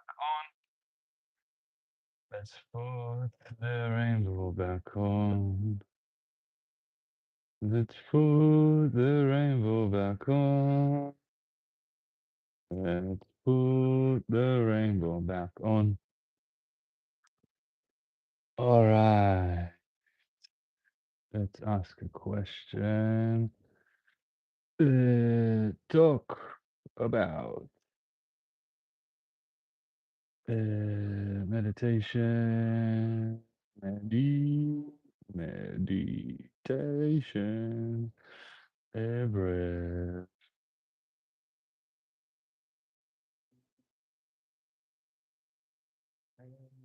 back on. Let's put the rainbow back on. Let's put the rainbow back on. Let's put the rainbow back on. All right. Let's ask a question. Talk about meditation. Meditation. Breath.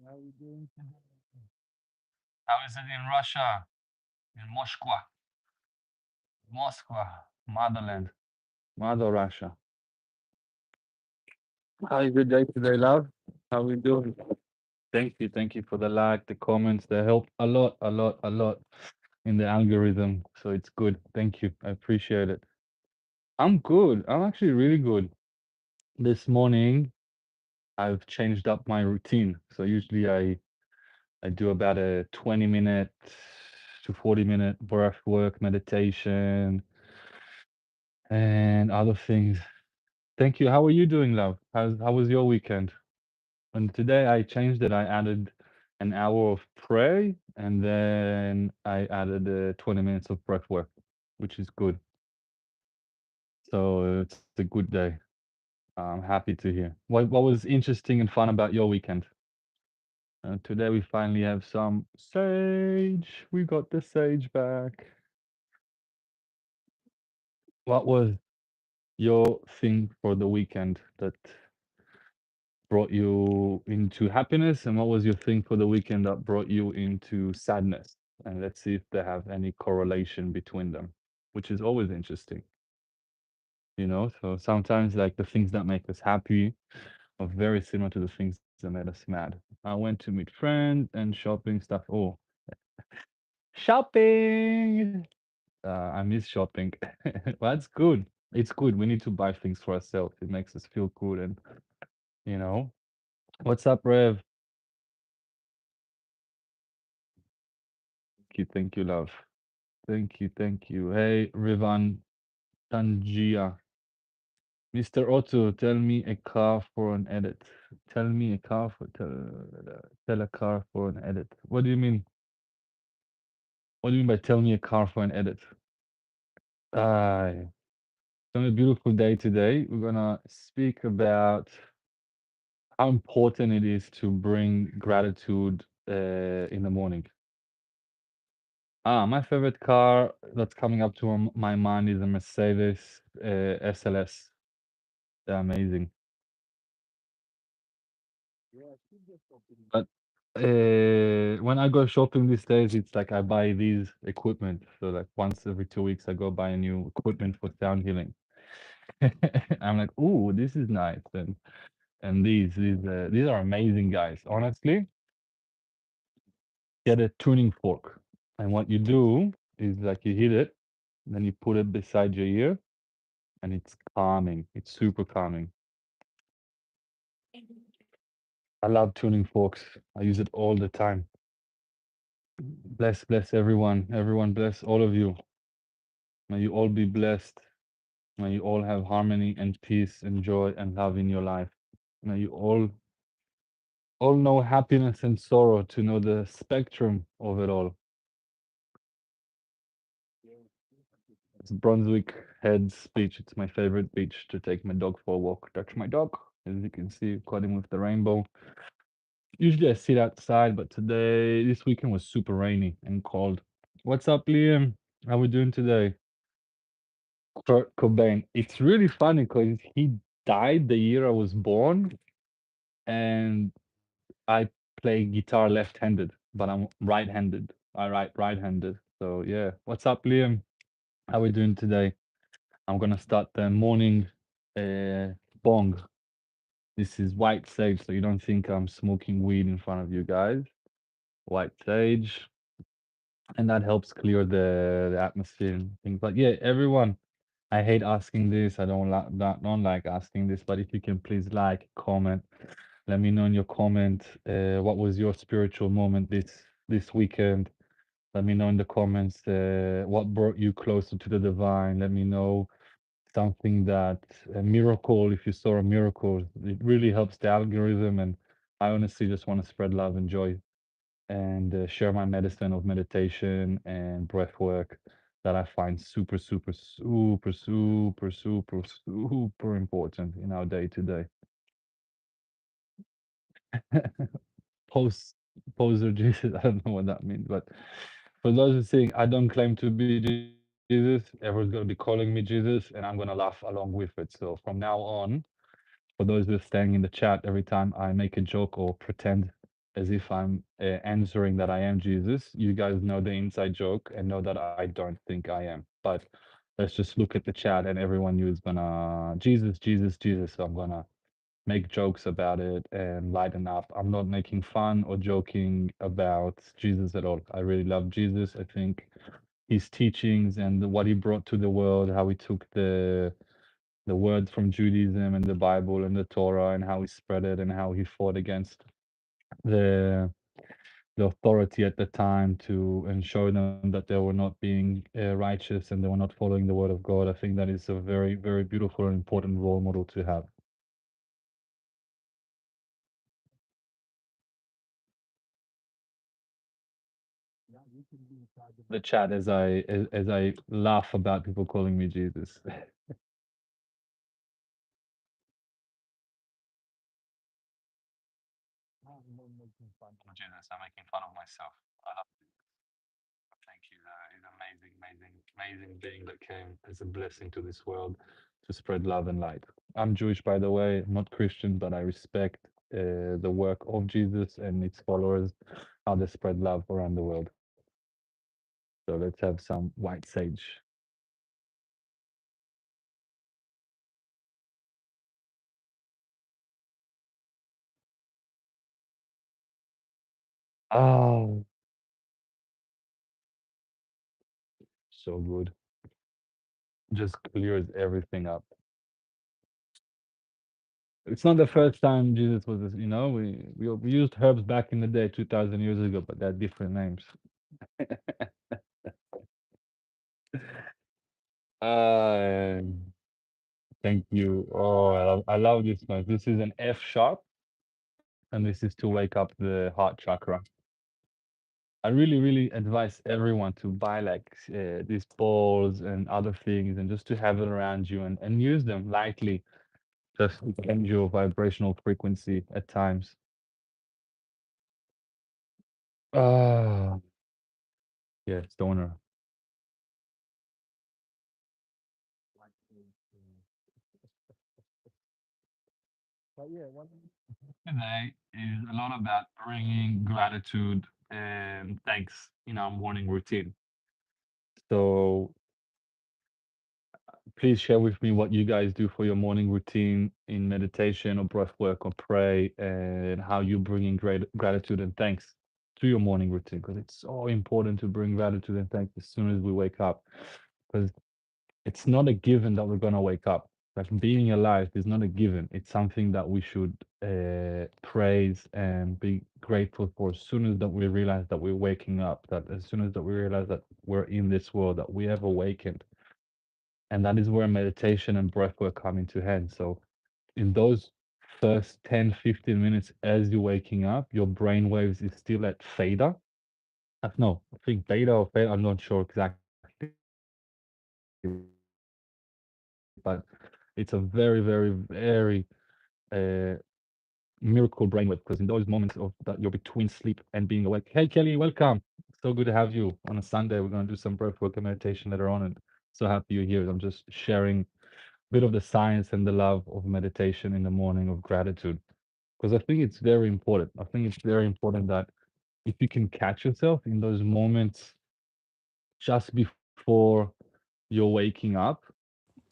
How are you doing today? How is it in Russia? In Moscow? Moscow, motherland, mother Russia. How is your day today, love? How we doing? Thank you for the like, the comments. They help a lot, a lot, a lot in the algorithm. So it's good. Thank you. I appreciate it. I'm good. I'm actually really good. This morning, I've changed up my routine. So usually I do about a 20-minute to 40-minute breath work, meditation, and other things. Thank you. How are you doing, love? How was your weekend? And today I changed it. I added an hour of prayer and then I added 20 minutes of breath work, which is good. So it's a good day. I'm happy to hear. What was interesting and fun about your weekend? Today we finally have some sage. We got the sage back. What was your thing for the weekend that brought you into happiness, and what was your thing for the weekend that brought you into sadness? And let's see if they have any correlation between them, which is always interesting, you know? So sometimes, like, the things that make us happy are very similar to the things that made us mad. I went to meet friends and shopping stuff. Oh, shopping! I miss shopping. Well, that's good. It's good. We need to buy things for ourselves. It makes us feel good, and you know. What's up, Rev? Thank you, love. Thank you, thank you. Hey, Rivan Tangia. Mr. Otto, tell me a car for an edit. Tell me a car for tell a car for an edit. What do you mean? What do you mean by tell me a car for an edit? It's a beautiful day today. We're gonna speak about how important it is to bring gratitude in the morning. My favorite car that's coming up to my mind is a Mercedes SLS. They're amazing. But when I go shopping these days, it's like I buy these equipment. So like once every 2 weeks, I go buy a new equipment for sound healing. I'm like, ooh, this is nice, and these are amazing, guys. Honestly, get a tuning fork, and what you do is like you hit it, then you put it beside your ear, and it's calming. It's super calming. I love tuning forks. I use it all the time. Bless everyone. Everyone bless all of you. May you all be blessed. May you all have harmony and peace and joy and love in your life. May you all know happiness and sorrow, to know the spectrum of it all. It's Brunswick Head's beach. It's my favorite beach to take my dog for a walk. That's my dog. As you can see, caught him with the rainbow. Usually I sit outside, but this weekend was super rainy and cold. What's up, Liam? How we doing today? Kurt Cobain. It's really funny because he died the year I was born, and I play guitar left-handed, but I'm right-handed. I write right-handed. So yeah. What's up, Liam? How we doing today? I'm gonna start the morning bong. This is white sage, so you don't think I'm smoking weed in front of you guys. White sage, and that helps clear the atmosphere and things. But yeah, everyone, I hate asking this. I don't like asking this, but if you can please like, comment, Let me know in your comment what was your spiritual moment this weekend. Let me know in the comments what brought you closer to the divine. Let me know something that a miracle, if you saw a miracle, it really helps the algorithm. And I honestly just want to spread love and joy and share my medicine of meditation and breath work that I find super, super, super, super, super, super important in our day to day. Post Poser Jesus, I don't know what that means, but for those who think I don't claim to be Jesus, everyone's gonna be calling me Jesus, and I'm gonna laugh along with it. So from now on, for those who are staying in the chat, every time I make a joke or pretend as if I'm answering that I am Jesus, you guys know the inside joke and know that I don't think I am. But let's just look at the chat, and everyone knew is gonna Jesus, Jesus, Jesus. So I'm gonna make jokes about it and lighten up. I'm not making fun or joking about Jesus at all. I really love Jesus. I think his teachings and what he brought to the world, how he took the words from Judaism and the Bible and the Torah and how he spread it and how he fought against the the authority at the time to and show them that they were not being righteous and they were not following the word of God. I think that is a very, very beautiful and important role model to have. The chat as I laugh about people calling me Jesus. I'm not making fun of Jesus. I'm making fun of myself. I love thank you. He's an amazing, amazing, amazing being that came as a blessing to this world to spread love and light. I'm Jewish, by the way, I'm not Christian, but I respect the work of Jesus and its followers, how they spread love around the world. So let's have some white sage. Oh, so good. Just clears everything up. It's not the first time Jesus was, we used herbs back in the day, 2,000 years ago, but they're different names. Uh, Thank you. Oh, I love this noise. This is an F sharp, and this is to wake up the heart chakra. I really, really advise everyone to buy like these balls and other things, and just to have it around you and use them lightly, just to change your vibrational frequency at times. Ah, yeah, stoner. But yeah, what today is a lot about bringing gratitude and thanks in our morning routine. So please share with me what you guys do for your morning routine in meditation or breath work or pray, and how you bring in great gratitude and thanks to your morning routine, because it's so important to bring gratitude and thanks as soon as we wake up, because it's not a given that we're going to wake up. Like being alive is not a given. It's something that we should praise and be grateful for as soon as that we realize that we're waking up, that as soon as that we realize that we're in this world, that we have awakened. And that is where meditation and breath work come into hand. So in those first 10, 15 minutes as you're waking up, your brain waves is still at theta. No, I think beta or theta, I'm not sure exactly, but it's a very, very, very miracle brainwave, because in those moments of that you're between sleep and being awake. Hey Kelly, welcome. So good to have you on a Sunday. We're gonna do some breath work and meditation later on, and so happy you're here. I'm just sharing bit of the science and the love of meditation in the morning of gratitude, because I think it's very important. I think it's very important that if you can catch yourself in those moments just before you're waking up,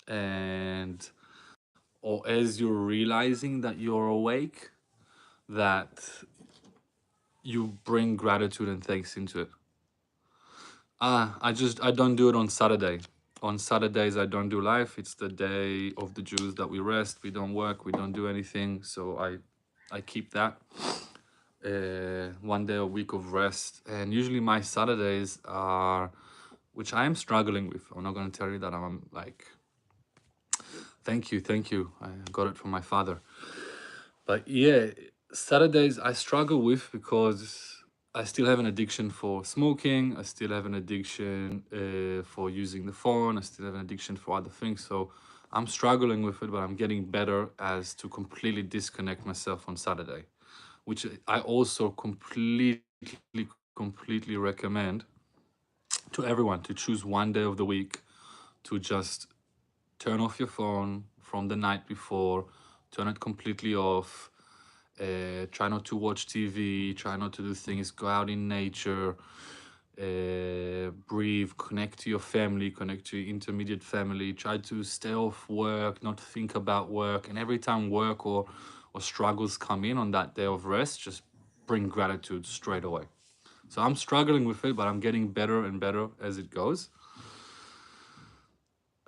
and or as you're realizing that you're awake, that you bring gratitude and thanks into it. I don't do it on Saturday. On Saturdays I don't do life. It's the day of the Jews that we rest. We don't work. We don't do anything. So I I keep that. 1 day a week of rest, and usually my Saturdays are, which I am struggling with. I'm not going to tell you that I'm like, thank you. I got it from my father. But yeah, Saturdays I struggle with because I still have an addiction for smoking. I still have an addiction for using the phone. I still have an addiction for other things. So I'm struggling with it, but I'm getting better as to completely disconnect myself on Saturday, which I also completely recommend to everyone to choose 1 day of the week to just turn off your phone from the night before, turn it completely off. Try not to watch TV, try not to do things, go out in nature, breathe, connect to your family, connect to your intermediate family, try to stay off work, not think about work. And every time work or struggles come in on that day of rest, just bring gratitude straight away. So I'm struggling with it, but I'm getting better and better as it goes.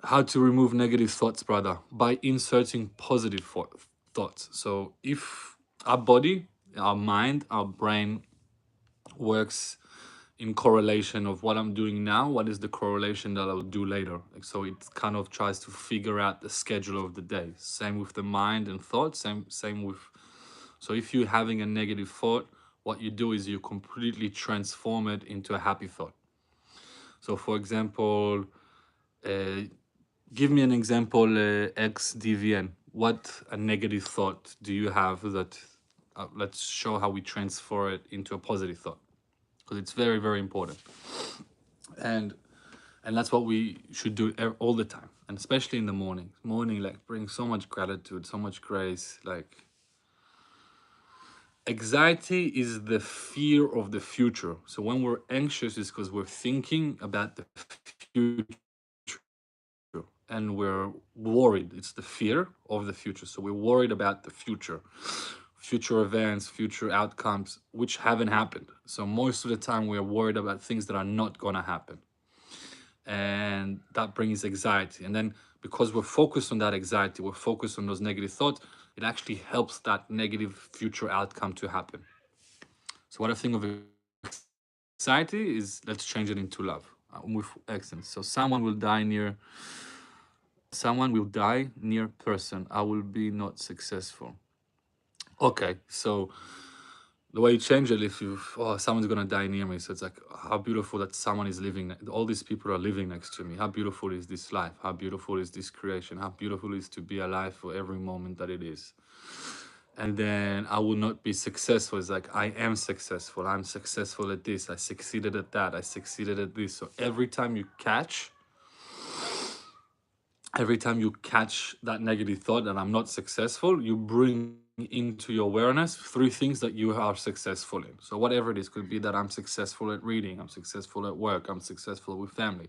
How to remove negative thoughts, brother? By inserting positive thoughts. So if our body, our mind, our brain works in correlation of what I'm doing now, what is the correlation that I'll do later? Like, so it kind of tries to figure out the schedule of the day. Same with the mind and thoughts. Same with. So if you're having a negative thought, what you do is you completely transform it into a happy thought. So for example, uh, give me an example, XDVN. What a negative thought do you have that? Let's show how we transfer it into a positive thought, because it's very, very important. And and that's what we should do all the time, and especially in the morning. Morning, like, brings so much gratitude, so much grace. Like, anxiety is the fear of the future. So when we're anxious, it's because we're thinking about the future and we're worried. It's the fear of the future. So we're worried about the future, future events, future outcomes, which haven't happened. So most of the time, we're worried about things that are not going to happen. And that brings anxiety. And then because we're focused on that anxiety, we're focused on those negative thoughts, it actually helps that negative future outcome to happen. So what I think of anxiety is, let's change it into love with excellence. So someone will die near person. I will be not successful. Okay, so the way you change it, if you, oh, someone's gonna die near me, so it's like, how beautiful that someone is living. All these people are living next to me. How beautiful is this life? How beautiful is this creation? How beautiful is to be alive for every moment that it is. And then I will not be successful. It's like, I am successful. I'm successful at this. I succeeded at that. I succeeded at this. So every time you catch that negative thought that I'm not successful, you bring into your awareness three things that you are successful in. So whatever it is, could be that I'm successful at reading, I'm successful at work, I'm successful with family,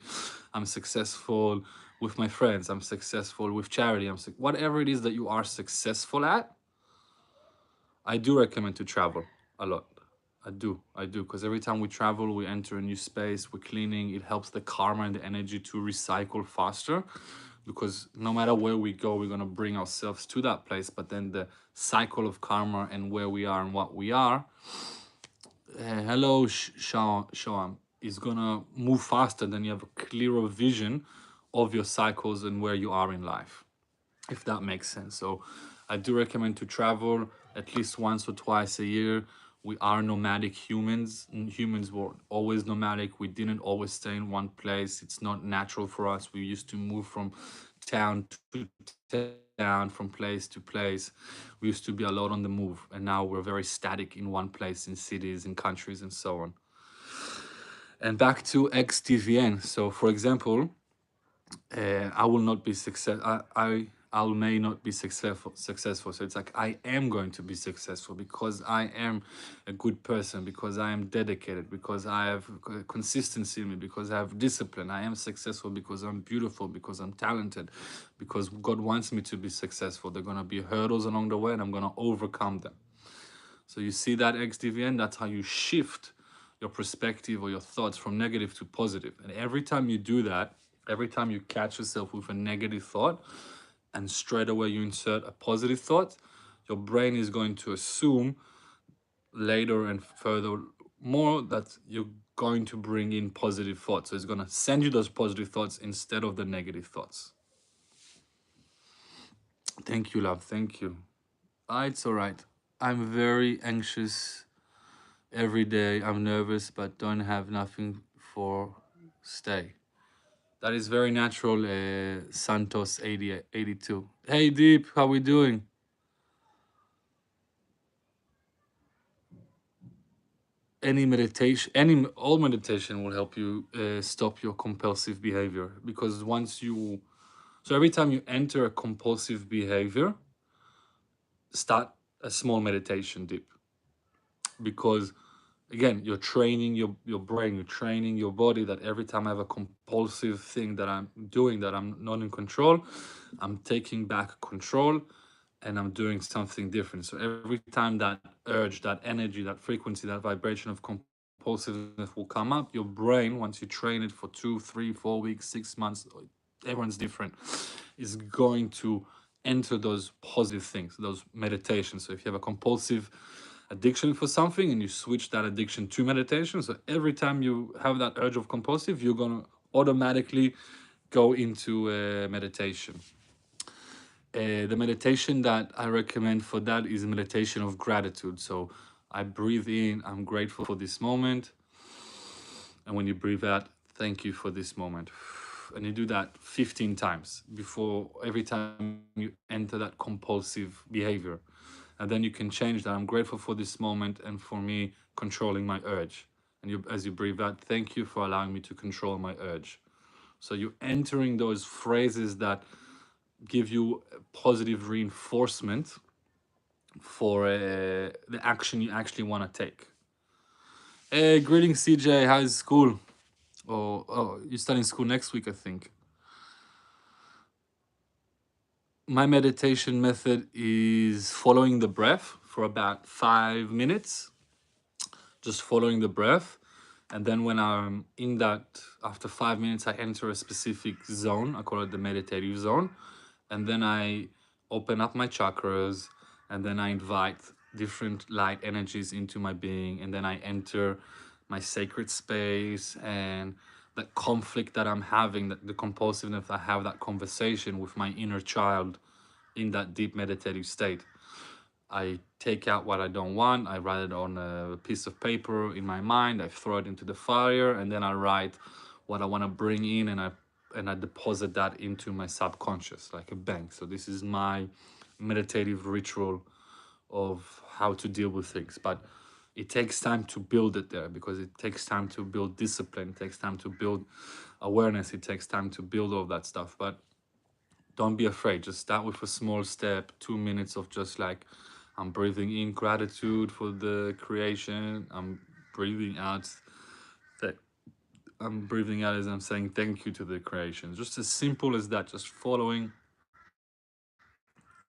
I'm successful with my friends, I'm successful with charity, whatever it is that you are successful at. I do recommend to travel a lot. I do, because every time we travel, we enter a new space, we're cleaning, it helps the karma and the energy to recycle faster. Because no matter where we go, we're going to bring ourselves to that place. But then the cycle of karma and where we are and what we are, hello, Shawam, is going to move faster than you have a clearer vision of your cycles and where you are in life, if that makes sense. So I do recommend to travel at least once or twice a year. We are nomadic humans. Humans were always nomadic. We didn't always stay in one place. It's not natural for us. We used to move from town to town, from place to place. We used to be a lot on the move, and now we're very static in one place, in cities, in countries, and so on. And back to XTVN. So, for example, I will not be success. I may not be successful. Successful. So it's like, I am going to be successful because I am a good person, because I am dedicated, because I have consistency in me, because I have discipline. I am successful because I'm beautiful, because I'm talented, because God wants me to be successful. There are gonna be hurdles along the way, and I'm gonna overcome them. So you see that XDVN. That's how you shift your perspective or your thoughts from negative to positive. And every time you do that, every time you catch yourself with a negative thought and straight away you insert a positive thought, your brain is going to assume later and further more that you're going to bring in positive thoughts. So it's going to send you those positive thoughts instead of the negative thoughts. Thank you, love. Thank you. It's all right. I'm very anxious every day. I'm nervous, but don't have nothing for stay. That is very natural, Santos 82. Hey, Deep, how we doing? Any meditation, all meditation will help you stop your compulsive behavior, because so every time you enter a compulsive behavior, start a small meditation, Deep, because again, you're training your brain, you're training your body that every time I have a compulsive thing that I'm doing that I'm not in control, I'm taking back control and I'm doing something different. So every time that urge, that energy, that frequency, that vibration of compulsiveness will come up, your brain, once you train it for 2, 3, 4 weeks, 6 months, everyone's different, is going to enter those positive things, those meditations. So if you have a compulsive addiction for something and you switch that addiction to meditation, so every time you have that urge of compulsive, you're going to automatically go into meditation. The meditation that I recommend for that is meditation of gratitude. So I breathe in, I'm grateful for this moment. And when you breathe out, thank you for this moment. And you do that 15 times before every time you enter that compulsive behavior. And then you can change that. I'm grateful for this moment and for me controlling my urge. And as you breathe out, thank you for allowing me to control my urge. So you're entering those phrases that give you positive reinforcement for the action you actually want to take. Hey, greetings, CJ. How's school? Oh, you're starting school next week, I think. My meditation method is following the breath for about 5 minutes, just following the breath. And then when I'm in that, after 5 minutes, I enter a specific zone. I call it the meditative zone. And then I open up my chakras, and then I invite different light energies into my being. And then I enter my sacred space, and that conflict that I'm having, that the compulsiveness, I have that conversation with my inner child in that deep meditative state. I take out what I don't want. I write it on a piece of paper in my mind. I throw it into the fire, and then I write what I want to bring in, and I deposit that into my subconscious like a bank. So this is my meditative ritual of how to deal with things. But it takes time to build it there, because it takes time to build discipline. It takes time to build awareness. It takes time to build all that stuff. But don't be afraid. Just start with a small step, 2 minutes of just like, I'm breathing in gratitude for the creation. I'm breathing out that I'm breathing out as I'm saying thank you to the creation. Just as simple as that, just following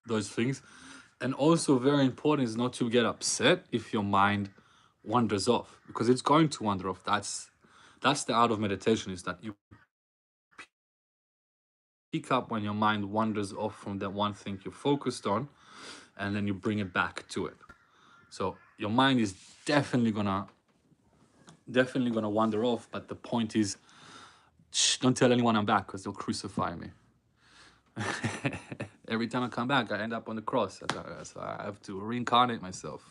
those things. And also very important is not to get upset if your mind wanders off, because it's going to wander off. That's the art of meditation, is that you pick up when your mind wanders off from that one thing you're focused on, and then you bring it back to it. So your mind is definitely gonna wander off, but the point is, shh, don't tell anyone I'm back, because they'll crucify me. Every time I come back, I end up on the cross. So I have to reincarnate myself.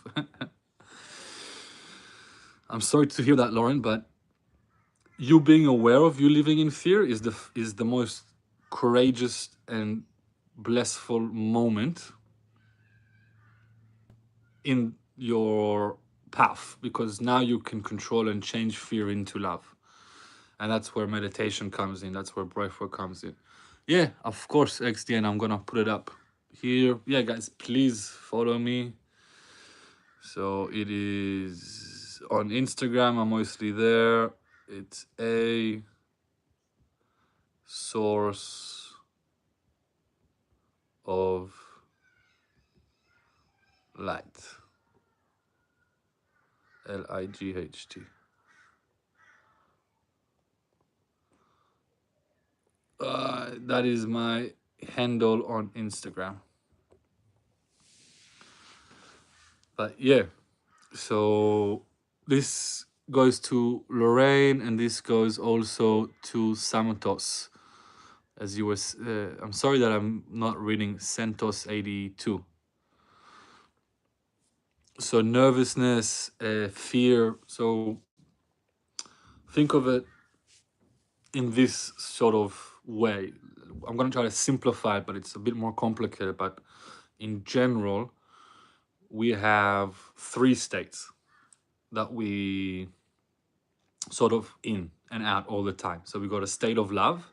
I'm sorry to hear that, Lauren, but you being aware of you living in fear is the most courageous and blissful moment in your path, because now you can control and change fear into love. And that's where meditation comes in. That's where breathwork comes in. Yeah, of course, XDN. I'm gonna put it up here. Yeah, guys, please follow me. So it is on Instagram. I'm mostly there. It's a source of light. Light. That is my handle on Instagram. But yeah, so this goes to Lorraine, and this goes also to Santos. As you were, I'm sorry that I'm not reading Santos 82. So nervousness, fear. So think of it in this sort of way. I'm going to try to simplify it, but it's a bit more complicated. But in general, we have three states that we sort of in and out all the time. So we got a state of love,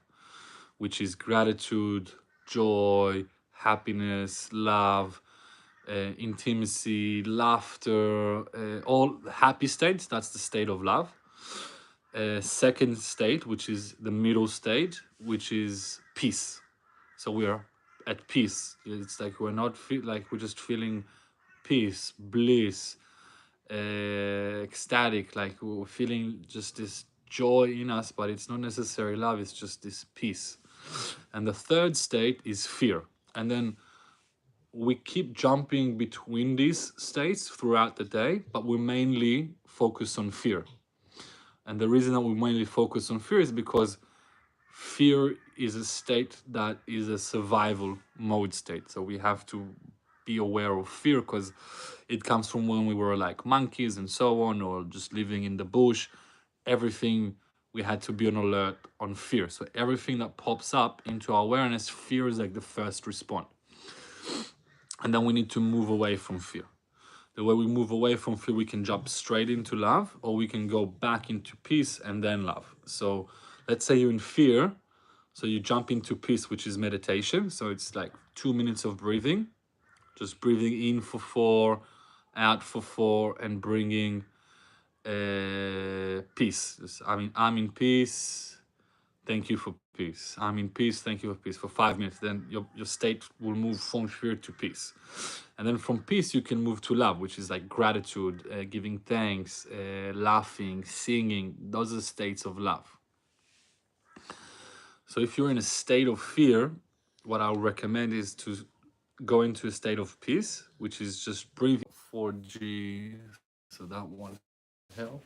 which is gratitude, joy, happiness, love, intimacy, laughter, all happy states. That's the state of love. Second state, which is the middle state, which is peace. So we are at peace. It's like we're not like we're just feeling peace, bliss, ecstatic, like we're feeling just this joy in us, but it's not necessarily love, it's just this peace. And the third state is fear. And then we keep jumping between these states throughout the day, but we mainly focus on fear. And the reason that we mainly focus on fear is because fear is a state that is a survival mode state. So we have to be aware of fear because it comes from when we were like monkeys and so on, or just living in the bush. Everything we had to be on alert on fear. So everything that pops up into our awareness, fear is like the first response. And then we need to move away from fear. The way we move away from fear, we can jump straight into love, or we can go back into peace and then love. So let's say you're in fear, so you jump into peace, which is meditation. So it's like 2 minutes of breathing, just breathing in for 4, out for 4, and bringing peace. I'm in peace. Thank you for peace. I'm in peace. Thank you for peace for 5 minutes. Then your state will move from fear to peace. And then from peace, you can move to love, which is like gratitude, giving thanks, laughing, singing. Those are states of love. So if you're in a state of fear, what I'll recommend is to go into a state of peace, which is just breathing 4G. So that won't help.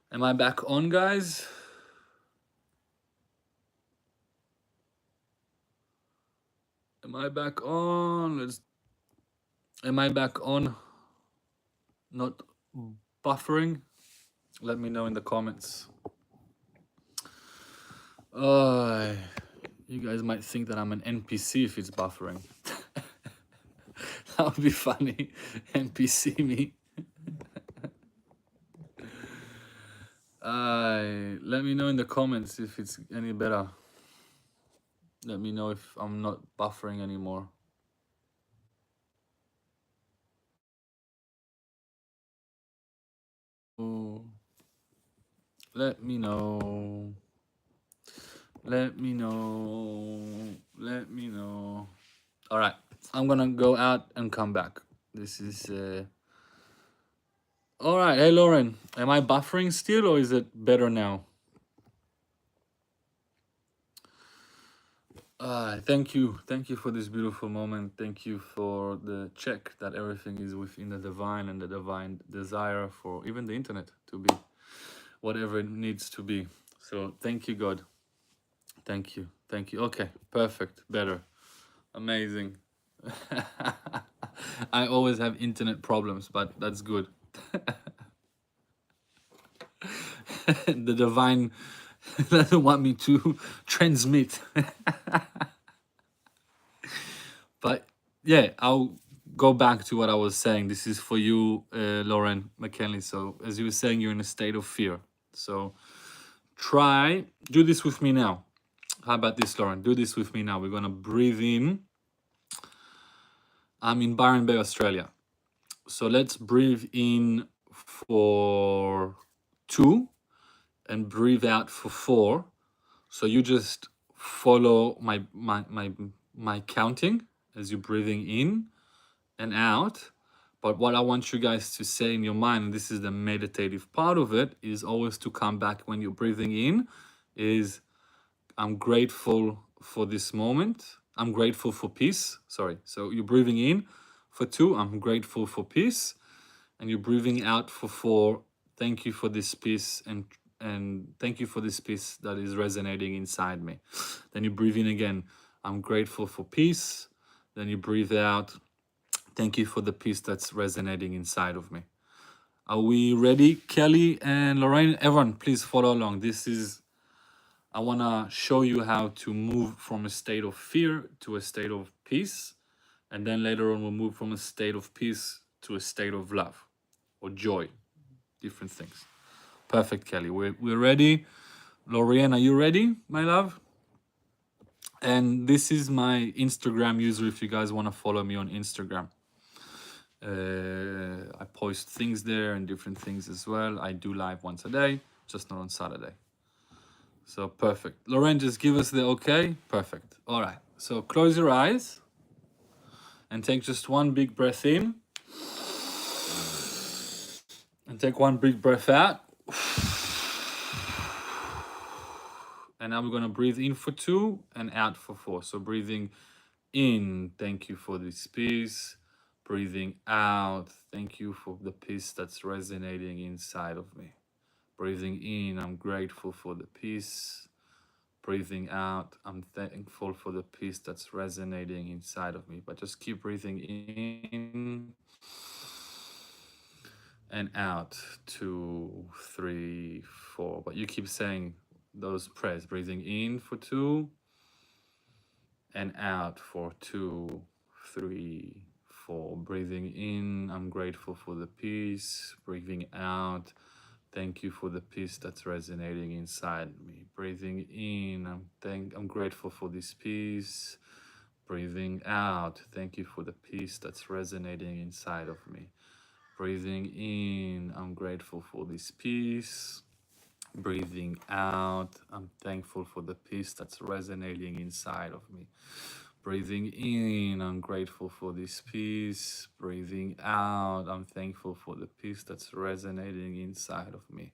Am I back on, guys? Am I back on? Am I back on? Not buffering? Let me know in the comments. You guys might think that I'm an NPC if it's buffering. That would be funny. NPC me. Let me know in the comments if it's any better. Let me know if I'm not buffering anymore. Let me know. Let me know. Let me know. All right. I'm going to go out and come back. This is... All right. Hey, Lauren. Am I buffering still or is it better now? Thank you. Thank you for this beautiful moment. Thank you for the check that everything is within the divine and the divine desire for even the internet to be whatever it needs to be. So thank you, God. Thank you. Thank you. Okay. Perfect. Better. Amazing. I always have internet problems, but that's good. The divine doesn't want me to transmit. But yeah, I'll go back to what I was saying. This is for you, Lauren McKinley. So as you were saying, you're in a state of fear. So do this with me now. How about this, Lauren? Do this with me now. We're gonna breathe in. I'm in Byron Bay, Australia. So let's breathe in for 2 and breathe out for 4. So you just follow my counting as you're breathing in and out. But what I want you guys to say in your mind, and this is the meditative part of it, is always to come back when you're breathing in, is I'm grateful for this moment. I'm grateful for peace. Sorry. So you're breathing in for 2. I'm grateful for peace. And you're breathing out for 4. Thank you for this peace, and thank you for this peace that is resonating inside me. Then you breathe in again. I'm grateful for peace. Then you breathe out. Thank you for the peace that's resonating inside of me. Are we ready, Kelly and Lorraine? Everyone, please follow along. I want to show you how to move from a state of fear to a state of peace. And then later on, we'll move from a state of peace to a state of love or joy, different things. Perfect, Kelly. We're ready. Lorianne, are you ready, my love? And this is my Instagram user if you guys want to follow me on Instagram. I post things there and different things as well. I do live once a day, just not on Saturday. So perfect. Lorraine, just give us the okay. Perfect. All right. So close your eyes and take just one big breath in. And take one big breath out. And now we're going to breathe in for 2 and out for 4. So breathing in, thank you for this peace. Breathing out, thank you for the peace that's resonating inside of me. Breathing in, I'm grateful for the peace. Breathing out, I'm thankful for the peace that's resonating inside of me. But just keep breathing in and out. 2, 3, 4. But you keep saying those prayers. Breathing in for 2 and out for 2, 3, 4. Breathing in, I'm grateful for the peace. Breathing out, thank you for the peace that's resonating inside me. Breathing in, I'm grateful for this peace. Breathing out, thank you for the peace that's resonating inside of me. Breathing in, I'm grateful for this peace. Breathing out, I'm thankful for the peace that's resonating inside of me. Breathing in, I'm grateful for this peace. Breathing out, I'm thankful for the peace that's resonating inside of me.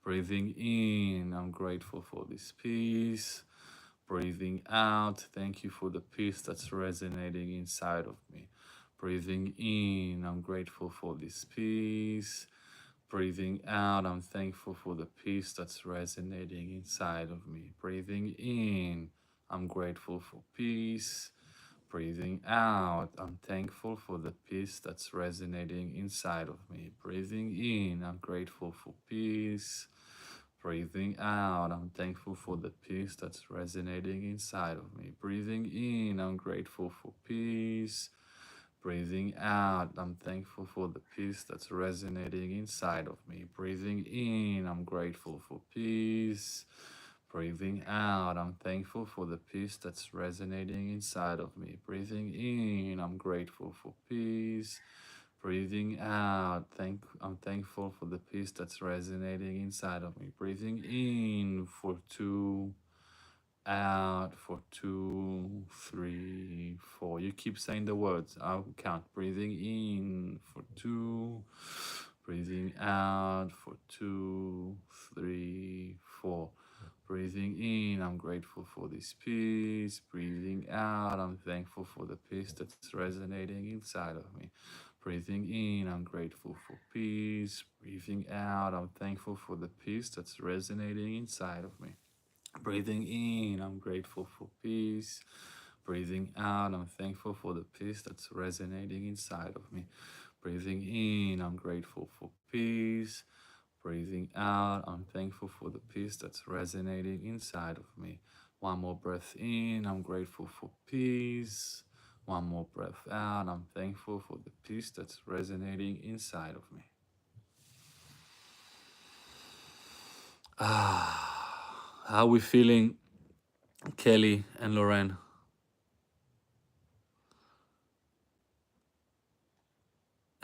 Breathing in, I'm grateful for this peace. Breathing out, thank you for the peace that's resonating inside of me. Breathing in, I'm grateful for this peace. Breathing out, I'm thankful for the peace that's resonating inside of me. Breathing in, I'm grateful for peace. Breathing out, I'm thankful for the peace that's resonating inside of me. Breathing in, I'm grateful for peace. Breathing out, I'm thankful for the peace that's resonating inside of me. Breathing in, I'm grateful for peace. Breathing out, I'm thankful for the peace that's resonating inside of me. Breathing in, I'm grateful for peace. Breathing out, I'm thankful for the peace that's resonating inside of me. Breathing in, I'm grateful for peace. Breathing out, I'm thankful for the peace that's resonating inside of me. Breathing in for 2, out for 2, 3, 4. You keep saying the words. I'll count. Breathing in for 2. Breathing out for 2, 3, 4. Breathing in, I'm grateful for this peace. Breathing out, I'm thankful for the peace that's resonating inside of me. Breathing in, I'm grateful for peace. Breathing out, I'm thankful for the peace that's resonating inside of me. Breathing in, I'm grateful for peace. Breathing out, I'm thankful for the peace that's resonating inside of me. Breathing in, I'm grateful for peace. Breathing out, I'm thankful for the peace that's resonating inside of me. One more breath in, I'm grateful for peace. One more breath out, I'm thankful for the peace that's resonating inside of me. How are we feeling, Kelly and Lorraine?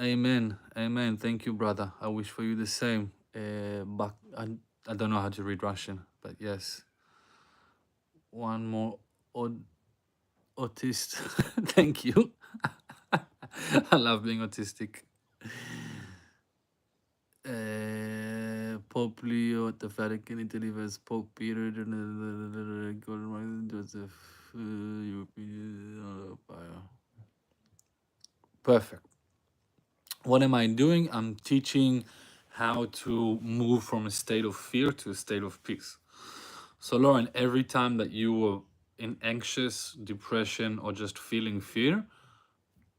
Amen. Amen. Thank you, brother. I wish for you the same. But I don't know how to read Russian, but yes. One more autist. Thank you. I love being autistic. Pope Leo at the Vatican, Italy vs. Pope Peter, Joseph, European Empire. Perfect. What am I doing? I'm teaching how to move from a state of fear to a state of peace. So, Lauren, every time that you were in anxious, depression, or just feeling fear,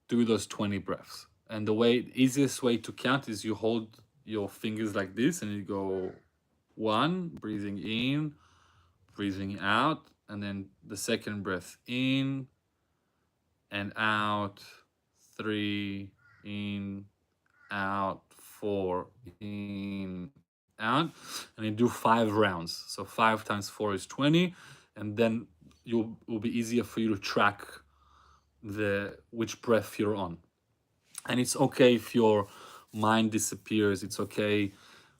do those 20 breaths. And easiest way to count is you hold your fingers like this and you go 1, breathing in, breathing out, and then the second breath in and out, 3, in, out, 4, in, out, and you do 5 rounds. So 5 times 4 is 20, and then will be easier for you to track which breath you're on. And it's okay if your mind disappears. It's okay.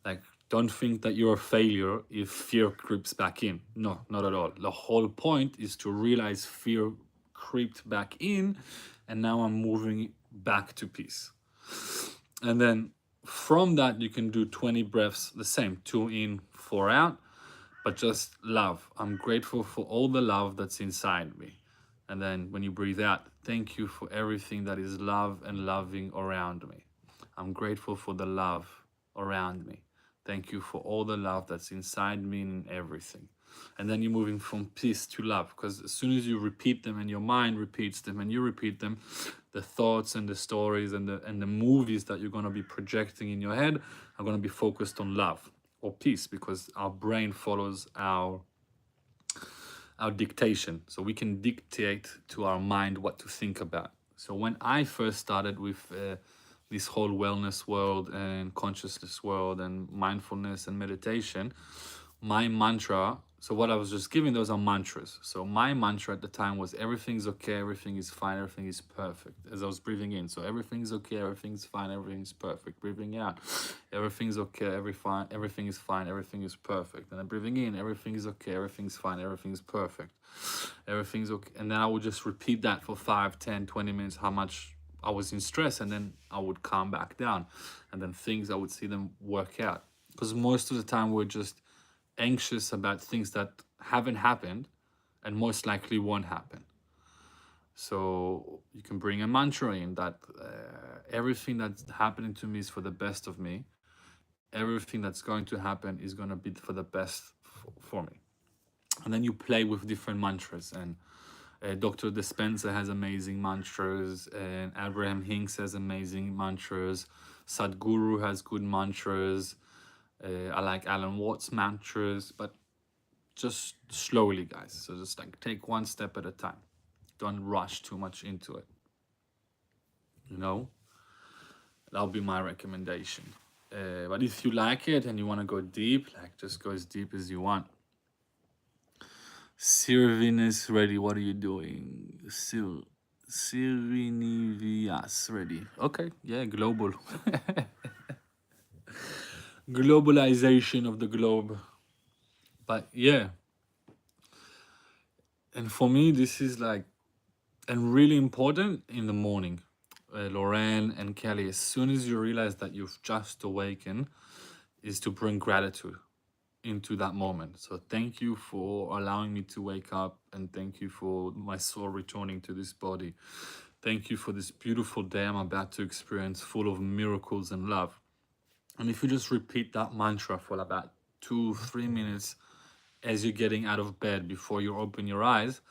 Like, don't think that you're a failure if fear creeps back in. No, not at all. The whole point is to realize fear creeped back in, and now I'm moving back to peace. And then from that, you can do 20 breaths, the same, 2 in, 4 out, but just love. I'm grateful for all the love that's inside me. And then when you breathe out, thank you for everything that is love and loving around me. I'm grateful for the love around me. Thank you for all the love that's inside me and everything. And then you're moving from peace to love, because as soon as you repeat them and your mind repeats them and you repeat them, the thoughts and the stories and the movies that you're going to be projecting in your head are going to be focused on love or peace, because our brain follows our dictation. So we can dictate to our mind what to think about. So when I first started with this whole wellness world and consciousness world and mindfulness and meditation, my mantra, so what I was just giving, those are mantras. So my mantra at the time was everything's okay, everything is fine, everything is perfect, as I was breathing in. So everything's okay, everything's fine, everything's perfect. Breathing out, everything's okay, everything is fine, everything is perfect. And then breathing in, everything is okay, everything's fine, everything's perfect. Everything's okay. And then I would just repeat that for 5, 10, 20 minutes, how much I was in stress, and then I would calm back down. And then I would see them work out. Because most of the time we're just anxious about things that haven't happened and most likely won't happen. So you can bring a mantra in that everything that's happening to me is for the best of me. Everything that's going to happen is going to be for the best for me. And then you play with different mantras. And Dr. Dispenza has amazing mantras, and Abraham Hicks has amazing mantras. Sadhguru has good mantras. I like Alan Watts' mantras, but just slowly, guys. So just like take one step at a time. Don't rush too much into it. You know, that'll be my recommendation. But if you like it and you want to go deep, like just go as deep as you want. Sirvin ready. What are you doing? Sirvinivias ready. Okay, yeah, global. Globalization of the globe. But yeah. And for me, this is like, and really important in the morning. Lorraine and Kelly, as soon as you realize that you've just awakened, is to bring gratitude into that moment. So thank you for allowing me to wake up, and thank you for my soul returning to this body. Thank you for this beautiful day I'm about to experience, full of miracles and love. And if you just repeat that mantra for about 2-3 minutes as you're getting out of bed before you open your eyes,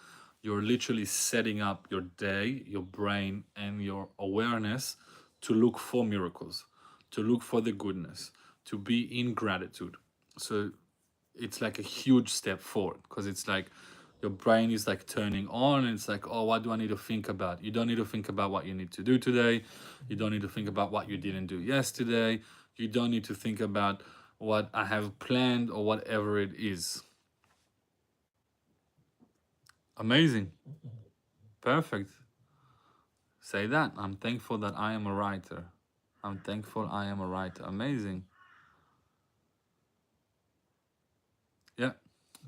you're literally setting up your day, your brain, and your awareness to look for miracles, to look for the goodness, to be in gratitude. So it's like a huge step forward, because it's like your brain is like turning on, and it's like, oh, what do I need to think about? You don't need to think about what you need to do today. You don't need to think about what you didn't do yesterday. You don't need to think about what I have planned or whatever it is. Amazing. Perfect. Say that. I'm thankful that I am a writer. I'm thankful I am a writer. Amazing. Yeah.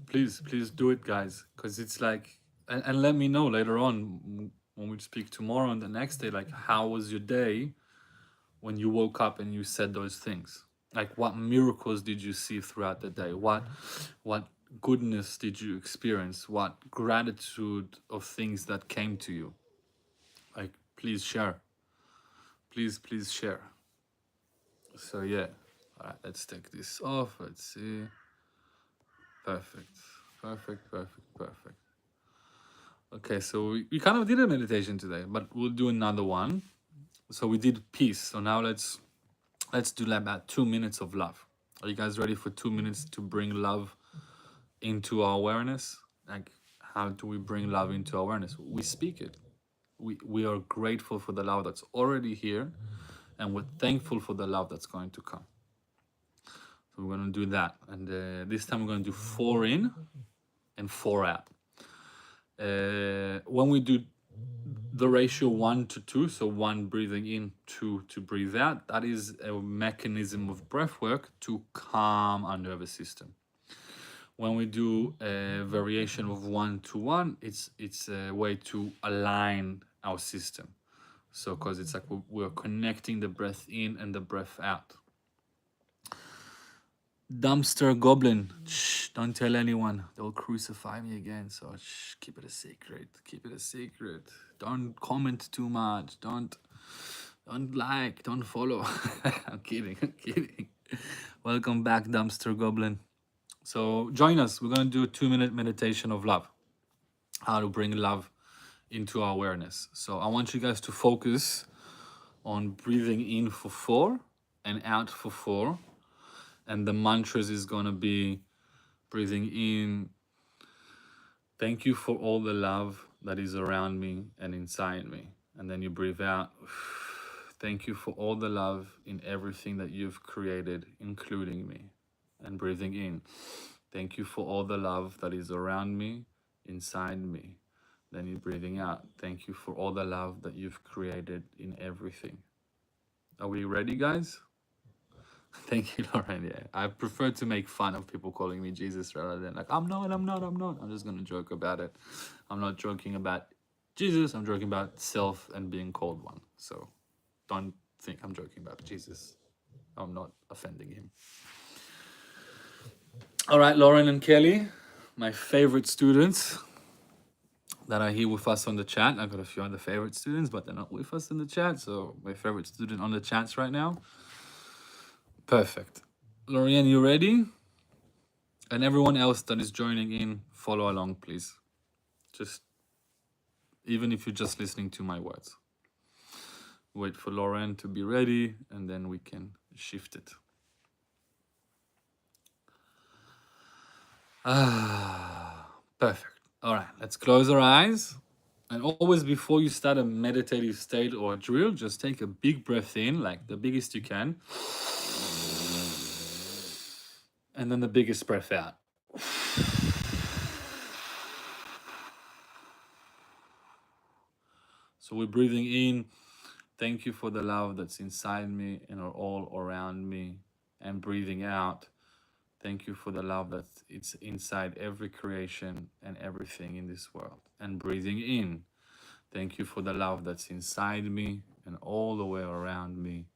Please do it, guys. Because it's like, and let me know later on when we speak tomorrow and the next day, like, how was your day when you woke up and you said those things? Like, what miracles did you see throughout the day? What goodness did you experience? What gratitude of things that came to you? Like, please share. Please share. So yeah. All right, let's take this off. Let's see. Perfect. Perfect. Okay, so we kind of did a meditation today, but we'll do another one. So we did peace. So now let's do like about 2 minutes of love. Are you guys ready for 2 minutes to bring love into our awareness? Like, how do we bring love into our awareness? We speak it. We are grateful for the love that's already here, and we're thankful for the love that's going to come. So we're going to do that, and this time we're going to do 4 in and 4 out. When we do the ratio 1 to 2, so 1 breathing in, 2 to breathe out, that is a mechanism of breath work to calm our nervous system. When we do a variation of 1 to 1, it's a way to align our system. So because it's like we're connecting the breath in and the breath out. Dumpster goblin, shh, don't tell anyone, they'll crucify me again. So shh, keep it a secret, don't comment too much, don't like, don't follow. I'm kidding. Welcome back, dumpster goblin. So join us. We're going to do a 2-minute meditation of love, how to bring love into our awareness. So I want you guys to focus on breathing in for 4 and out for 4. And the mantras is going to be breathing in, thank you for all the love that is around me and inside me. And then you breathe out, thank you for all the love in everything that you've created, including me. And breathing in, thank you for all the love that is around me, inside me. Then you're breathing out, thank you for all the love that you've created in everything. Are we ready, guys? Thank you, Lauren. Yeah, I prefer to make fun of people calling me Jesus rather than like, I'm not. I'm just going to joke about it. I'm not joking about Jesus. I'm joking about self and being called one. So don't think I'm joking about Jesus. I'm not offending him. All right, Lauren and Kelly, my favorite students that are here with us on the chat. I've got a few other favorite students, but they're not with us in the chat. So my favorite student on the chats right now. Perfect. Lorianne, you ready? And everyone else that is joining in, follow along, please. Just, even if you're just listening to my words. Wait for Lauren to be ready, and then we can shift it. Perfect. All right, let's close our eyes. And always before you start a meditative state or a drill, just take a big breath in, like the biggest you can. And then the biggest breath out. So we're breathing in. Thank you for the love that's inside me and are all around me. And breathing out. Thank you for the love that's inside every creation and everything in this world. And breathing in. Thank you for the love that's inside me and all the way around me.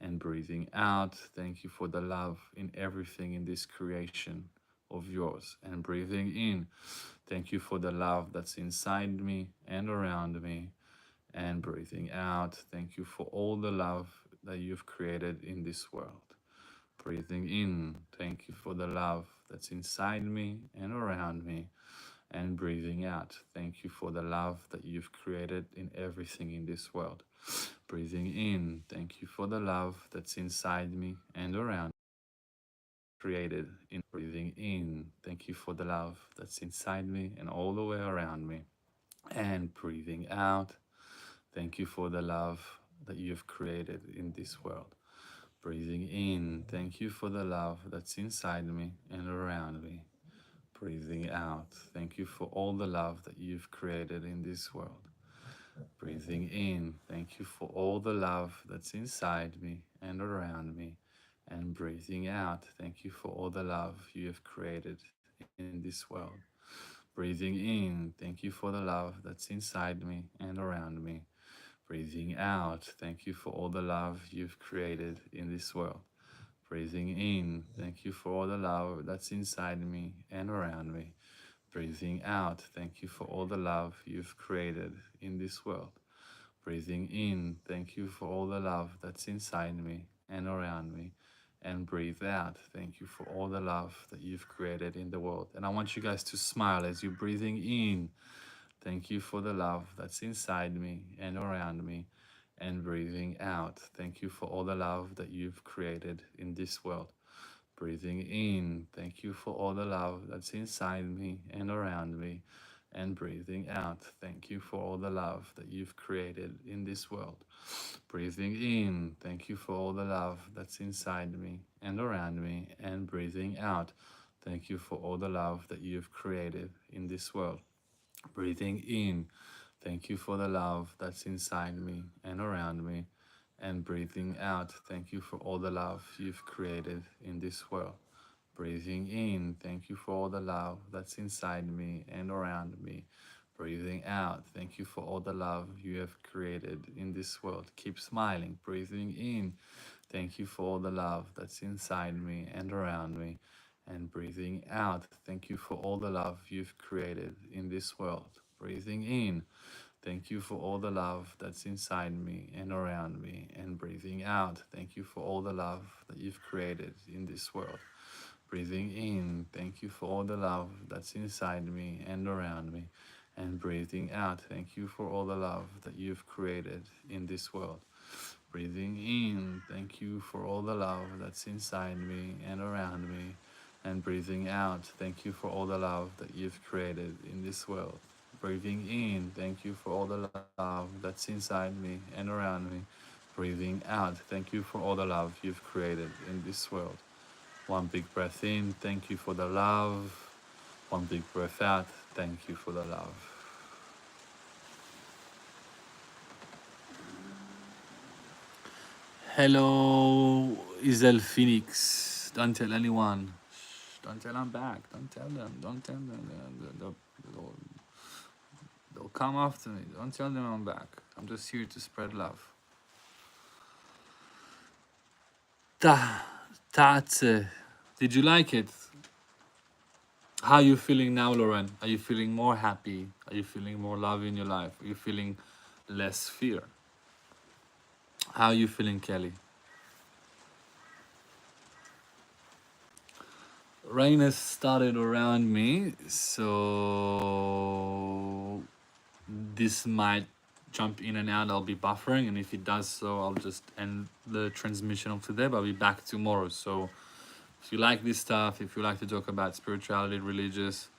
And breathing out. Thank you for the love in everything in this creation of yours. And breathing in. Thank you for the love that's inside me and around me. And breathing out, thank you for all the love that you've created in this world. Breathing in, thank you for the love that's inside me and around me. And breathing out, thank you for the love that you've created in everything in this world. Breathing in, thank you for the love that's inside me and around me. Created in breathing in, thank you for the love that's inside me and all the way around me. And breathing out, thank you for the love that you've created in this world. Breathing in, thank you for the love that's inside me and around me. Breathing out, thank you for all the love that you've created in this world. Breathing in, thank you for all the love that's inside me and around me. And breathing out, thank you for all the love you have created in this world. Breathing in, thank you for the love that's inside me and around me. Breathing out, thank you for all the love you've created in this world. Breathing in, thank you for all the love that's inside me and around me. Breathing out, thank you for all the love you've created in this world. Breathing in, thank you for all the love that's inside me and around me. And breathe out, thank you for all the love that you've created in the world. And I want you guys to smile as you're breathing in. Thank you for the love that's inside me and around me. And breathing out, thank you for all the love that you've created in this world. Breathing in, thank you for all the love that's inside me and around me. And breathing out, thank you for all the love that you've created in this world. Breathing in, thank you for all the love that's inside me and around me. And breathing out, thank you for all the love that you've created in this world. Breathing in, thank you for the love that's inside me and around me. And breathing out, thank you for all the love you've created in this world. Breathing in, thank you for all the love that's inside me and around me. Breathing out, thank you for all the love you have created in this world. Keep smiling. Breathing in, thank you for all the love that's inside me and around me. And breathing out, thank you for all the love you've created in this world. Breathing in, thank you for all the love that's inside me and around me. And breathing out, thank you for all the love that you've created in this world. Breathing in, thank you for all the love that's inside me and around me. And breathing out, thank you for all the love that you've created in this world. Breathing in, thank you for all the love that's inside me and around me. And breathing out, thank you for all the love that you've created in this world. Breathing in, thank you for all the love that's inside me and around me. Breathing out, thank you for all the love you've created in this world. One big breath in, thank you for the love. One big breath out, thank you for the love. Hello, Isel Phoenix. Don't tell anyone. Shh, don't tell I'm back. Don't tell them. Don't tell them. They'll come after me. Don't tell them I'm back. I'm just here to spread love. Tatze. Did you like it? How are you feeling now, Lauren? Are you feeling more happy? Are you feeling more love in your life? Are you feeling less fear? How are you feeling, Kelly? Rain has started around me, so this might jump in and out. I'll be buffering, and if it does so, I'll just end the transmission of today, but I'll be back tomorrow. So if you like this stuff, if you like to talk about spirituality, religious,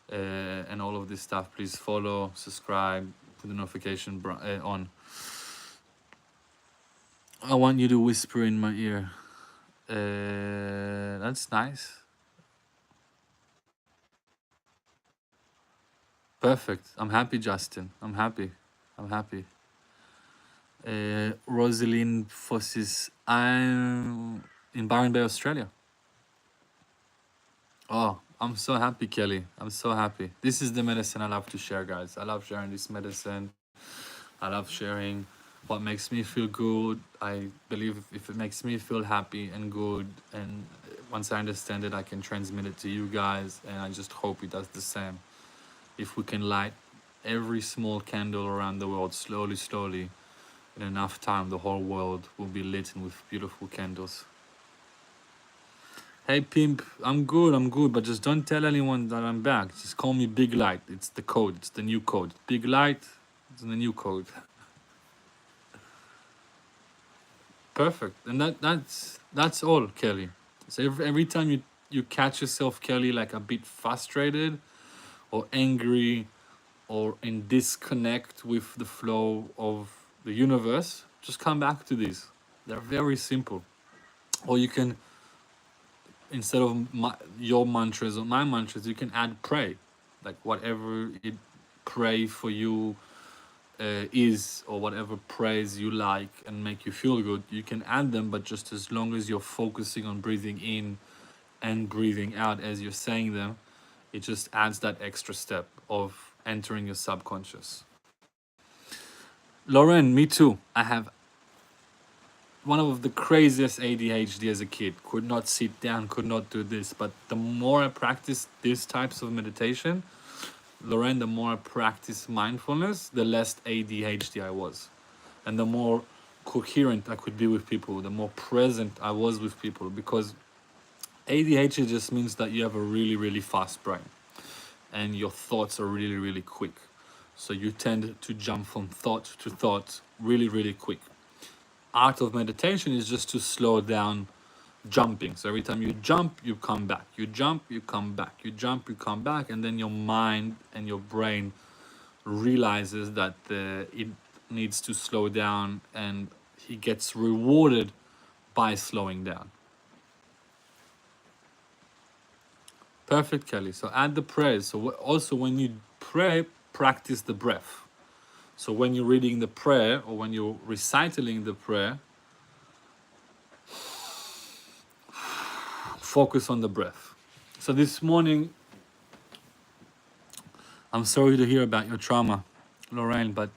and all of this stuff, please follow, subscribe, put the notification on. I want you to whisper in my ear. That's nice. Perfect. I'm happy, Justin. I'm happy. I'm happy. Rosalind Fossis. I'm in Byron Bay, Australia. Oh, I'm so happy, Kelly. I'm so happy. This is the medicine I love to share, guys. I love sharing this medicine. I love sharing what makes me feel good. I believe if it makes me feel happy and good, and once I understand it, I can transmit it to you guys, and I just hope it does the same. If we can light every small candle around the world slowly, slowly, in enough time, the whole world will be lit with beautiful candles. Hey pimp, I'm good, but just don't tell anyone that I'm back. Just call me Big Light. It's the code, it's the new code. Big Light, it's the new code. Perfect. And that's all, Kelly. So every time you catch yourself, Kelly, like a bit frustrated or angry or in disconnect with the flow of the universe, just come back to these. They're very simple. Or you can, instead of your mantras or my mantras, you can add pray, like whatever it pray for you is, or whatever praise you like and make you feel good, you can add them, but just as long as you're focusing on breathing in and breathing out as you're saying them, it just adds that extra step of entering your subconscious. Lauren, me too. I have one of the craziest ADHD as a kid. Could not sit down, could not do this. But the more I practiced these types of meditation, Lorraine, the more I practiced mindfulness, the less ADHD I was. And the more coherent I could be with people, the more present I was with people. Because ADHD just means that you have a really, really fast brain and your thoughts are really, really quick. So you tend to jump from thought to thought really, really quick. Art of meditation is just to slow down jumping. So every time you jump, you come back. You jump, you come back. You jump, you come back. And then your mind and your brain realizes that it needs to slow down, and he gets rewarded by slowing down. Perfect, Kelly. So add the prayers. So also when you pray, practice the breath. So when you're reading the prayer or when you're reciting the prayer, focus on the breath. So this morning, I'm sorry to hear about your trauma, Lorraine, but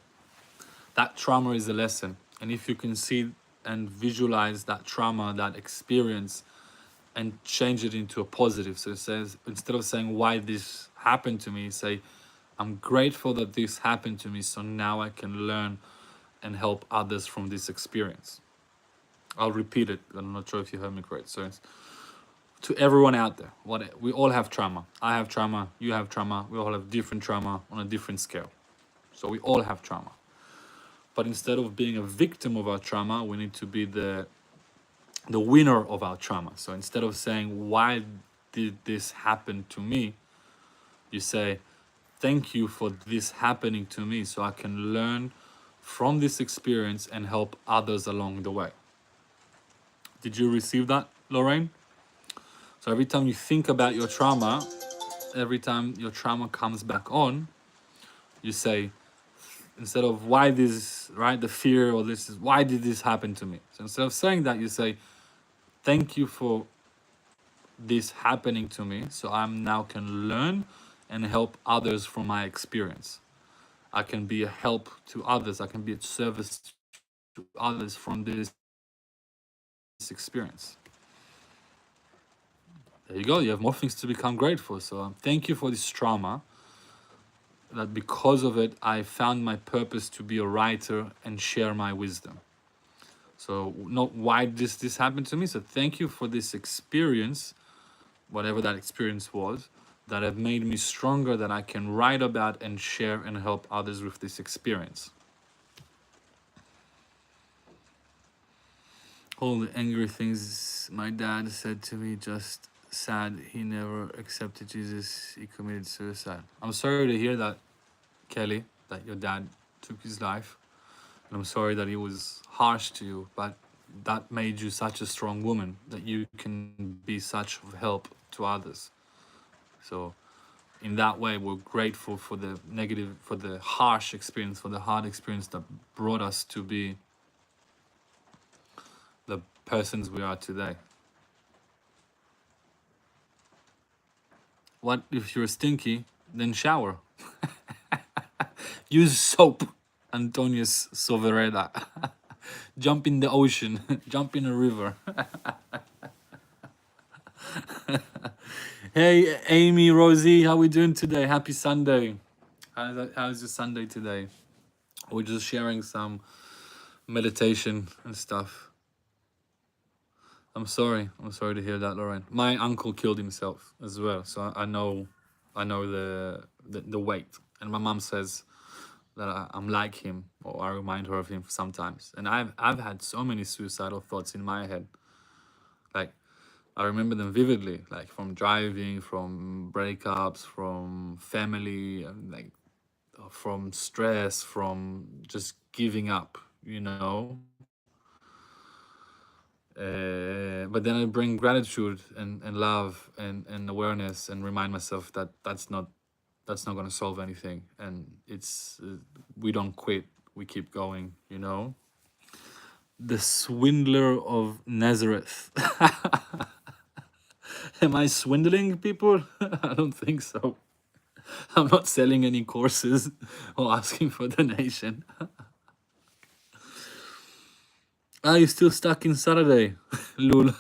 that trauma is a lesson. And if you can see and visualize that trauma, that experience, and change it into a positive. So it says, instead of saying why this happened to me, say, I'm grateful that this happened to me, so now I can learn and help others from this experience. I'll repeat it. I'm not sure if you heard me correct. So it's to everyone out there, we all have trauma. I have trauma, you have trauma, we all have different trauma on a different scale. So we all have trauma. But instead of being a victim of our trauma, we need to be the winner of our trauma. So instead of saying, why did this happen to me? You say, thank you for this happening to me so I can learn from this experience and help others along the way. Did you receive that, Lorraine? So every time you think about your trauma, every time your trauma comes back on, you say, instead of why this, right, the fear or this is, why did this happen to me? So instead of saying that, you say, thank you for this happening to me so I now can learn and help others from my experience. I can be a help to others. I can be a service to others from this experience. There you go. You have more things to become grateful. So thank you for this trauma. That because of it, I found my purpose to be a writer and share my wisdom. So not why this happened to me. So thank you for this experience, whatever that experience was, that have made me stronger, that I can write about and share and help others with this experience. All the angry things my dad said to me, just sad he never accepted Jesus, he committed suicide. I'm sorry to hear that, Kelly, that your dad took his life. And I'm sorry that he was harsh to you, but that made you such a strong woman that you can be such of help to others. So in that way, we're grateful for the negative, for the harsh experience, for the hard experience that brought us to be the persons we are today. What if you're stinky? Then shower. Use soap, Antonius Sovereda. Jump in the ocean. Jump in a river. Hey, Amy, Rosie, how we doing today? Happy Sunday. How's your Sunday today? We're just sharing some meditation and stuff. I'm sorry to hear that, Lauren. My uncle killed himself as well, so I know the weight. And my mom says that I'm like him, or I remind her of him sometimes. And I've had so many suicidal thoughts in my head. Like, I remember them vividly, like from driving, from breakups, from family, and like from stress, from just giving up, you know. But then I bring gratitude and love and awareness and remind myself that that's not going to solve anything. And it's we don't quit, we keep going, you know. The swindler of Nazareth. Am I swindling people? I don't think so. I'm not selling any courses or asking for donation. Ah, you're still stuck in Saturday. Lul.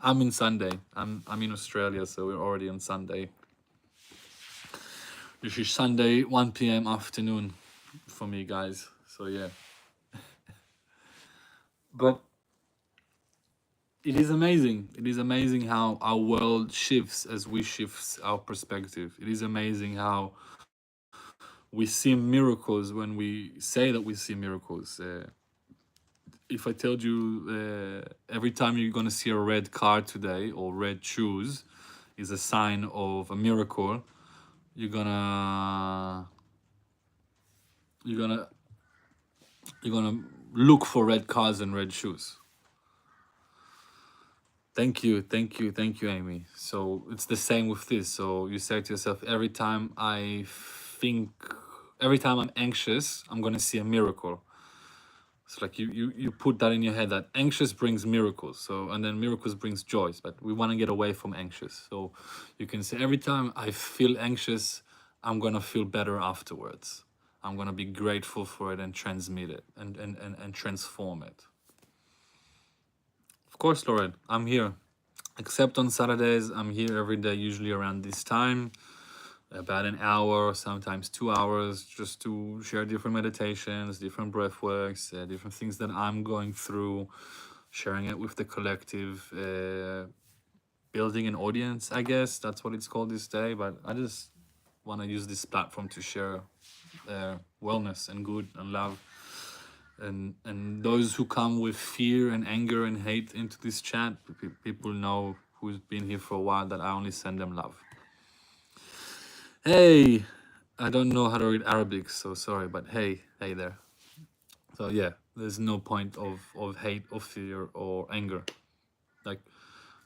I'm in Sunday. I'm in Australia, so we're already on Sunday. This is Sunday, 1 p.m. afternoon for me, guys. So yeah. But it is amazing. It is amazing how our world shifts as we shift our perspective. It is amazing how we see miracles when we say that we see miracles. If I told you every time you're gonna see a red car today or red shoes is a sign of a miracle, you're gonna you're gonna you're gonna look for red cars and red shoes. Thank you, thank you, thank you, Amy. So it's the same with this. So you say to yourself, every time I'm anxious, I'm gonna see a miracle. It's like you put that in your head that anxious brings miracles. So and then miracles brings joys, but we want to get away from anxious. So you can say every time I feel anxious, I'm gonna feel better afterwards. I'm gonna be grateful for it and transmit it and transform it. Of course, Lauren, I'm here. Except on Saturdays, I'm here every day, usually around this time, about an hour, sometimes 2 hours, just to share different meditations, different breath works, different things that I'm going through, sharing it with the collective, building an audience, I guess that's what it's called this day. But I just want to use this platform to share wellness and good and love. And those who come with fear and anger and hate into this chat, people know who's been here for a while that I only send them love. Hey, I don't know how to read Arabic, so sorry, but hey there. So yeah, there's no point of hate or fear or anger. Like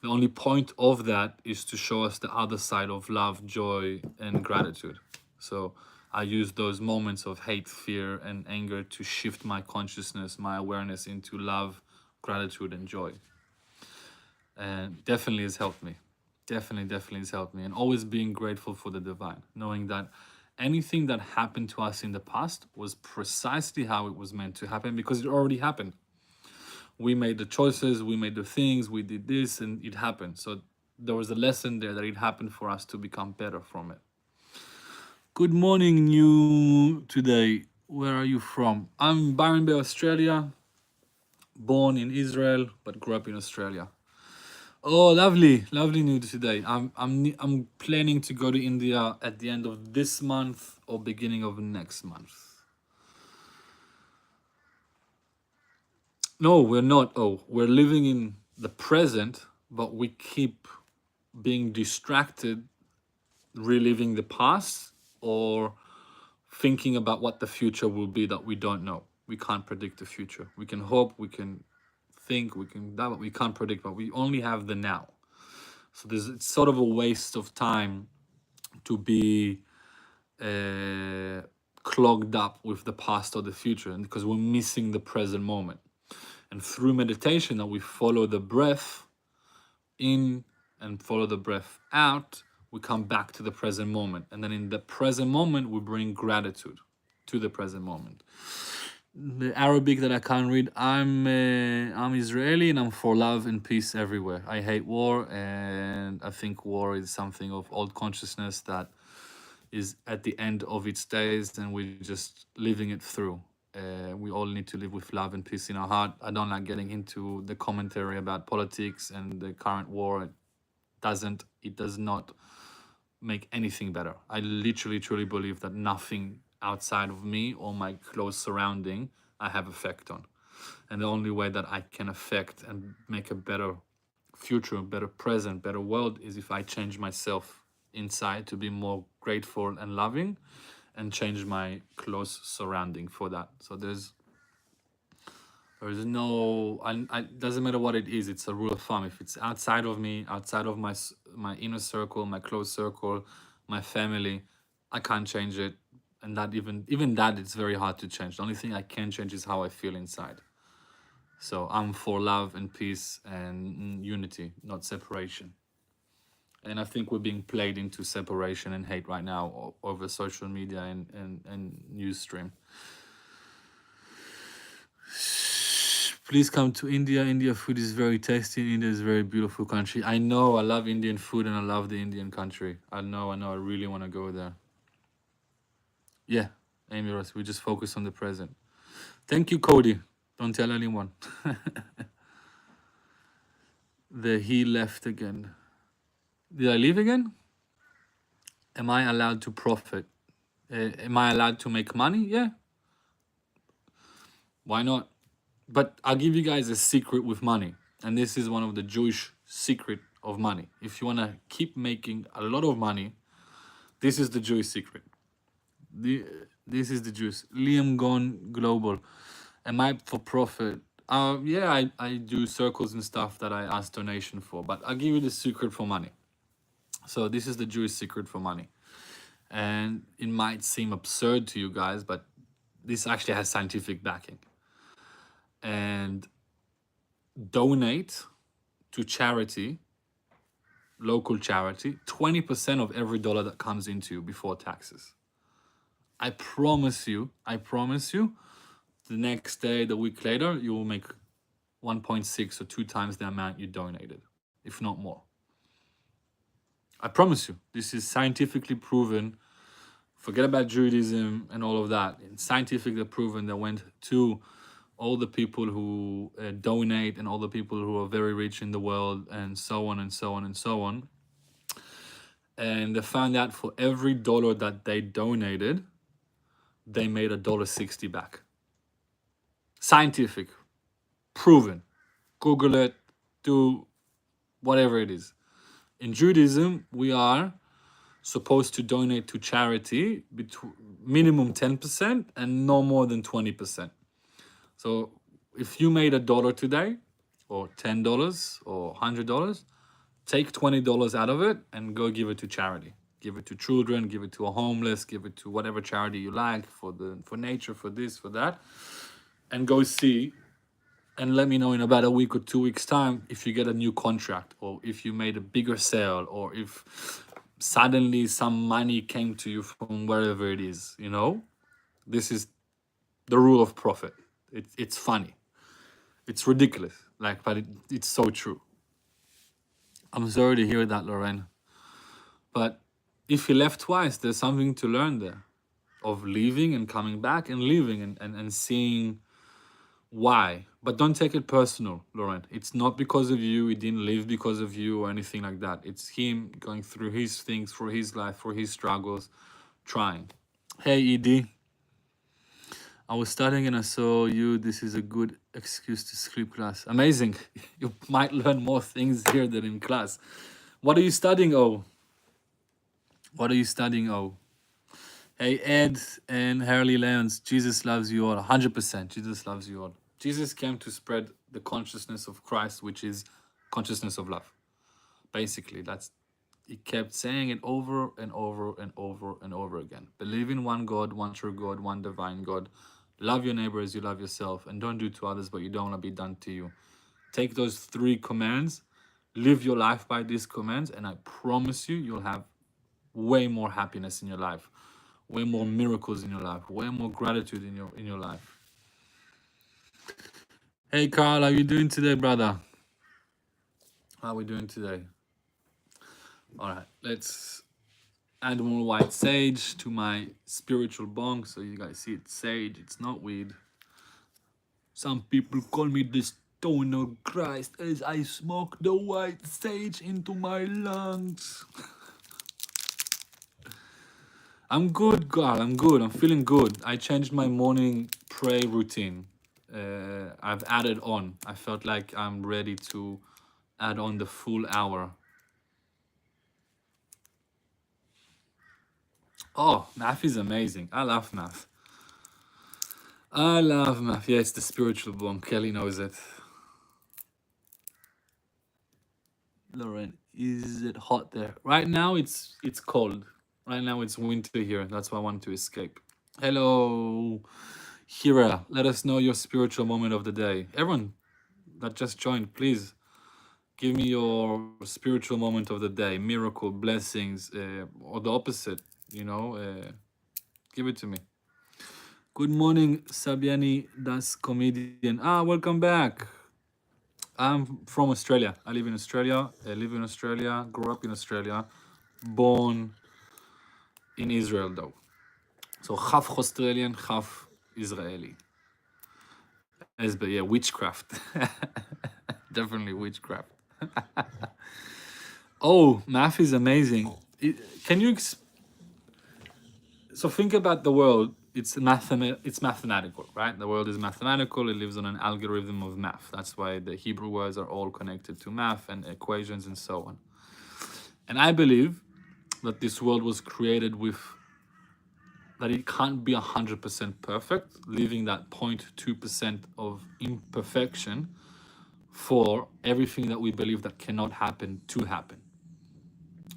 the only point of that is to show us the other side of love, joy, and gratitude. So I use those moments of hate, fear, and anger to shift my consciousness, my awareness into love, gratitude, and joy. And definitely has helped me. Definitely has helped me. And always being grateful for the divine, knowing that anything that happened to us in the past was precisely how it was meant to happen because it already happened. We made the choices, we made the things, we did this, and it happened. So there was a lesson there that it happened for us to become better from it. Good morning, new today. Where are you from? I'm in Byron Bay, Australia. Born in Israel, but grew up in Australia. Oh, lovely news today. I'm planning to go to India at the end of this month or beginning of next month. No, we're not. Oh, we're living in the present, but we keep being distracted, reliving the past or thinking about what the future will be that we don't know. We can't predict the future. We can hope, we can think, we can that, but we can't predict. But we only have the now. So it's sort of a waste of time to be clogged up with the past or the future, and because we're missing the present moment. And through meditation, that we follow the breath in and follow the breath out, we come back to the present moment. And then in the present moment, we bring gratitude to the present moment. The Arabic that I can't read, I'm Israeli and I'm for love and peace everywhere. I hate war, and I think war is something of old consciousness that is at the end of its days, and we're just living it through. We all need to live with love and peace in our heart. I don't like getting into the commentary about politics and the current war. It does not make anything better. I literally truly believe that nothing outside of me or my close surrounding I have effect on. And the only way that I can affect and make a better future, better present, better world is if I change myself inside to be more grateful and loving and change my close surrounding for that. So there's no, doesn't matter what it is. It's a rule of thumb. If it's outside of me, outside of my inner circle, my close circle, my family, I can't change it. And that even that, it's very hard to change. The only thing I can change is how I feel inside. So I'm for love and peace and unity, not separation. And I think we're being played into separation and hate right now over social media and news stream. Please come to India. India food is very tasty. India is a very beautiful country. I know. I love Indian food and I love the Indian country. I know. I know. I really want to go there. Yeah, Amy Ross. We just focus on the present. Thank you, Cody. Don't tell anyone. He left again. Did I leave again? Am I allowed to profit? Am I allowed to make money? Yeah. Why not? But I'll give you guys a secret with money. And this is one of the Jewish secret of money. If you want to keep making a lot of money, this is the Jewish secret. This is the Jewish. Liam Gone Global. Am I for profit? Yeah, I do circles and stuff that I ask donation for. But I'll give you the secret for money. So this is the Jewish secret for money. And it might seem absurd to you guys, but this actually has scientific backing. And donate to charity, local charity, 20% of every dollar that comes into you before taxes. I promise you, the next day, the week later, you will make 1.6 or 2 times the amount you donated, if not more. I promise you, this is scientifically proven. Forget about Judaism and all of that. It's scientifically proven that went to all the people who donate and all the people who are very rich in the world and so on and so on and so on. And they found out for every dollar that they donated, they made $1.60 back. Scientific, proven. Google it, do whatever it is. In Judaism, we are supposed to donate to charity between minimum 10% and no more than 20%. So if you made $1 today, or $10 or $100, take $20 out of it and go give it to charity. Give it to children, give it to a homeless, give it to whatever charity you like, for nature, for this, for that, and go see. And let me know in about a week or 2 weeks' time if you get a new contract, or if you made a bigger sale, or if suddenly some money came to you from wherever it is. This is the rule of profit. It's funny, it's ridiculous, but it's so true. I'm sorry to hear that, Lorraine, but if you left twice, there's something to learn there, of leaving and coming back and leaving and seeing why. But don't take it personal, Lauren. It's not because of you. He didn't live because of you or anything like that. It's him going through his things, for his life, for his struggles, trying. Hey, Ed. I was studying and I saw you. This is a good excuse to skip class. Amazing. You might learn more things here than in class. What are you studying, Oh? What are you studying, Oh? Hey, Ed and Harley Lyons. Jesus loves you all. 100%. Jesus loves you all. Jesus came to spread the consciousness of Christ, which is consciousness of love. Basically, he kept saying it over and over and over and over again. Believe in one God, one true God, one divine God. Love your neighbor as you love yourself, and don't do to others what you don't want to be done to you. Take those 3 commands, live your life by these commands, and I promise you, you'll have way more happiness in your life, way more miracles in your life, way more gratitude in your life. Hey Carl, how you doing today, brother? How are we doing today? All right, let's add more white sage to my spiritual bong so you guys see it's sage, it's not weed. Some people call me the stone of Christ as I smoke the white sage into my lungs. I'm good, girl. I'm good. I'm feeling good. I changed my morning pray routine. I've added on. I felt like I'm ready to add on the full hour. Oh, math is amazing. I love math. Yeah, it's the spiritual one. Kelly knows it. Lauren, is it hot there? Right now it's cold. Right now it's winter here. That's why I want to escape. Hello, Hira. Let us know your spiritual moment of the day. Everyone that just joined, please give me your spiritual moment of the day. Miracle, blessings, or the opposite. Give it to me. Good morning, Sabiani, das comedian. Welcome back. I'm from Australia. I live in Australia. Grew up in Australia. Born in Israel, though. So half Australian, half Israeli. But yeah, witchcraft. Definitely witchcraft. Oh, math is amazing. Can you so think about the world. It's mathematical, right? The world is mathematical. It lives on an algorithm of math. That's why the Hebrew words are all connected to math and equations and so on. And I believe that this world was created with that it can't be 100% perfect, leaving that 0.2% of imperfection for everything that we believe that cannot happen to happen.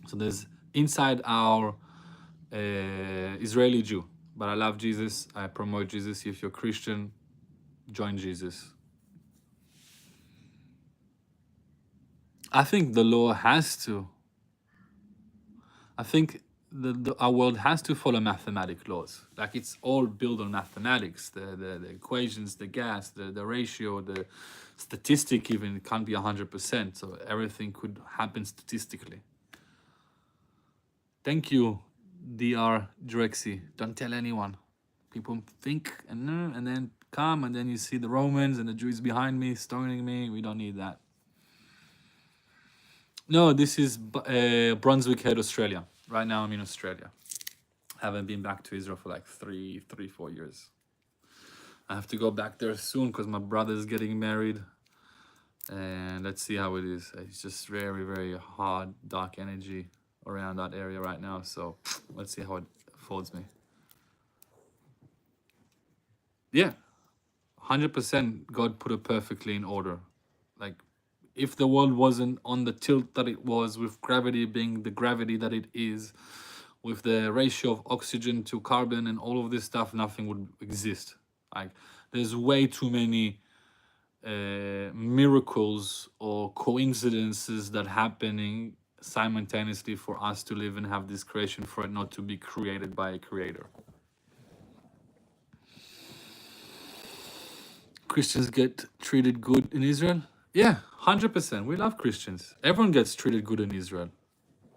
So there's inside our Israeli Jew, but I love Jesus. I promote Jesus. If you're Christian, join Jesus. I think the law has to. I think our world has to follow mathematic laws. Like it's all built on mathematics. The equations, the gas, the ratio, the statistic even it can't be 100%. So everything could happen statistically. Thank you, Dr. Drexy. Don't tell anyone. People think and then come and then you see the Romans and the Jews behind me stoning me. We don't need that. No, this is Brunswick Head, Australia. Right now I'm in Australia. I haven't been back to Israel for like 4 years. I have to go back there soon because my brother's getting married. And let's see how it is. It's just very, very hard, dark energy around that area right now. So let's see how it folds me. Yeah, 100% God put it perfectly in order. Like, if the world wasn't on the tilt that it was, with gravity being the gravity that it is, with the ratio of oxygen to carbon and all of this stuff, nothing would exist. Like, there's way too many miracles or coincidences that happening simultaneously for us to live and have this creation, for it not to be created by a creator. Christians get treated good in Israel? Yeah, 100%. We love Christians. Everyone gets treated good in Israel.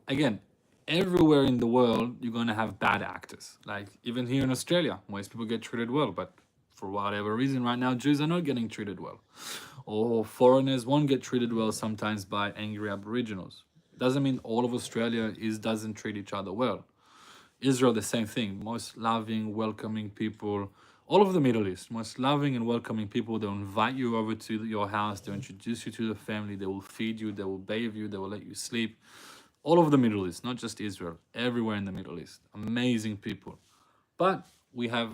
Again, everywhere in the world, you're going to have bad actors. Like, even here in Australia, most people get treated well, but for whatever reason, right now, Jews are not getting treated well. Or foreigners won't get treated well sometimes by angry Aboriginals. Doesn't mean all of Australia doesn't treat each other well. Israel, the same thing. Most loving, welcoming people. All of the Middle East, most loving and welcoming people. They'll invite you over to your house. They'll introduce you to the family. They will feed you. They will bathe you. They will let you sleep. All of the Middle East, not just Israel. Everywhere in the Middle East. Amazing people. But we have,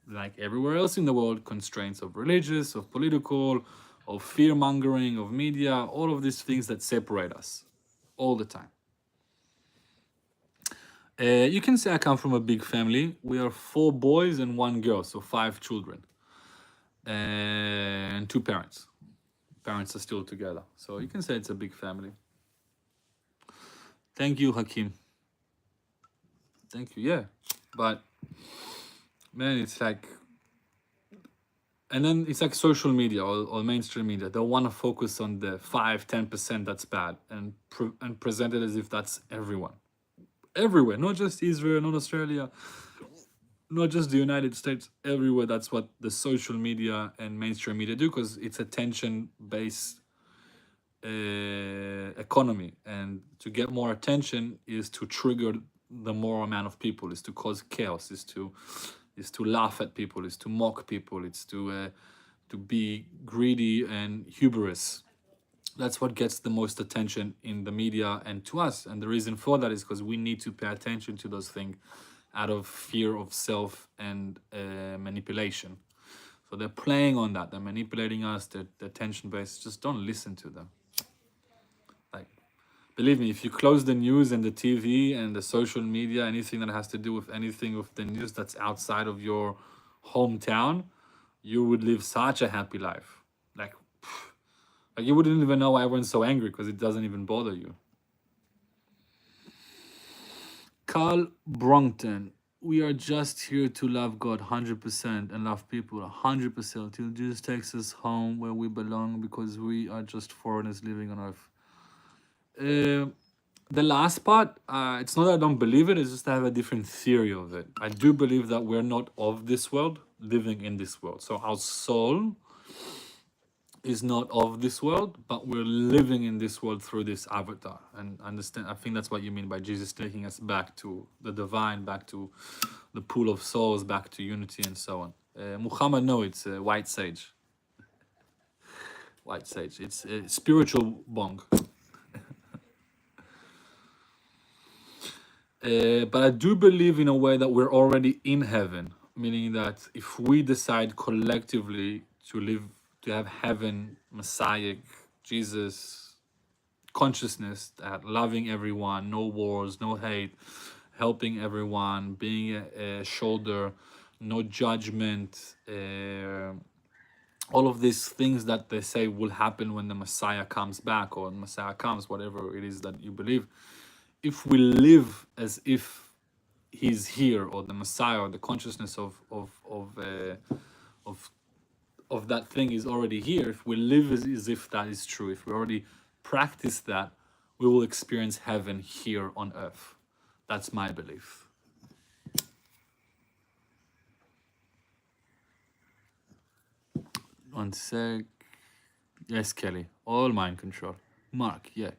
like everywhere else in the world, constraints of religious, of political, of fear-mongering, of media, all of these things that separate us all the time. You can say I come from a big family. We are 4 boys and 1 girl, so 5 children. And 2 parents. Parents are still together. So you can say it's a big family. Thank you, Hakim. Thank you, yeah. But, man, it's like... And then it's like social media or mainstream media. They'll want to focus on the 5-10% that's bad and present it as if that's everyone. Everywhere, not just Israel, not Australia, not just the United States, everywhere. That's what the social media and mainstream media do, because it's attention-based economy. And to get more attention is to trigger the more amount of people, is to cause chaos, is to laugh at people, is to mock people, it's to be greedy and hubris. That's what gets the most attention in the media and to us. And the reason for that is because we need to pay attention to those things out of fear of self and manipulation. So they're playing on that. They're manipulating us. They're attention based. Just don't listen to them. Like, believe me, if you close the news and the TV and the social media, anything that has to do with anything with the news that's outside of your hometown, you would live such a happy life. Like you wouldn't even know why everyone's so angry, because it doesn't even bother you. Carl Brompton. we are just here to love God 100% and love people 100% till Jesus takes us home where we belong, because we are just foreigners living on earth. The last part, it's not that I don't believe it, it's just I have a different theory of it. I do believe that we're not of this world, living in this world. So our soul is not of this world, but we're living in this world through this avatar. And understand, I think that's what you mean by Jesus taking us back to the divine, back to the pool of souls, back to unity, and so on. Muhammad, no, it's white sage. White sage. It's spiritual bong. But I do believe in a way that we're already in heaven, meaning that if we decide collectively to live, to have heaven, Messiah, Jesus, consciousness, that loving everyone, no wars, no hate, helping everyone, being a shoulder, no judgment, all of these things that they say will happen when the Messiah comes back, or Messiah comes, whatever it is that you believe. If we live as if he's here, or the Messiah, or the consciousness of that thing is already here, if we live as if that is true, if we already practice that, we will experience heaven here on earth. That's my belief. One sec. Yes, Kelly. All mind control. Mark, yeah.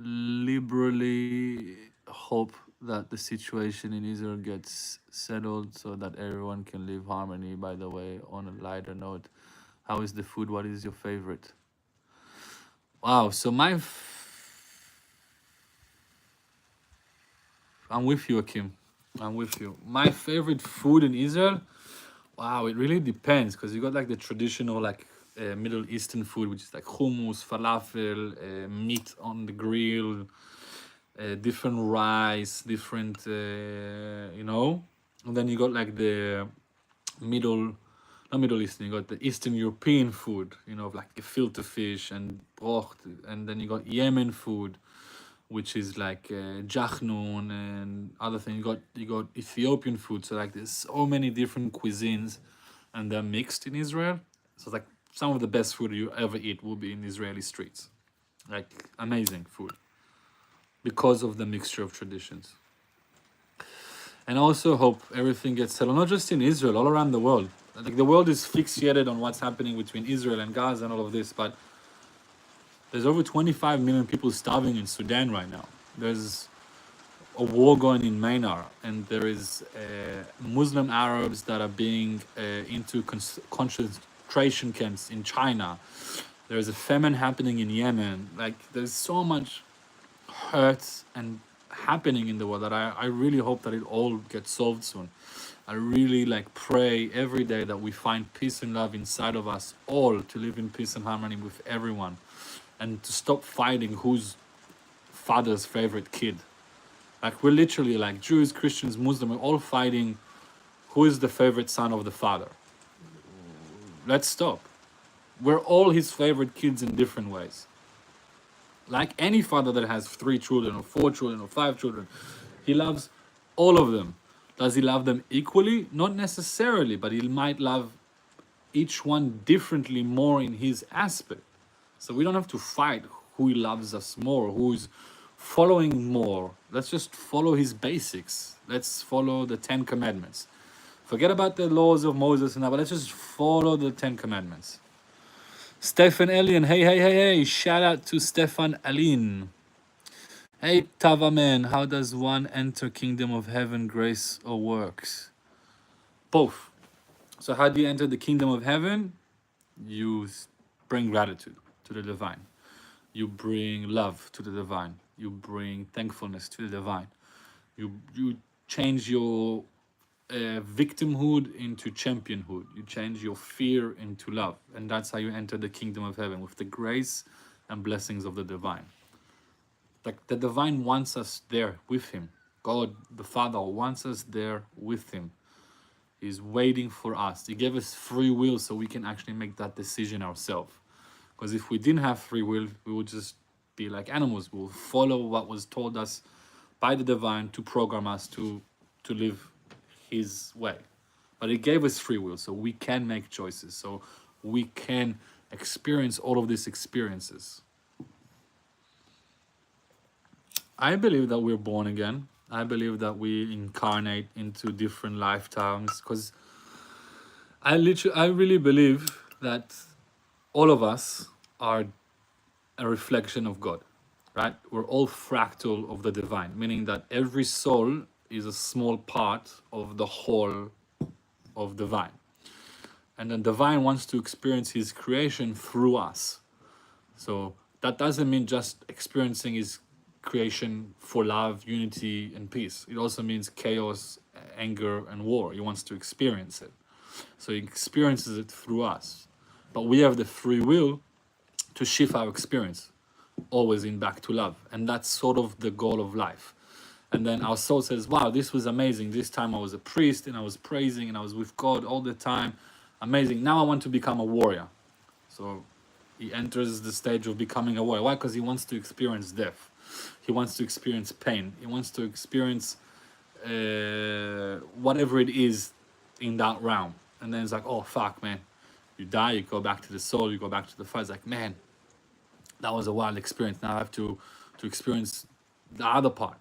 Liberally hope that the situation in Israel gets settled so that everyone can live harmony. By the way, on a lighter note, how is the food? What is your favorite? Wow, so I'm with you, Akim. I'm with you. My favorite food in Israel, wow, it really depends, because you got like the traditional like Middle Eastern food, which is like hummus, falafel, meat on the grill, different rice, different, you know. And then you got like the not Middle Eastern, you got the Eastern European food, you know, like gefilte fish and brocht. And then you got Yemen food, which is like jachnun and other things. You got Ethiopian food. So like there's so many different cuisines, and they're mixed in Israel. So it's like some of the best food you ever eat will be in Israeli streets. Like amazing food because of the mixture of traditions. And I also hope everything gets settled, not just in Israel, all around the world. Like the world is fixated on what's happening between Israel and Gaza and all of this, but there's over 25 million people starving in Sudan right now. There's a war going in Myanmar, and there is Muslim Arabs that are being into concentration camps in China. There's a famine happening in Yemen. Like there's so much hurt and happening in the world that I really hope that it all gets solved soon. I really like pray every day that we find peace and love inside of us all, to live in peace and harmony with everyone, and to stop fighting who's father's favorite kid. Like we're literally like Jews, Christians, Muslims, we're all fighting who is the favorite son of the father. Let's stop. We're all his favorite kids in different ways. Like any father that has 3 children or 4 children or 5 children, he loves all of them. Does he love them equally? Not necessarily, but he might love each one differently, more in his aspect. So we don't have to fight who he loves us more, who's following more. Let's just follow his basics. Let's follow the 10 commandments. Forget about the laws of Moses and that, but let's just follow the 10 commandments. Stefan Alien, hey, shout out to Stefan Alien. Hey Tava man, how does one enter kingdom of heaven, grace or works? Both. So how do you enter the kingdom of heaven? You bring gratitude to the divine. You bring love to the divine. You bring thankfulness to the divine. You change your victimhood into championhood. You change your fear into love. And that's how you enter the kingdom of heaven, with the grace and blessings of the divine. Like the divine wants us there with him. God, the Father, wants us there with him. He's waiting for us. He gave us free will so we can actually make that decision ourselves. Because if we didn't have free will, we would just be like animals. We'll follow what was told us by the divine to program us to live his way. But he gave us free will, so we can make choices. So we can experience all of these experiences. I believe that we're born again. I believe that we incarnate into different lifetimes, because I really believe that all of us are a reflection of God, right? We're all fractal of the divine, meaning that every soul is a small part of the whole of divine. And the divine wants to experience his creation through us. So that doesn't mean just experiencing his creation for love, unity, and peace. It also means chaos, anger, and war. He wants to experience it. So he experiences it through us. But we have the free will to shift our experience, always in back to love. And that's sort of the goal of life. And then our soul says, wow, this was amazing. This time I was a priest and I was praising and I was with God all the time. Amazing. Now I want to become a warrior. So he enters the stage of becoming a warrior. Why? Because he wants to experience death. He wants to experience pain. He wants to experience whatever it is in that realm. And then it's like, oh, fuck, man. You die, you go back to the soul, you go back to the fire. It's like, man, that was a wild experience. Now I have to experience the other part.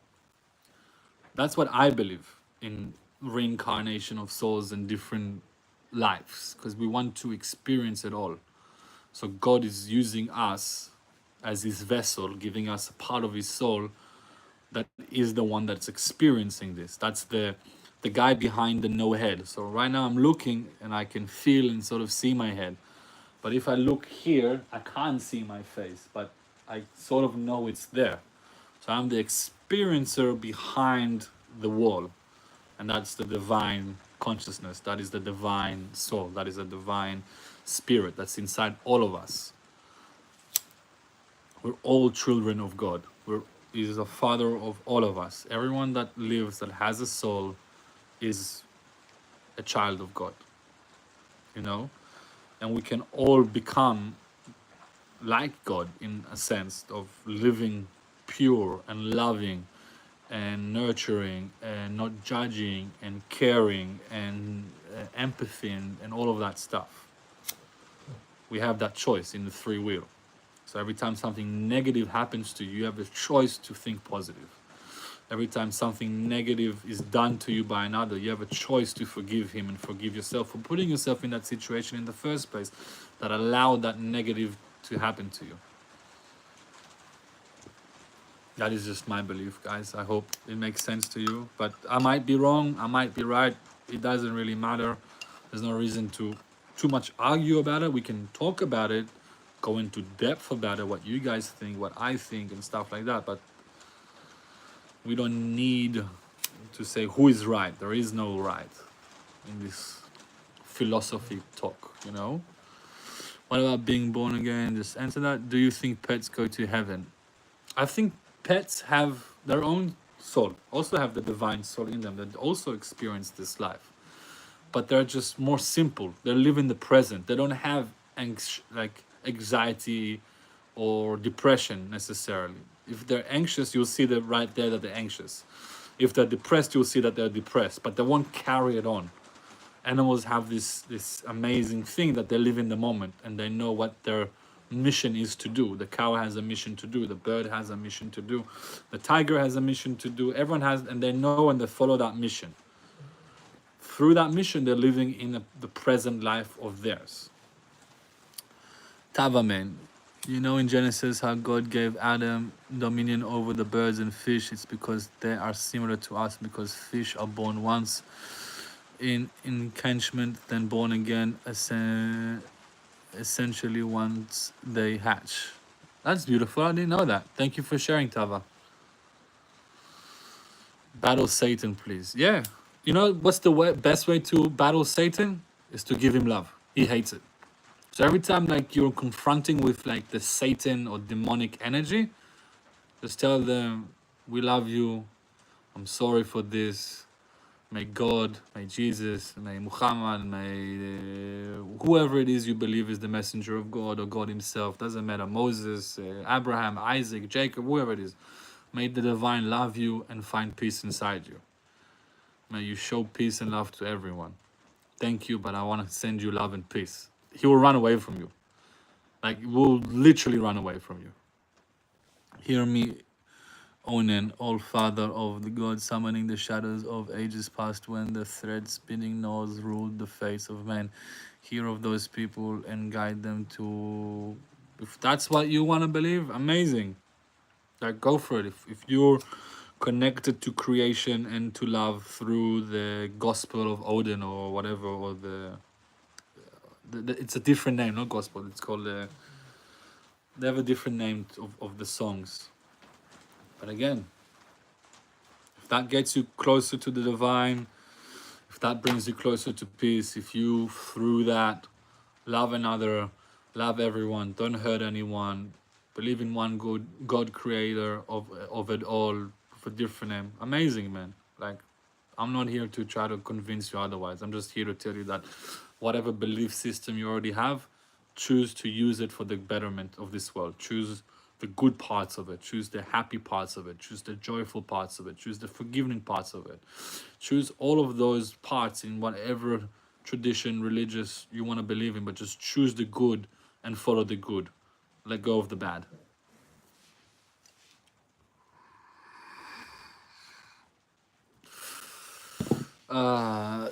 That's what I believe in reincarnation of souls and different lives, because we want to experience it all. So God is using us as his vessel, giving us a part of his soul that is the one that's experiencing this. That's the guy behind the no head. So right now I'm looking and I can feel and sort of see my head. But if I look here, I can't see my face, but I sort of know it's there. So I'm the experiencer behind the wall. And that's the divine consciousnness. That is the divine soul. That is the divine spirit that's inside all of us. We're all children of God. He is a father of all of us. Everyone that lives, that has a soul, is a child of God. You know? And we can all become like God in a sense of living pure and loving and nurturing and not judging and caring and empathy and all of that stuff. We have that choice in the free will. So every time something negative happens to you, you have the choice to think positive. Every time something negative is done to you by another, you have a choice to forgive him and forgive yourself for putting yourself in that situation in the first place that allowed that negative to happen to you. That is just my belief, guys. I hope it makes sense to you. But I might be wrong, I might be right. It doesn't really matter. There's no reason to too much argue about it. We can talk about it, go into depth about it, what you guys think, what I think, and stuff like that. But we don't need to say who is right. There is no right in this philosophy talk, you know? What about being born again? Just answer that. Do you think pets go to heaven? I think pets have their own soul, also have the divine soul in them that also experience this life. But they're just more simple. They live in the present. They don't have like anxiety or depression necessarily. If they're anxious, you'll see that right there that they're anxious. If they're depressed, you'll see that they're depressed, but they won't carry it on. Animals have this amazing thing that they live in the moment and they know what their mission is to do. The cow has a mission to do. The bird has a mission to do. The tiger has a mission to do. Everyone has, and they know and they follow that mission. Through that mission, they're living in the present life of theirs. Tavaman, you know in Genesis how God gave Adam dominion over the birds and fish. It's because they are similar to us, because fish are born once in encampment, then born again essentially once they hatch. That's beautiful. I didn't know that. Thank you for sharing, Tava. Battle Satan, please. Yeah. You know what's the best way to battle Satan? Is to give him love. He hates it. So every time like you're confronting with like the Satan or demonic energy, just tell them, we love you. I'm sorry for this. May God, may Jesus, may Muhammad, may whoever it is you believe is the messenger of God or God himself, doesn't matter, Moses, Abraham, Isaac, Jacob, whoever it is, may the divine love you and find peace inside you. May you show peace and love to everyone. Thank you, but I want to send you love and peace. He will run away from you. Like, will literally run away from you. Hear me, Onen, all father of the gods, summoning the shadows of ages past when the thread spinning nose ruled the face of man. Hear of those people and guide them to... If that's what you want to believe, amazing. Like, go for it. If you're connected to creation and to love through the gospel of Odin or whatever, or it's a different name, not gospel. It's called they have a different name of the songs. But again, if that gets you closer to the divine, if that brings you closer to peace, if you through that love another, love everyone, don't hurt anyone, believe in one good God creator of it all, for different name, amazing, man. Like, I'm not here to try to convince you otherwise. I'm just here to tell you that whatever belief system you already have, choose to use it for the betterment of this world. Choose the good parts of it. Choose the happy parts of it. Choose the joyful parts of it. Choose the forgiving parts of it. Choose all of those parts in whatever tradition, religious you want to believe in, but just choose the good and follow the good. Let go of the bad.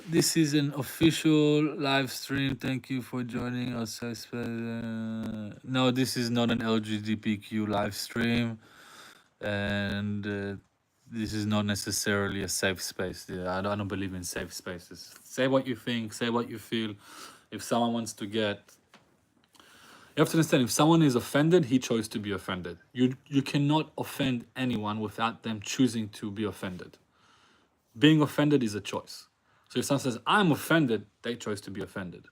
This is an official live stream. Thank you for joining us. No, this is not an LGBTQ live stream, and this is not necessarily a safe space. Yeah, I don't believe in safe spaces. Say what you think. Say what you feel. If someone wants to get, you have to understand. If someone is offended, he chose to be offended. You cannot offend anyone without them choosing to be offended. Being offended is a choice. So if someone says, I'm offended, they chose to be offended.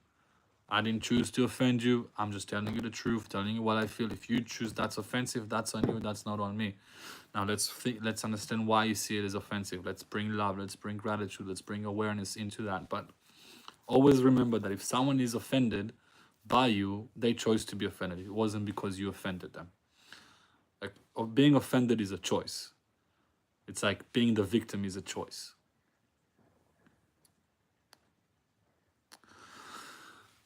I didn't choose to offend you. I'm just telling you the truth, telling you what I feel. If you choose that's offensive, that's on you, that's not on me. Now let's understand why you see it as offensive. Let's bring love, let's bring gratitude, let's bring awareness into that. But always remember that if someone is offended by you, they chose to be offended. It wasn't because you offended them. Like, being offended is a choice. It's like being the victim is a choice.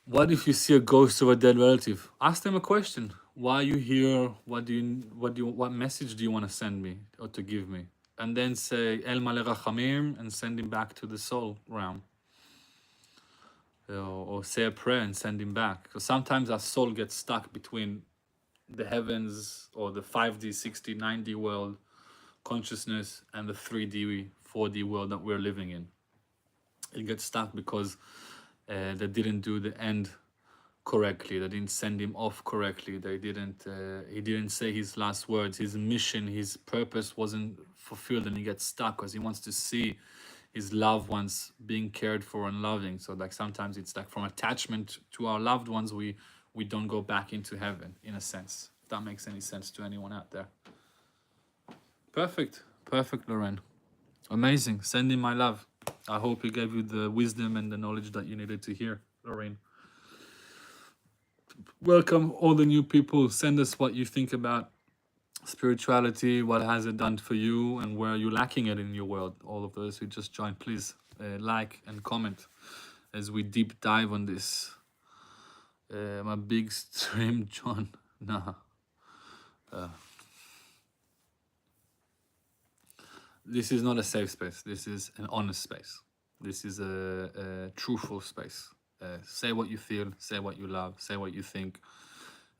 What if you see a ghost of a dead relative? Ask them a question. Why are you here? What message do you want to send me or to give me? And then say El Maleh Rachamim and send him back to the soul realm. Or say a prayer and send him back. Because sometimes our soul gets stuck between the heavens or the 5D, 6D, 9D world consciousness and the 3D, 4D world that we're living in. It gets stuck because they didn't do the end correctly. They didn't send him off correctly. They didn't. He didn't say his last words. His mission, his purpose wasn't fulfilled, and he gets stuck because he wants to see his loved ones being cared for and loving. So like sometimes it's like from attachment to our loved ones, we don't go back into heaven in a sense. If that makes any sense to anyone out there. Perfect, Lauren. Amazing. Send him my love. I hope he gave you the wisdom and the knowledge that you needed to hear, Lorraine. Welcome all the new people. Send us what you think about spirituality, what has it done for you, and where are you lacking it in your world. All of those who just joined, please like and comment as we deep dive on this. My big stream, John. Nah. This is not a safe space. This is an honest space. This is a truthful space. Say what you feel, say what you love, say what you think.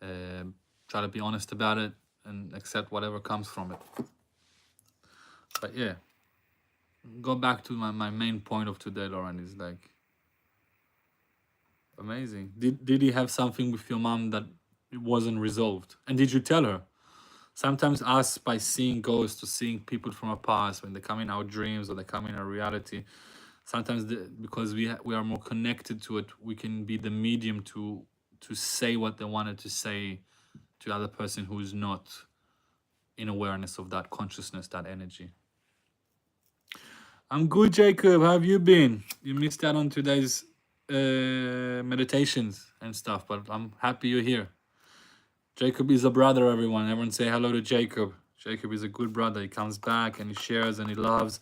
Try to be honest about it and accept whatever comes from it. But yeah, go back to my main point of today, Lauren, is like, amazing. Did you have something with your mom that it wasn't resolved? And did you tell her? Sometimes us, by seeing ghosts or seeing people from our past, when they come in our dreams or they come in our reality, sometimes because we are more connected to it, we can be the medium to say what they wanted to say to the other person who is not in awareness of that consciousness, that energy. I'm good, Jacob. How have you been? You missed out on today's meditations and stuff, but I'm happy you're here. Jacob is a brother, everyone. Everyone say hello to Jacob. Jacob is a good brother. He comes back and he shares and he loves.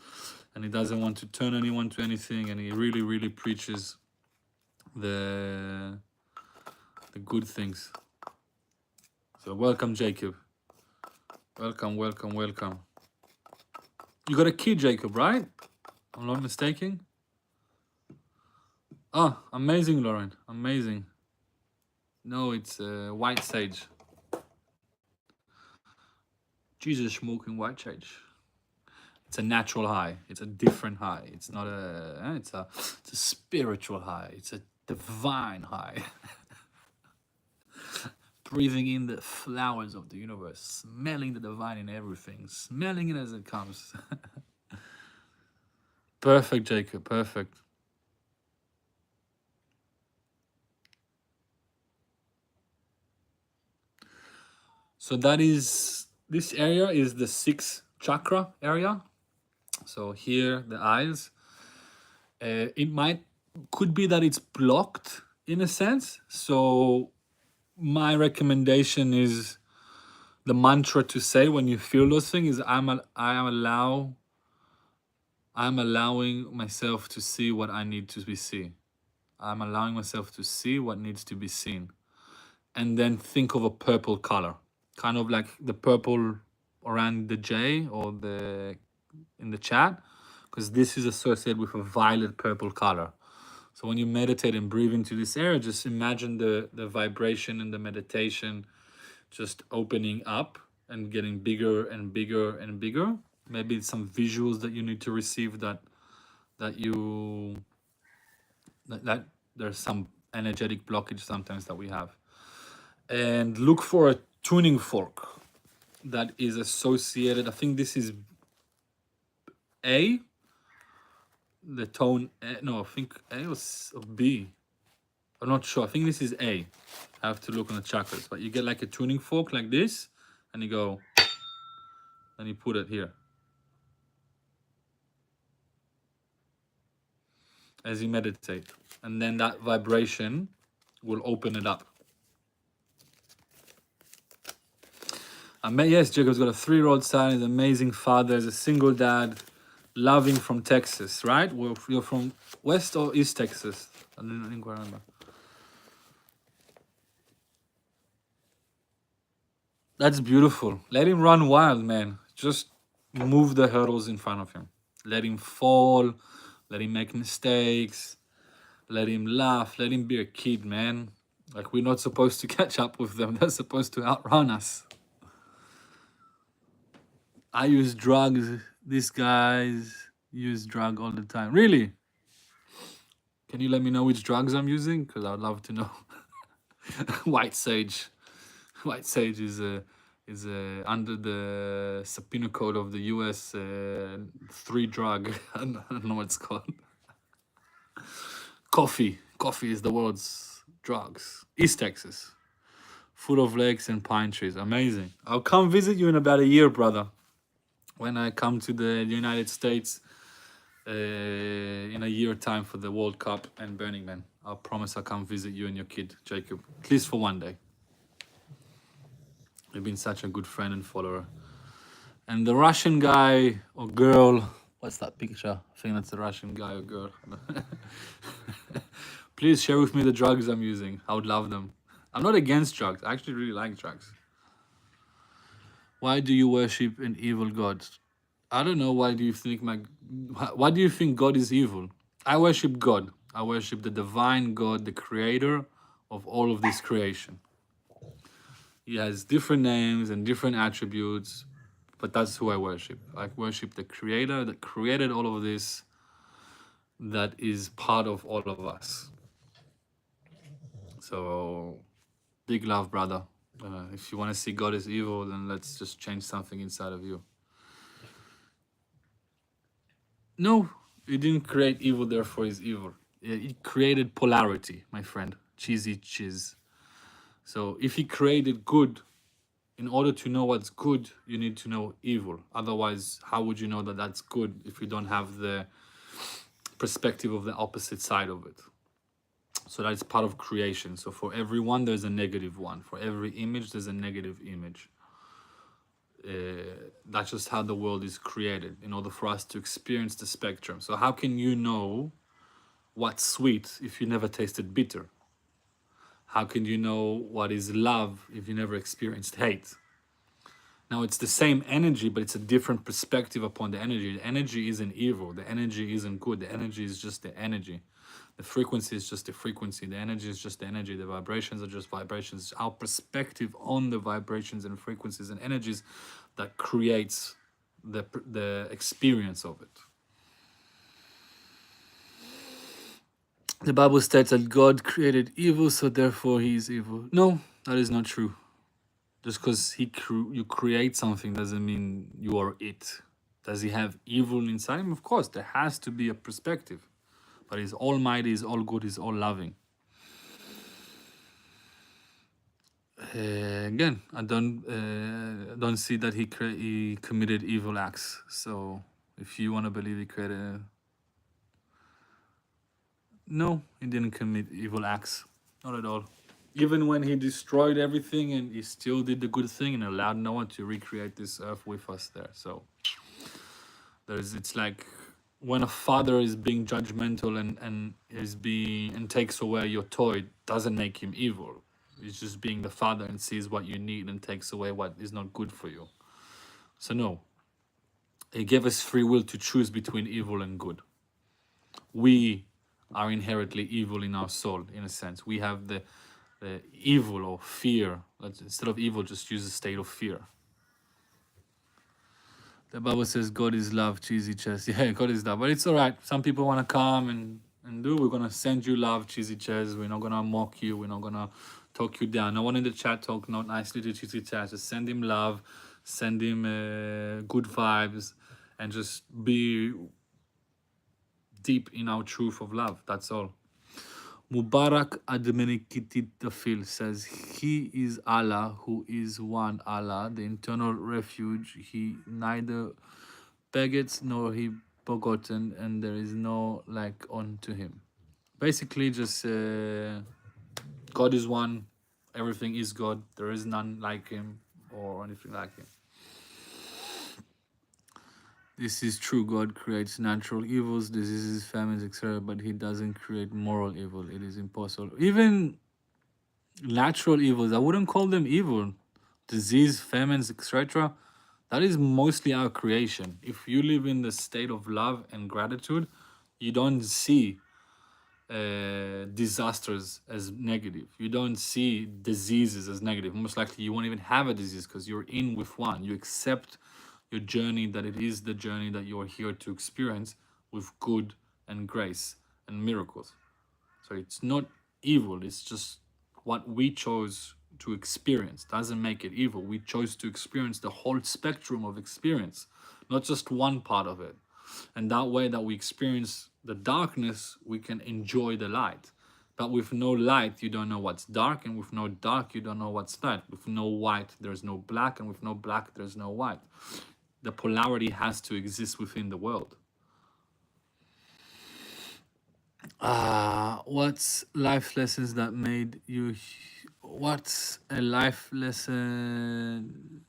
and he doesn't want to turn anyone to anything, and he really, really preaches the good things. So welcome, Jacob. Welcome, welcome, welcome. You got a kid, Jacob, right? I'm not mistaken. Oh, amazing, Lauren. Amazing. No, it's white sage. Jesus smoking white sage. It's a natural high. It's a different high. It's not a. It's a spiritual high. It's a divine high. Breathing in the flowers of the universe, smelling the divine in everything, smelling it as it comes. Perfect, Jacob. Perfect. So that is, this area is the 6th chakra area. So here, the eyes. It could be that it's blocked in a sense. So my recommendation is, the mantra to say when you feel those things is, I'm allowing myself to see what I need to be seen. I'm allowing myself to see what needs to be seen. And then think of a purple color, kind of like the purple around the J or in the chat, because this is associated with a violet purple color. So when you meditate and breathe into this area, just imagine the vibration and the meditation just opening up and getting bigger and bigger and bigger. Maybe some visuals that you need to receive that there's some energetic blockage sometimes that we have. And look for a tuning fork that is associated. I think this is A, the tone A, no, I think A or B. I'm not sure. I think this is A. I have to look on the chakras, but you get like a tuning fork like this, and you go, and you put it here. As you meditate, and then that vibration will open it up. Yes, Jacob's got a 3-year-old son. He's an amazing father. He's a single dad, loving from Texas, right? You're from West or East Texas? I didn't quite remember. That's beautiful. Let him run wild, man. Just move the hurdles in front of him. Let him fall. Let him make mistakes. Let him laugh. Let him be a kid, man. Like, we're not supposed to catch up with them. They're supposed to outrun us. I use drugs. These guys use drug all the time. Really? Can you let me know which drugs I'm using? Because I'd love to know. White sage. White sage is under the subpoena code of the US 3 drug. I don't know what it's called. Coffee. Coffee is the world's drugs. East Texas. Full of lakes and pine trees. Amazing. I'll come visit you in about a year, brother. When I come to the United States in a year time for the World Cup and Burning Man. I promise I'll come visit you and your kid, Jacob. At least for one day. You've been such a good friend and follower. And the Russian guy or girl, what's that picture? I think that's the Russian guy or girl. Please share with me the drugs I'm using. I would love them. I'm not against drugs. I actually really like drugs. Why do you worship an evil God? I don't know. Why do you think God is evil? I worship God. I worship the divine God, the creator of all of this creation. He has different names and different attributes, but that's who I worship. I worship the creator that created all of this, that is part of all of us. So, big love, brother. If you want to see God as evil, then let's just change something inside of you. No, he didn't create evil, therefore he's evil. He created polarity, my friend. Cheesy cheese. So if he created good, in order to know what's good, you need to know evil. Otherwise, how would you know that that's good if you don't have the perspective of the opposite side of it? So that's part of creation. So for every one, there's a negative one. For every image, there's a negative image. That's just how the world is created in order for us to experience the spectrum. So how can you know what's sweet if you never tasted bitter? How can you know what is love if you never experienced hate? Now it's the same energy, but it's a different perspective upon the energy. The energy isn't evil. The energy isn't good. The energy is just the energy. The frequency is just the frequency. The energy is just the energy. The vibrations are just vibrations. Our perspective on the vibrations and frequencies and energies that creates the experience of it. The Bible states that God created evil, so therefore he is evil. No, that is not true. Just because you create something doesn't mean you are it. Does he have evil inside him? Of course, there has to be a perspective. But he's almighty, he's all good, he's all loving. Again, I don't see that he committed evil acts. So if you want to believe he created, no, he didn't commit evil acts, not at all. Even when he destroyed everything, and he still did the good thing and allowed Noah to recreate this earth with us there. So it's like when a father is being judgmental and takes away your toy, doesn't make him evil. He's just being the father and sees what you need and takes away what is not good for you. So no, he gave us free will to choose between evil and good. We are inherently evil in our soul, in a sense. We have the evil or fear. Instead of evil, just use a state of fear. The Bible says God is love, cheesy chess. Yeah, God is love. But it's all right. Some people want to come and we're going to send you love, cheesy chess. We're not going to mock you. We're not going to talk you down. No one in the chat talk not nicely to cheesy chess. Just send him love, send him good vibes, and just be deep in our truth of love. That's all. Mubarak Admenikititafil says, he is Allah, who is one Allah, the eternal refuge. He neither begets nor he begotten, and there is no like unto him. Basically, just God is one, everything is God, there is none like him or anything like him. This is true. God creates natural evils, diseases, famines, etc., but he doesn't create moral evil. It is impossible. Even natural evils, I wouldn't call them evil. Disease, famines, etc., that is mostly our creation. If you live in the state of love and gratitude, you don't see disasters as negative. You don't see diseases as negative. Most likely, you won't even have a disease because you're in with one. You accept your journey, that it is the journey that you're here to experience with good and grace and miracles. So it's not evil, it's just what we chose to experience. Doesn't make it evil. We chose to experience the whole spectrum of experience, not just one part of it. And that way that we experience the darkness, we can enjoy the light. But with no light, you don't know what's dark, and with no dark, you don't know what's light. With no white, there's no black, and with no black, there's no white. The polarity has to exist within the world. What's life lessons that made you? What's a life lesson?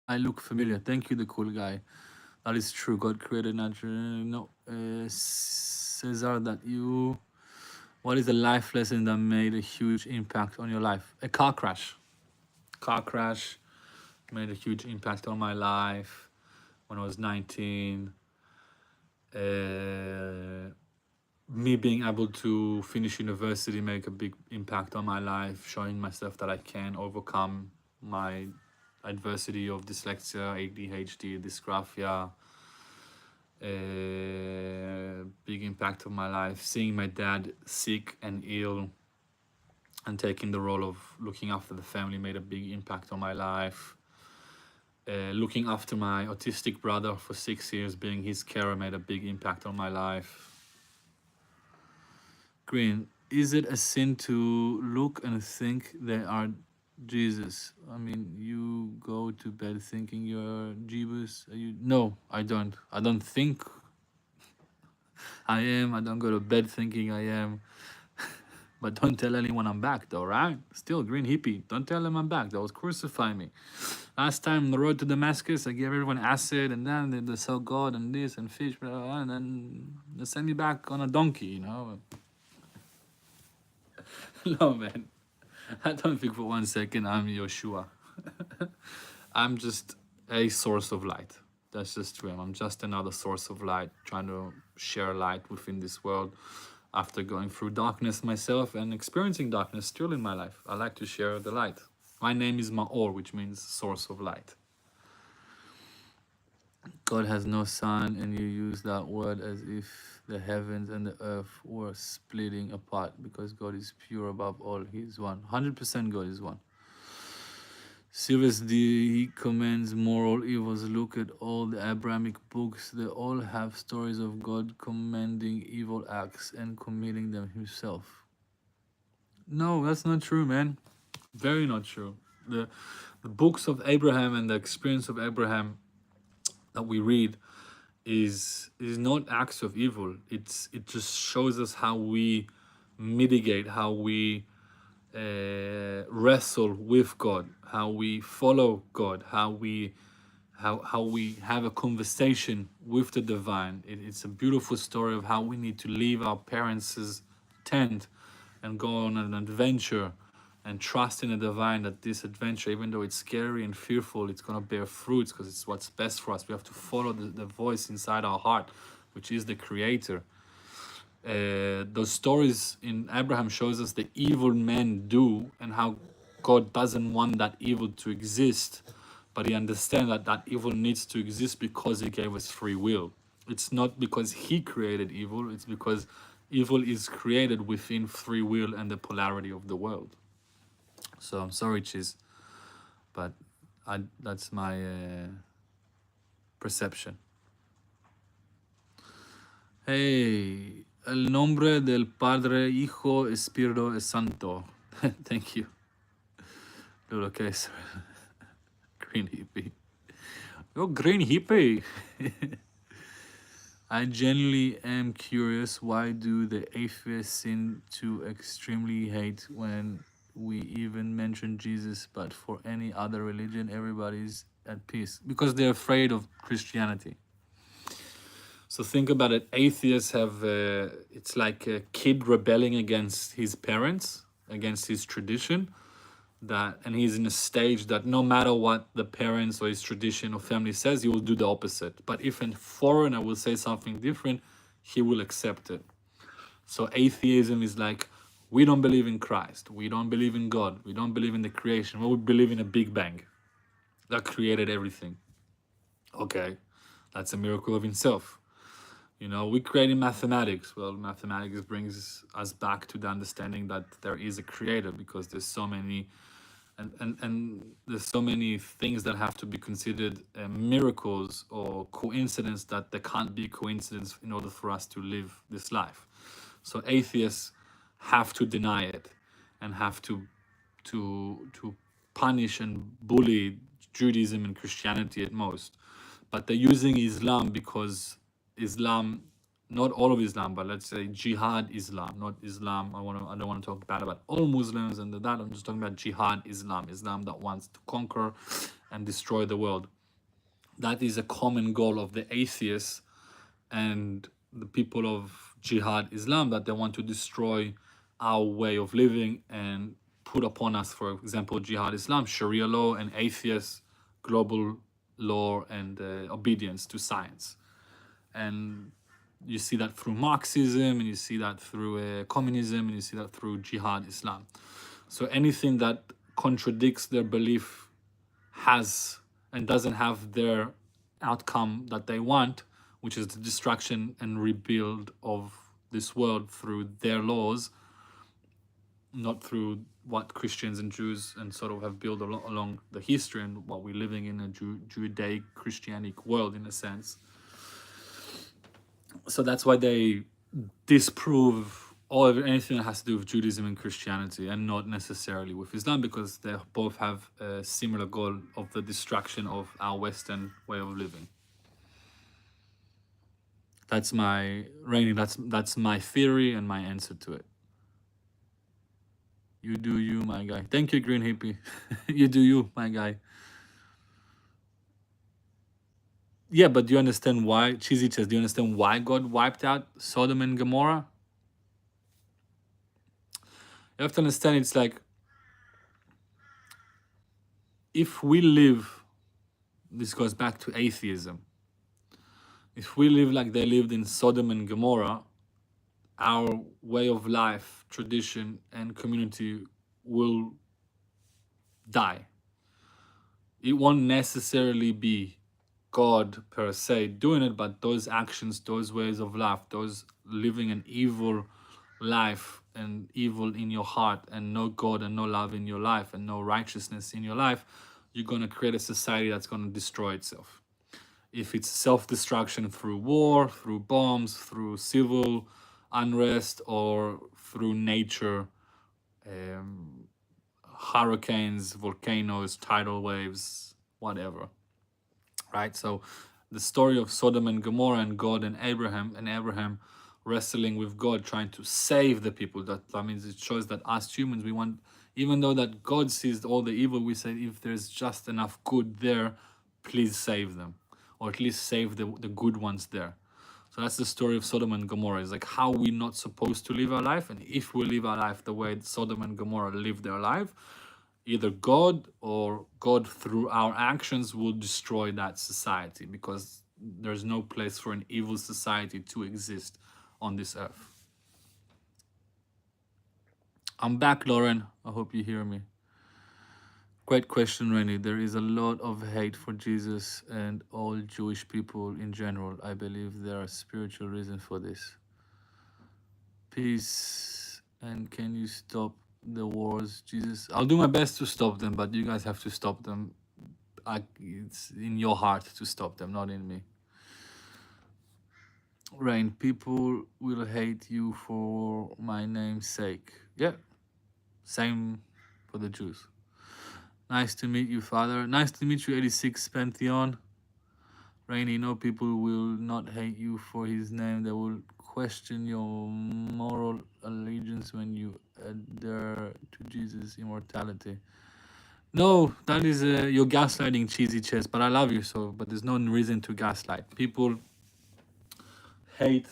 I look familiar. Thank you, the cool guy. That is true. God created nature. No, Cesar, that you. What is a life lesson that made a huge impact on your life? A car crash. Car crash made a huge impact on my life when I was 19. Me being able to finish university make a big impact on my life, showing myself that I can overcome my adversity of dyslexia, ADHD, dysgraphia. Big impact on my life. Seeing my dad sick and ill and taking the role of looking after the family made a big impact on my life. Looking after my autistic brother for 6 years, being his carer, made a big impact on my life. Green, is it a sin to look and think they are Jesus? I mean, you go to bed thinking you're Jeebus. No, I don't. I don't think I am. I don't go to bed thinking I am. But don't tell anyone I'm back, though, right? Still, green hippie. Don't tell them I'm back. They was crucifying me. Last time on the road to Damascus, I gave everyone acid, and then they sell God and this and fish, blah, blah, blah, and then they send me back on a donkey, you know? No, man. I don't think for 1 second I'm Yeshua. I'm just a source of light. That's just true. I'm just another source of light, trying to share light within this world after going through darkness myself and experiencing darkness still in my life. I like to share the light. My name is Ma'or, which means source of light. God has no son, and you use that word as if the heavens and the earth were splitting apart because God is pure above all. He is one. 100% God is one. Serious he commends moral evils. Look at all the Abrahamic books. They all have stories of God commending evil acts and committing them himself. No, that's not true, man. Very not true. The books of Abraham and the experience of Abraham that we read is not acts of evil. It just shows us how we mitigate, how we wrestle with God, how we follow God, how we have a conversation with the divine. It's a beautiful story of how we need to leave our parents' tent and go on an adventure and trust in the divine that this adventure, even though it's scary and fearful, it's going to bear fruits because it's what's best for us. We have to follow the voice inside our heart, which is the creator. Those stories in Abraham shows us the evil men do and how God doesn't want that evil to exist, but he understands that that evil needs to exist because he gave us free will. It's not because he created evil, it's because evil is created within free will and the polarity of the world. So I'm sorry, Chiz, but that's my perception. Hey, el nombre del Padre, Hijo, Espíritu Santo. Thank you. Little case. Green hippie. Oh, green hippie. I genuinely am curious, why do the atheists seem to extremely hate when we even mention Jesus, but for any other religion, everybody's at peace? Because they're afraid of Christianity. So think about it. Atheists have, it's like a kid rebelling against his parents, against his tradition. And he's in a stage that no matter what the parents or his tradition or family says, he will do the opposite. But if a foreigner will say something different, he will accept it. So atheism is like, we don't believe in Christ, we don't believe in God, we don't believe in the creation, we believe in a big bang that created everything. Okay, that's a miracle of itself. You know, we created mathematics. Well, mathematics brings us back to the understanding that there is a creator, because there's so many and there's so many things that have to be considered miracles or coincidence, that there can't be coincidence in order for us to live this life. So atheists have to deny it and have to punish and bully Judaism and Christianity at most. But they're using Islam because Islam, not all of Islam, but let's say jihad Islam, not Islam. I don't want to talk bad about all Muslims and that. I'm just talking about jihad Islam, Islam that wants to conquer and destroy the world. That is a common goal of the atheists and the people of jihad Islam, that they want to destroy our way of living and put upon us, for example, jihad Islam, Sharia law, and atheists, global law and obedience to science. And you see that through Marxism, and you see that through communism, and you see that through jihad Islam. So anything that contradicts their belief has and doesn't have their outcome that they want, which is the destruction and rebuild of this world through their laws, not through what Christians and Jews and sort of have built along the history and what we're living in a Judaic Christianic world in a sense. So that's why they disprove anything that has to do with Judaism and Christianity, and not necessarily with Islam, because they both have a similar goal of the destruction of our Western way of living. That's my Rainy. That's my theory and my answer to it. You do you, my guy. Thank you, Green Hippie. You do you, my guy. Yeah, but do you understand why, Cheesy Chess, do you understand why God wiped out Sodom and Gomorrah? You have to understand, it's like, if we live, this goes back to atheism, if we live like they lived in Sodom and Gomorrah, our way of life, tradition, and community will die. It won't necessarily be God per se doing it, but those actions, those ways of life, those living an evil life and evil in your heart, and no God and no love in your life and no righteousness in your life, you're going to create a society that's going to destroy itself. If it's self-destruction through war, through bombs, through civil unrest, or through nature, um, hurricanes, volcanoes, tidal waves, whatever, right? So the story of Sodom and Gomorrah and God and Abraham wrestling with God, trying to save the people. That means it shows that us humans, we want, even though that God sees all the evil, we say, if there's just enough good there, please save them, or at least save the good ones there. So that's the story of Sodom and Gomorrah. It's like how we're not supposed to live our life, and if we live our life the way Sodom and Gomorrah lived their life, either God or God through our actions will destroy that society, because there's no place for an evil society to exist on this earth. I'm back, Lauren. I hope you hear me. Great question, Rennie. There is a lot of hate for Jesus and all Jewish people in general. I believe there are spiritual reasons for this. Peace. And can you stop the wars, Jesus? I'll do my best to stop them, but you guys have to stop them. It's in your heart to stop them, not in me. Rain, people will hate you for my name's sake. Yeah, same for the Jews. Nice to meet you, Father. Nice to meet you, 86 Pantheon. Rainy, no, people will not hate you for his name. They will question your moral allegiance when you adhere to Jesus' immortality. No, that is you're gaslighting, Cheesy Chess. But I love you, so. But there's no reason to gaslight. People hate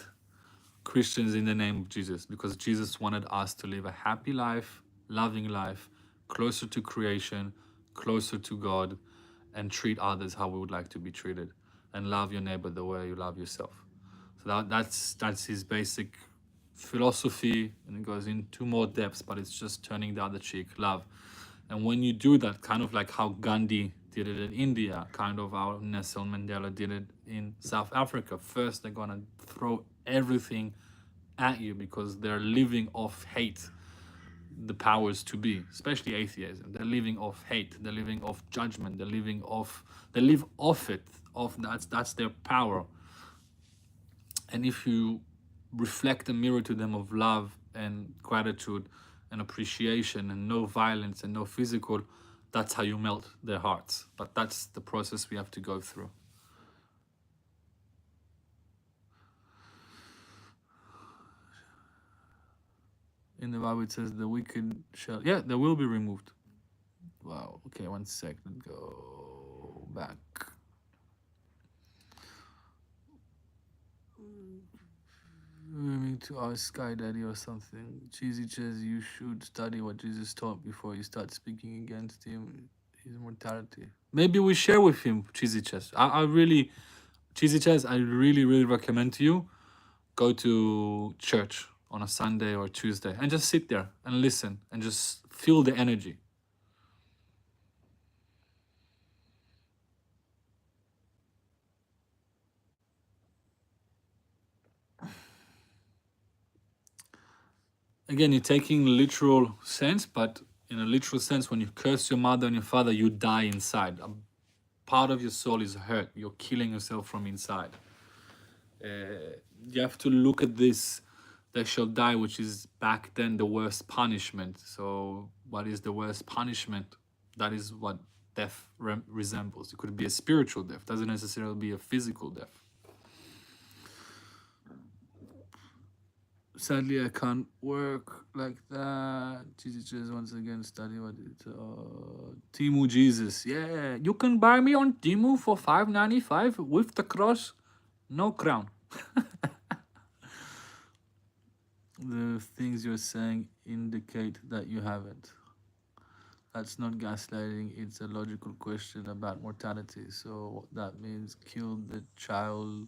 Christians in the name of Jesus, because Jesus wanted us to live a happy life, loving life, closer to creation, closer to God, and treat others how we would like to be treated, and love your neighbor the way you love yourself. So that's his basic philosophy, and it goes into more depths, but it's just turning the other cheek, love. And when you do that, kind of like how Gandhi did it in India, kind of how Nelson Mandela did it in South Africa, first they're gonna throw everything at you because they're living off hate, the powers to be, especially atheism. They're living off hate, they're living off judgment, they live off it, that's their power. And if you reflect a mirror to them of love and gratitude and appreciation and no violence and no physical, that's how you melt their hearts. But that's the process we have to go through. In the Bible it says the wicked shall, yeah, they will be removed. Wow, okay, 1 second, go back. Me to ask Sky Daddy or something. Cheesy Chess, you should study what Jesus taught before you start speaking against him, his mortality. Maybe we share with him, Cheesy Chess. Cheesy Chess, I really recommend to you, go to church on a Sunday or Tuesday and just sit there and listen and just feel the energy. Again, you're taking literal sense, but in a literal sense, when you curse your mother and your father, you die inside. A part of your soul is hurt. You're killing yourself from inside. You have to look at this, they shall die, which is back then the worst punishment. So what is the worst punishment? That is what death resembles. It could be a spiritual death, doesn't necessarily be a physical death. Sadly, I can't work like that. Jesus just once again study what it. Timu Jesus, yeah, you can buy me on Timu for $5.95 with the cross, no crown. The things you're saying indicate that you haven't. That's not gaslighting, it's a logical question about mortality. So that means kill the child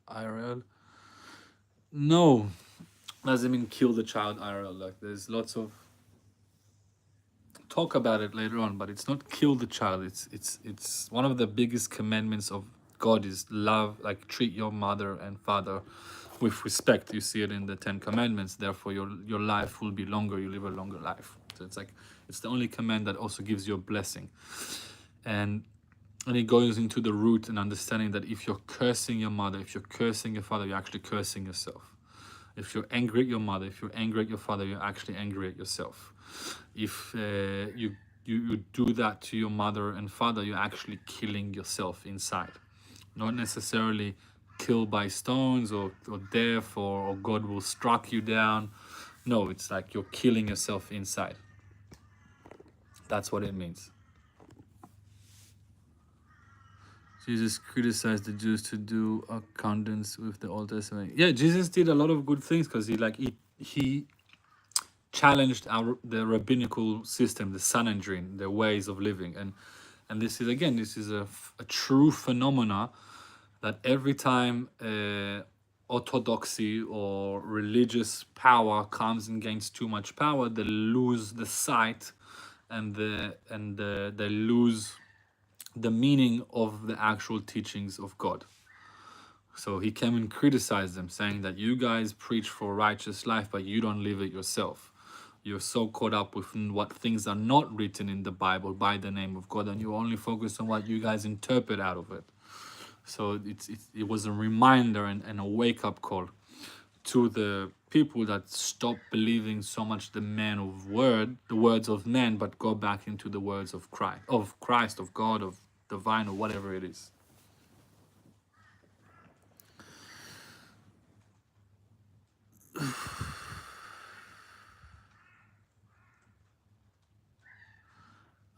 IRL? No, doesn't mean kill the child IRL. Like there's lots of talk about it later on, but it's not kill the child. It's one of the biggest commandments of God is love, like treat your mother and father with respect. You see it in the 10 Commandments. Therefore, your life will be longer. You live a longer life. So it's like it's the only command that also gives you a blessing, and it goes into the root and understanding that if you're cursing your mother, if you're cursing your father, you're actually cursing yourself. If you're angry at your mother, if you're angry at your father, you're actually angry at yourself. If you do that to your mother and father, you're actually killing yourself inside. Not necessarily killed by stones or death or God will strike you down. No, it's like you're killing yourself inside. That's what it means. Jesus criticized the Jews to do accordance with the Old Testament. Yeah, Jesus did a lot of good things because he challenged the rabbinical system, the Sanhedrin, their ways of living, and this is a true phenomena that every time orthodoxy or religious power comes and gains too much power, they lose the sight and they lose the meaning of the actual teachings of God. So he came and criticized them, saying that you guys preach for righteous life, but you don't live it yourself. You're so caught up with what things are not written in the Bible by the name of God, and you only focus on what you guys interpret out of it. So it was a reminder and a wake-up call to the people that stop believing so much the words of men, but go back into the words of Christ, of God, of divine, or whatever it is.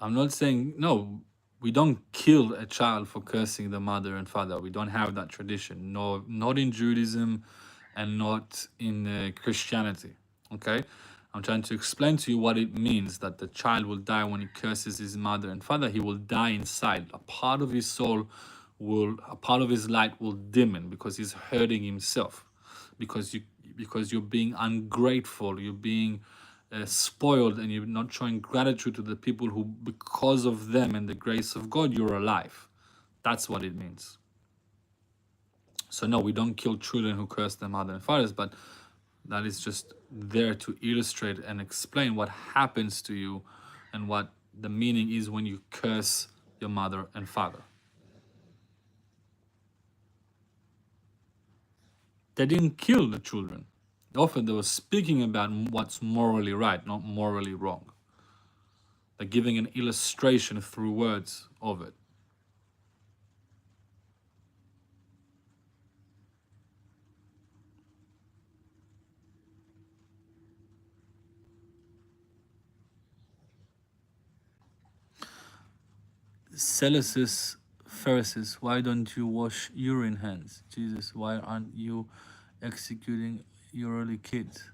I'm not saying no. We don't kill a child for cursing the mother and father. We don't have that tradition. No, not in Judaism, and not in Christianity. Okay, I'm trying to explain to you what it means that the child will die when he curses his mother and father. He will die inside. A part of his soul a part of his light will dim because he's hurting himself, because you're being ungrateful. You're being spoiled, and you're not showing gratitude to the people who, because of them and the grace of God, you're alive. That's what it means. So no, we don't kill children who curse their mother and fathers, but that is just there to illustrate and explain what happens to you and what the meaning is when you curse your mother and father. They didn't kill the children. Often they were speaking about what's morally right, not morally wrong. They're giving an illustration through words of it. Celsus, Pharisees, why don't you wash urine hands? Jesus, why aren't you executing your early kids?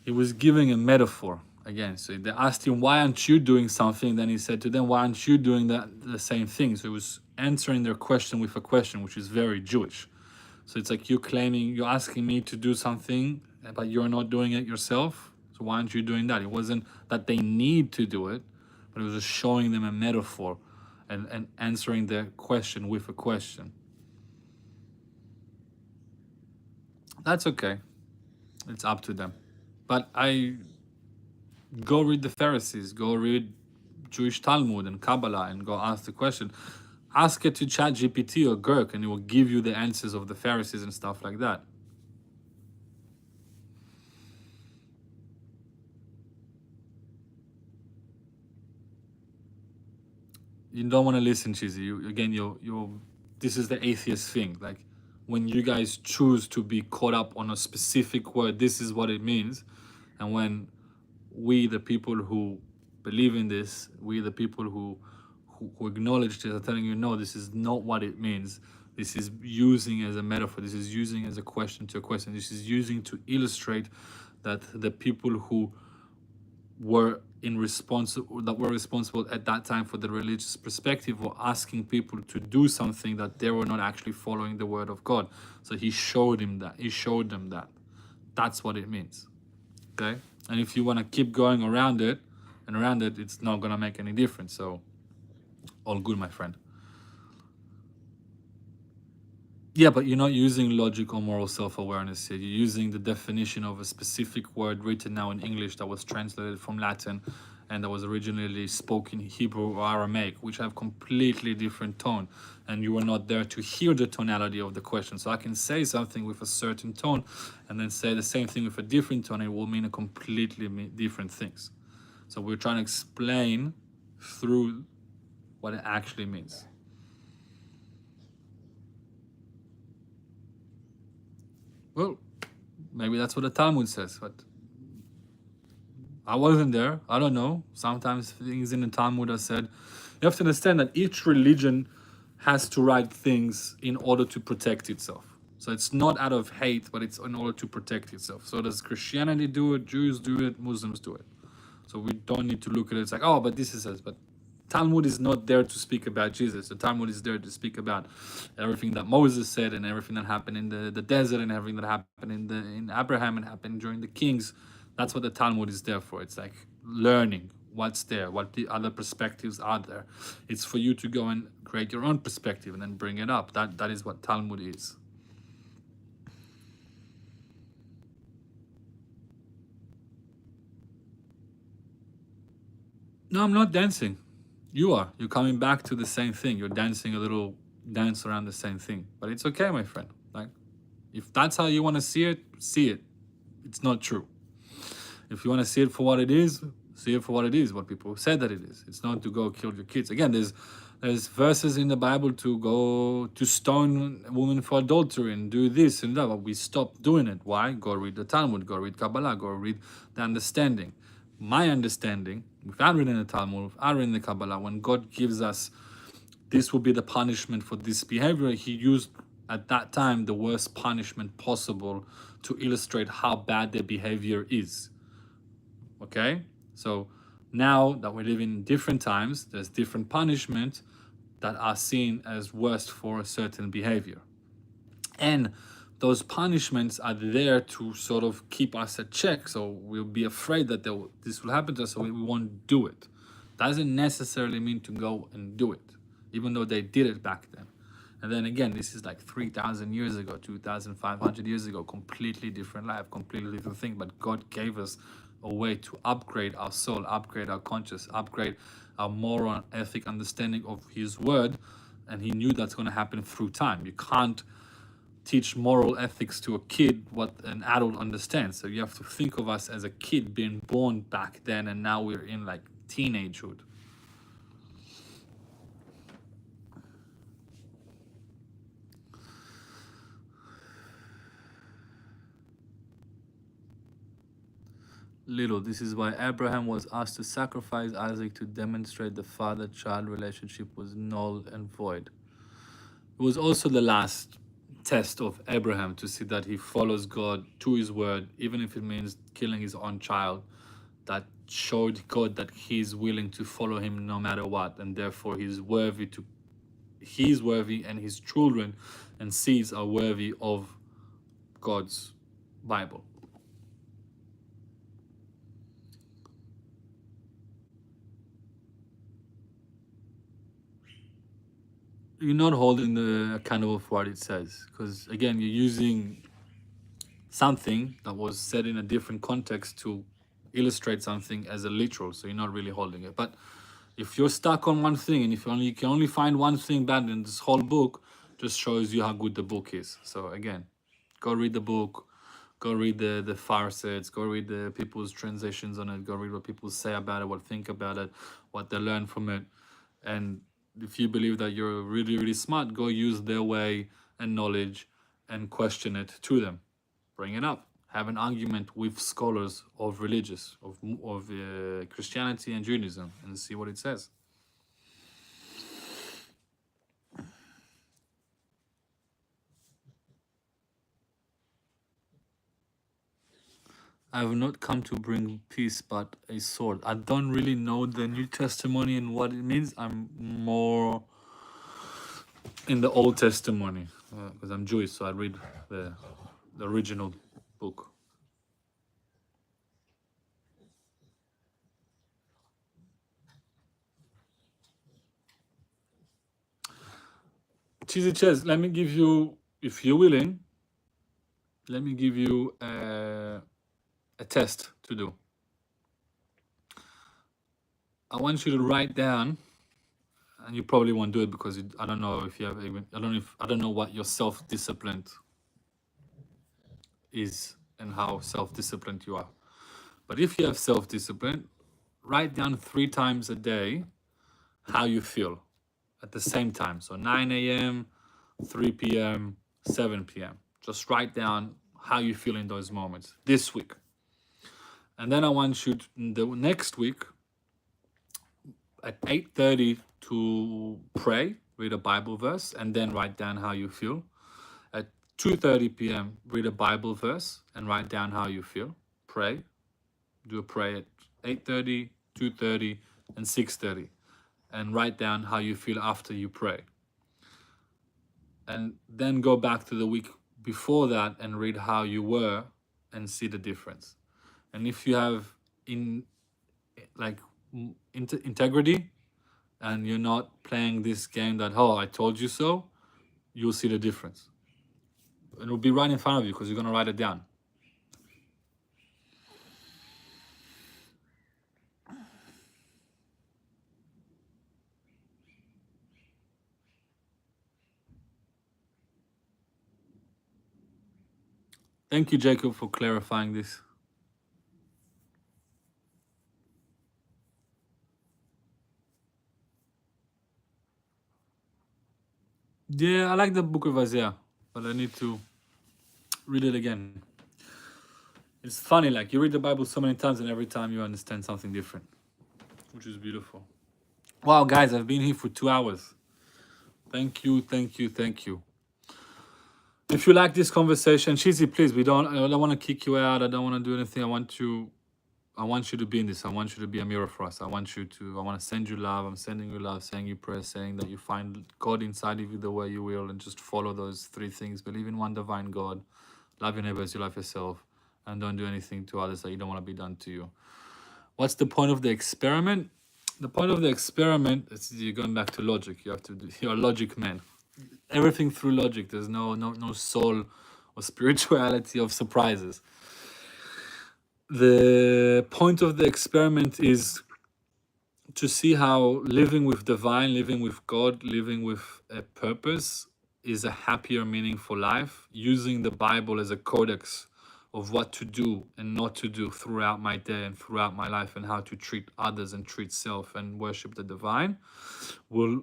He was giving a metaphor again. So they asked him, why aren't you doing something? Then he said to them, why aren't you doing the same thing? So he was answering their question with a question, which is very Jewish. So it's like you're asking me to do something, but you're not doing it yourself. So why aren't you doing that? It wasn't that they need to do it, but it was just showing them a metaphor and answering their question with a question. That's okay. It's up to them. But go read the Pharisees, go read Jewish Talmud and Kabbalah, and go ask the question. Ask it to ChatGPT or Girk, and it will give you the answers of the Pharisees and stuff like that. You don't want to listen, Cheesy. This is the atheist thing. Like, when you guys choose to be caught up on a specific word, this is what it means. And when we, the people who believe in this, we, the people who acknowledge this, are telling you, no, this is not what it means. This is using as a metaphor. This is using as a question to a question. This is using to illustrate that the people who were responsible at that time for the religious perspective were asking people to do something that they were not actually following the word of God. So he showed them that. That's what it means. Okay? And if you want to keep going around it, it's not going to make any difference. So all good, my friend. Yeah, but you're not using logic or moral self-awareness here. You're using the definition of a specific word written now in English that was translated from Latin and that was originally spoken in Hebrew or Aramaic, which have completely different tone. And you were not there to hear the tonality of the question. So I can say something with a certain tone and then say the same thing with a different tone. It will mean a completely different things. So we're trying to explain through what it actually means. Well, maybe that's what the Talmud says, but I wasn't there. I don't know. Sometimes things in the Talmud are said. You have to understand that each religion has to write things in order to protect itself. So it's not out of hate, but it's in order to protect itself. So does Christianity do it? Jews do it? Muslims do it. So we don't need to look at it. It's like, oh, but this is us. But Talmud is not there to speak about Jesus. The Talmud is there to speak about everything that Moses said and everything that happened in the desert and everything that happened in Abraham and happened during the kings. That's what the Talmud is there for. It's like learning what's there, what the other perspectives are there. It's for you to go and create your own perspective and then bring it up. That is what Talmud is. No, I'm not dancing. You are. You're coming back to the same thing. You're dancing a little dance around the same thing. But it's okay, my friend. Like, if that's how you want to see it, see it. It's not true. If you want to see it for what it is, see it for what it is, what people said that it is. It's not to go kill your kids. Again, there's verses in the Bible to go to stone a woman for adultery and do this and that, but we stopped doing it. Why? Go read the Talmud, go read Kabbalah, go read the understanding. My understanding, without reading the Talmud, without reading the Kabbalah, when God gives us this will be the punishment for this behavior, he used at that time the worst punishment possible to illustrate how bad their behavior is. Okay? So now that we live in different times, there's different punishments that are seen as worst for a certain behavior. And those punishments are there to sort of keep us at check. So we'll be afraid that this will happen to us, so we won't do it. Doesn't necessarily mean to go and do it, even though they did it back then. And then again, this is like 3,000 years ago, 2,500 years ago, completely different life, completely different thing. But God gave us a way to upgrade our soul, upgrade our conscious, upgrade our moral ethic understanding of his word. And he knew that's going to happen through time. You can't teach moral ethics to a kid what an adult understands. So you have to think of us as a kid being born back then, and now we're in like teenagehood. Little, this is why Abraham was asked to sacrifice Isaac to demonstrate the father-child relationship was null and void. It was also the last test of Abraham to see that he follows God to his word, even if it means killing his own child. That showed God that he's willing to follow him no matter what, and therefore he's worthy, and his children and seeds are worthy of God's Bible. You're not holding the accountable for what it says, because again, you're using something that was said in a different context to illustrate something as a literal, so you're not really holding it. But if you're stuck on one thing, and if you can only find one thing bad in this whole book, just shows you how good the book is. So again, go read the book, go read the pharisees, go read the people's translations on it, go read what people say about it, what think about it, what they learn from it. And if you believe that you're really, really smart, go use their way and knowledge and question it to them. Bring it up. Have an argument with scholars of religious, of Christianity and Judaism, and see what it says. I have not come to bring peace, but a sword. I don't really know the New Testimony and what it means. I'm more in the Old Testimony because I'm Jewish, so I read the original book. Cheesy Chess, let me give you, if you're willing, let me give you a test to do. I want you to write down, and you probably won't do it because I don't know if you have even, I don't know what your self-discipline is and how self-disciplined you are. But if you have self-discipline, write down 3 times a day how you feel at the same time. So 9 a.m., 3 p.m., 7 p.m. Just write down how you feel in those moments this week. And then I want you to, the next week at 8:30 to pray, read a Bible verse, and then write down how you feel. At 2:30 p.m., read a Bible verse and write down how you feel. Pray. Do a prayer at 8:30, 2:30, and 6:30. And write down how you feel after you pray. And then go back to the week before that and read how you were and see the difference. And if you have integrity and you're not playing this game that, oh, I told you so, you'll see the difference. And it'll be right in front of you because you're going to write it down. Thank you, Jacob, for clarifying this. Yeah, I like the book of Isaiah, but I need to read it again. It's funny, like you read the Bible so many times and every time you understand something different, which is beautiful. Wow, guys, I've been here for 2 hours. Thank you, thank you, thank you. If you like this conversation, Cheesy, please, I don't want to kick you out. I don't want to do anything. I want you to be in this. I want you to be a mirror for us. I want to send you love. I'm sending you love, saying you prayer, saying that you find God inside of you the way you will, and just follow those 3 things. Believe in one divine God, love your neighbor as you love yourself, and don't do anything to others that you don't want to be done to you. What's the point of the experiment? The point of the experiment is you're going back to logic. You're a logic man. Everything through logic. There's no soul or spirituality of surprises. The point of the experiment is to see how living with divine, living with God, living with a purpose is a happier, meaningful life, using the Bible as a codex of what to do and not to do throughout my day and throughout my life, and how to treat others and treat self and worship the divine, will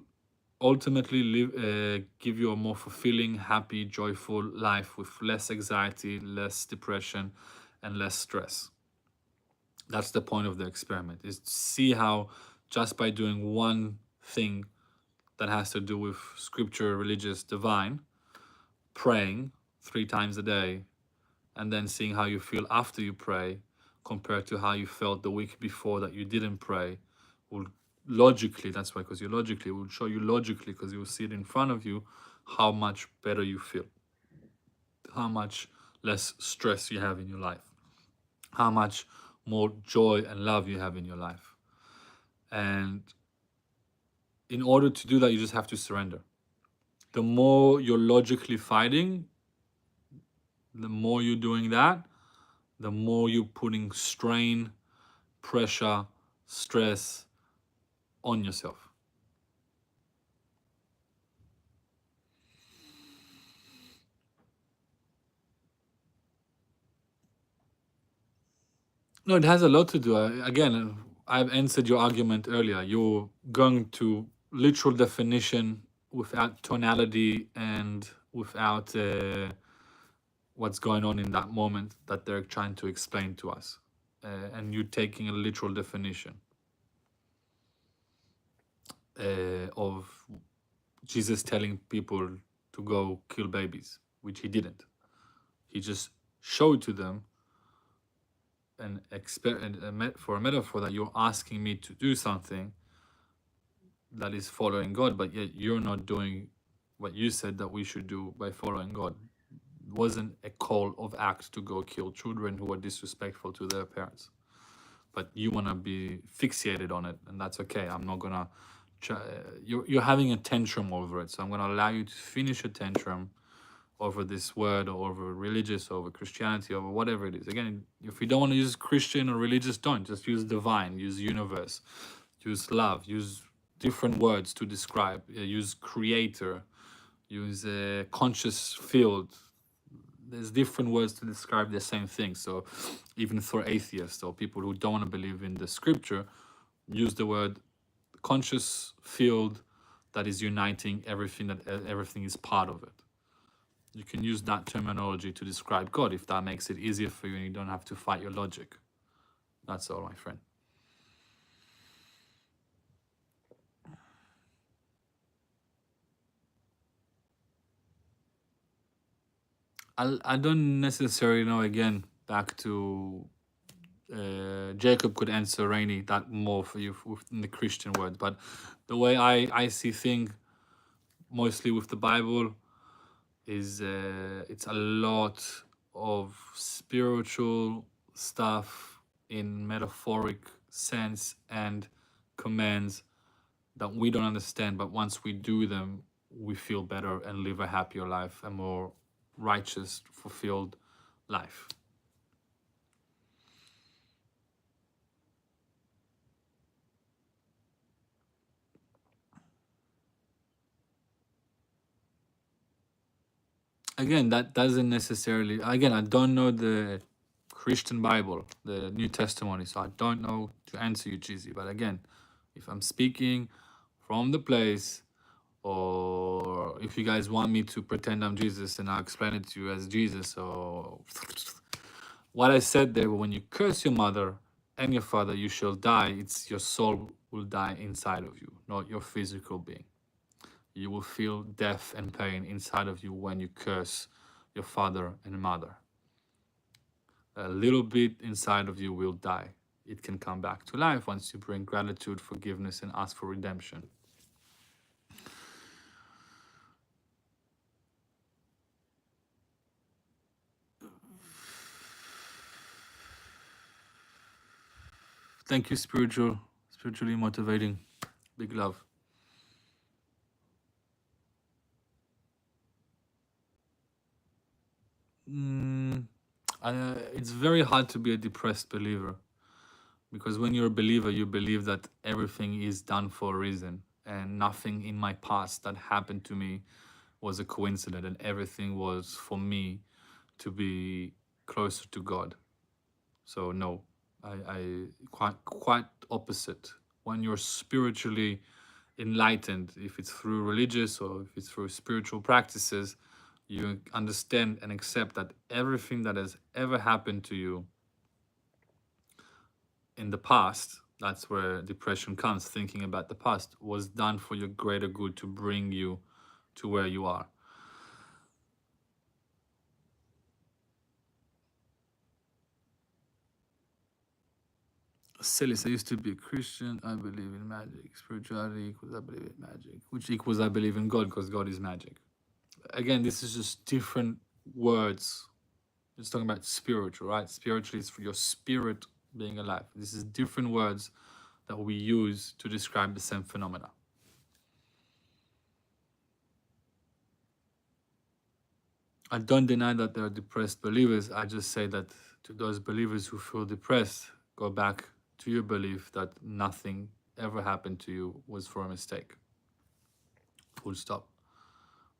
ultimately give you a more fulfilling, happy, joyful life with less anxiety, less depression, and less stress. That's the point of the experiment, is to see how just by doing one thing that has to do with scripture, religious, divine, praying 3 times a day, and then seeing how you feel after you pray compared to how you felt the week before that you didn't pray, will logically, that's why, because it will show you logically, because you will see it in front of you, how much better you feel, how much less stress you have in your life, how much more joy and love you have in your life. And in order to do that, you just have to surrender. The more you're logically fighting, the more you're doing that, the more you're putting strain, pressure, stress on yourself. No, it has a lot to do. Again, I've answered your argument earlier. You're going to literal definition without tonality and without what's going on in that moment that they're trying to explain to us, and you're taking a literal definition of Jesus telling people to go kill babies, which he didn't. He just showed to them for a metaphor that you're asking me to do something that is following God, but yet you're not doing what you said that we should do by following God. It wasn't a call of act to go kill children who are disrespectful to their parents, but you want to be fixated on it, and that's okay. I'm not gonna you're having a tantrum over it, so I'm gonna allow you to finish a tantrum over this word, or over religious, over Christianity, over whatever it is. Again, if you don't want to use Christian or religious, don't. Just use divine, use universe, use love, use different words to describe. Use creator, use a conscious field. There's different words to describe the same thing. So even for atheists or people who don't want to believe in the scripture, use the word conscious field that is uniting everything, that everything is part of it. You can use that terminology to describe God if that makes it easier for you and you don't have to fight your logic. That's all, my friend. I don't necessarily know, again, back to Jacob could answer Rainy that more for you within the Christian word. But the way I see things, mostly with the Bible, is it's a lot of spiritual stuff in metaphoric sense and commands that we don't understand, but once we do them, we feel better and live a happier life, a more righteous, fulfilled life. Again, that doesn't necessarily, again, I don't know the Christian Bible, the New Testimony, so I don't know to answer you, Cheesy. But again, if I'm speaking from the place, or if you guys want me to pretend I'm Jesus and I'll explain it to you as Jesus, or what I said there, when you curse your mother and your father, you shall die. It's your soul will die inside of you, not your physical being. You will feel death and pain inside of you when you curse your father and mother. A little bit inside of you will die. It can come back to life once you bring gratitude, forgiveness, and ask for redemption. Thank you, spiritually motivating. Big love. It's very hard to be a depressed believer, because when you're a believer, you believe that everything is done for a reason, and nothing in my past that happened to me was a coincidence, and everything was for me to be closer to God. So no, I quite opposite. When you're spiritually enlightened, if it's through religious or if it's through spiritual practices, you understand and accept that everything that has ever happened to you in the past, that's where depression comes, thinking about the past, was done for your greater good, to bring you to where you are. Silis, I used to be a Christian. I believe in magic. Spirituality equals I believe in magic, which equals I believe in God, because God is magic. Again, this is just different words. It's talking about spiritual, right? Spiritually is for your spirit being alive. This is different words that we use to describe the same phenomena. I don't deny that there are depressed believers. I just say that to those believers who feel depressed, go back to your belief that nothing ever happened to you was for a mistake. Full stop.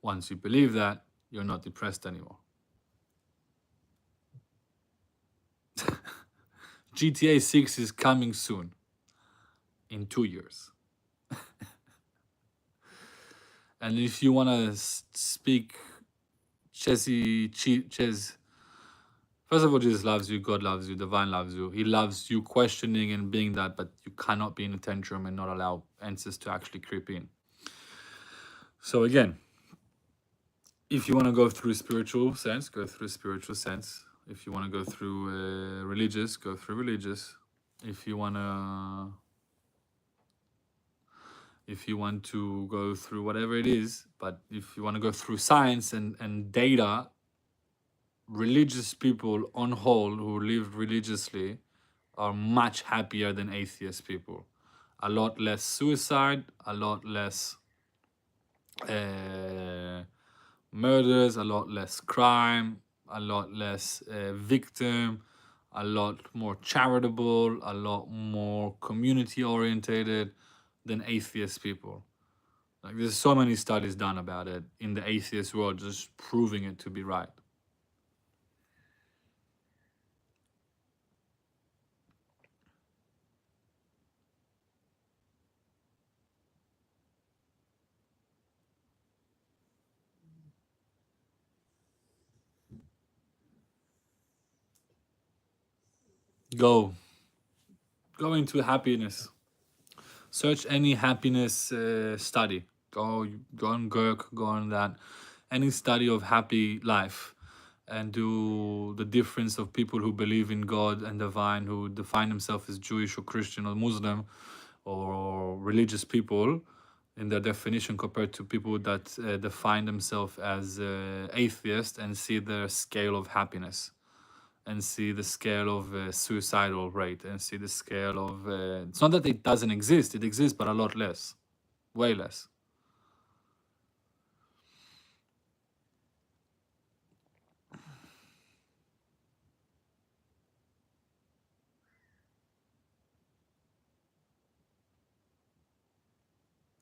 Once you believe that, you're not depressed anymore. GTA 6 is coming soon, in 2 years. And if you want to speak Ches, First of all, Jesus loves you, God loves you, divine loves you. He loves you questioning and being that, but you cannot be in a tantrum and not allow answers to actually creep in. So again, if you want to go through spiritual sense, go through spiritual sense. If you want to go through religious, go through religious. If you want to go through whatever it is, but if you want to go through science and data, religious people on whole who live religiously are much happier than atheist people. A lot less suicide, a lot less murders, a lot less crime, a lot less victim, a lot more charitable, a lot more community orientated than atheist people. Like there's so many studies done about it in the atheist world, just proving it to be right. Go into happiness. Search any happiness study. Go on Gurk, go on that. Any study of happy life, and do the difference of people who believe in God and divine, who define themselves as Jewish or Christian or Muslim or religious people in their definition compared to people that define themselves as atheist, and see their scale of happiness, and see the scale of suicidal rate, and see the scale of it's not that it doesn't exist, it exists, but a lot less, way less.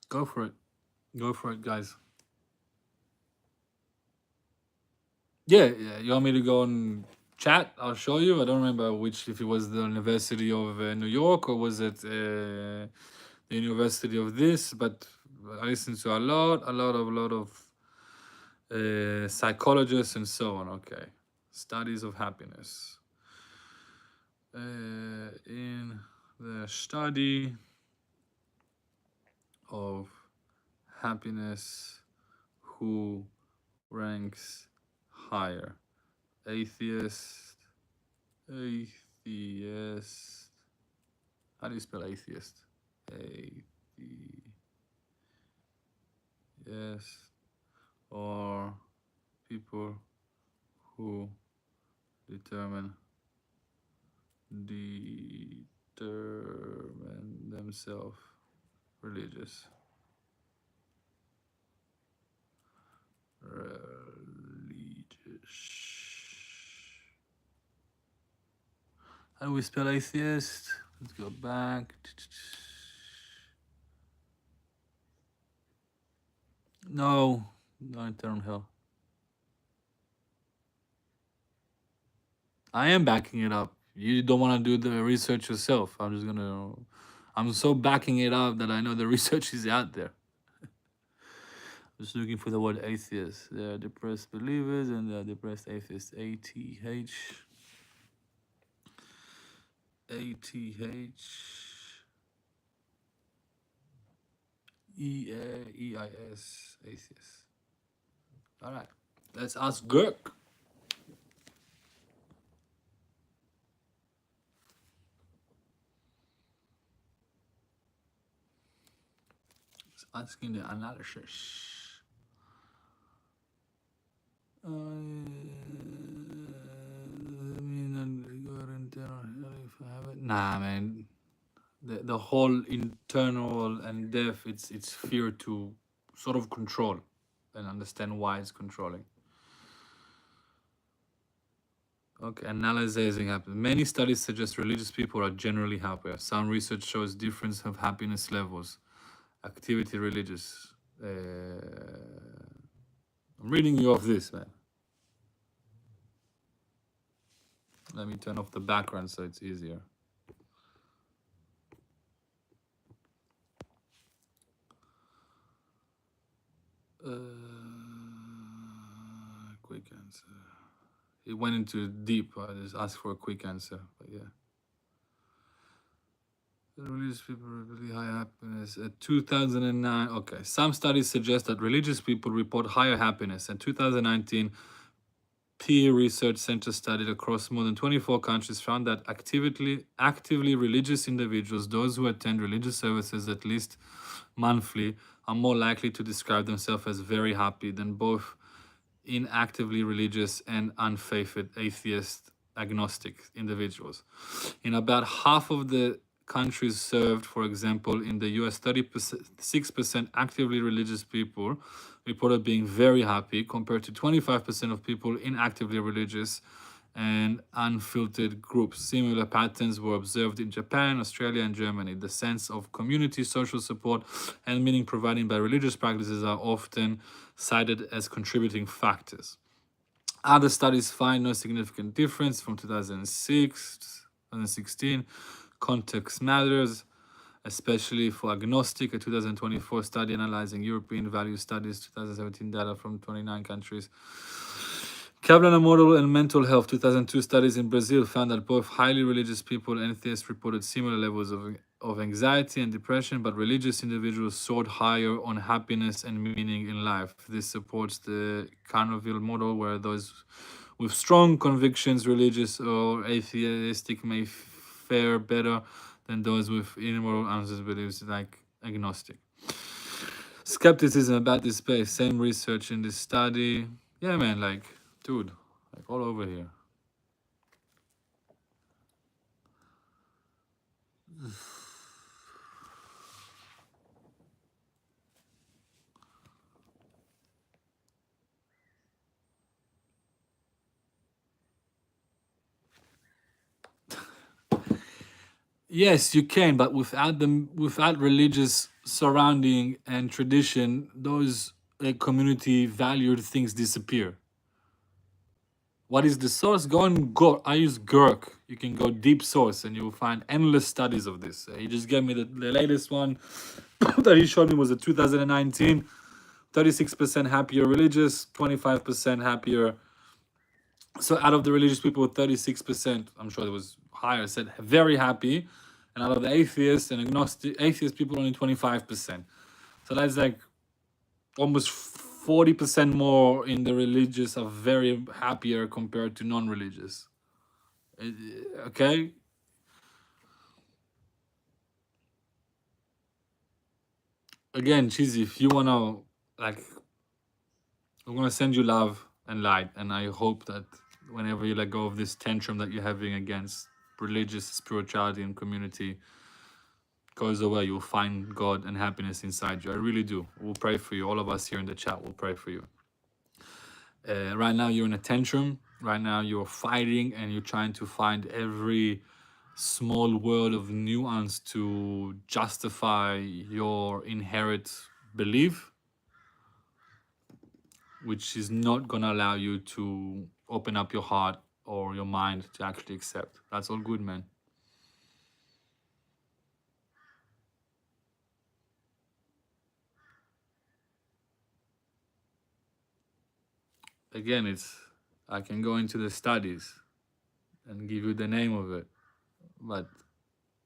Go for it, guys. Yeah, you want me to go and chat? I'll show you. I don't remember which, if it was the University of New York, or was it the University of this, but I listened to a lot of psychologists and so on. Okay, studies of happiness. In the study of happiness, who ranks higher? Atheist. How do you spell atheist? Atheist. Or people who determine themselves religious. How do we spell atheist? Let's go back. No, not eternal hell. I am backing it up. You don't want to do the research yourself. I'm so backing it up that I know the research is out there. Just looking for the word atheist. There are depressed believers and there are depressed atheists. ATH. EIS. Atheist. All right. Let's ask Gurk. It's asking the analysis. Nah, man. The whole internal and deaf, it's fear to sort of control and understand why it's controlling. Okay, analyzing happiness. Many studies suggest religious people are generally happier. Some research shows difference of happiness levels. Activity religious. I'm reading you off this, man. Let me turn off the background so it's easier. Quick answer. it went into deep. I just asked for a quick answer, but yeah. Religious people really high happiness. 2009. Okay, some studies suggest that religious people report higher happiness. In 2019, Pew Research Center studied across more than 24 countries found that actively religious individuals, those who attend religious services at least monthly, are more likely to describe themselves as very happy than both inactively religious and unfaithful atheist agnostic individuals. In about half of the countries served, for example, in the US, 36% actively religious people reported being very happy, compared to 25% of people inactively religious and unfiltered groups. Similar patterns were observed in Japan, Australia, and Germany. The sense of community, social support, and meaning provided by religious practices are often cited as contributing factors. Other studies find no significant difference from 2016. Context matters, especially for agnostic. A 2024 study analyzing European value studies, 2017 data from 29 countries. Kaplan Model and Mental Health, 2002 studies in Brazil found that both highly religious people and atheists reported similar levels of anxiety and depression, but religious individuals soared higher on happiness and meaning in life. This supports the Carnoville model, where those with strong convictions, religious or atheistic, may fare better than those with immoral answers beliefs, like agnostic. Skepticism about this space, same research in this study. Yeah, man, like, dude, like all over here. Yes, you can, but without religious surrounding and tradition, those community valued things disappear. What is the source? I use Gurk. You can go deep source and you'll find endless studies of this. He just gave me the latest one that he showed me was a 2019. 36% happier religious, 25% happier. So out of the religious people, 36%, I'm sure it was higher, said very happy. And out of the atheists and atheist people, only 25%. So that's like almost 40% more in the religious are very happier compared to non-religious. Okay? Again, Cheesy, if you want to, like, I'm going to send you love and light. And I hope that whenever you let go of this tantrum that you're having against religious spirituality and community goes away, you'll find God and happiness inside you. I really do. We'll pray for you. All of us here in the chat will pray for you. Right now you're in a tantrum. Right now you're fighting and you're trying to find every small word of nuance to justify your inherent belief, which is not going to allow you to open up your heart or your mind to actually accept. That's all good, man. Again, I can go into the studies and give you the name of it, but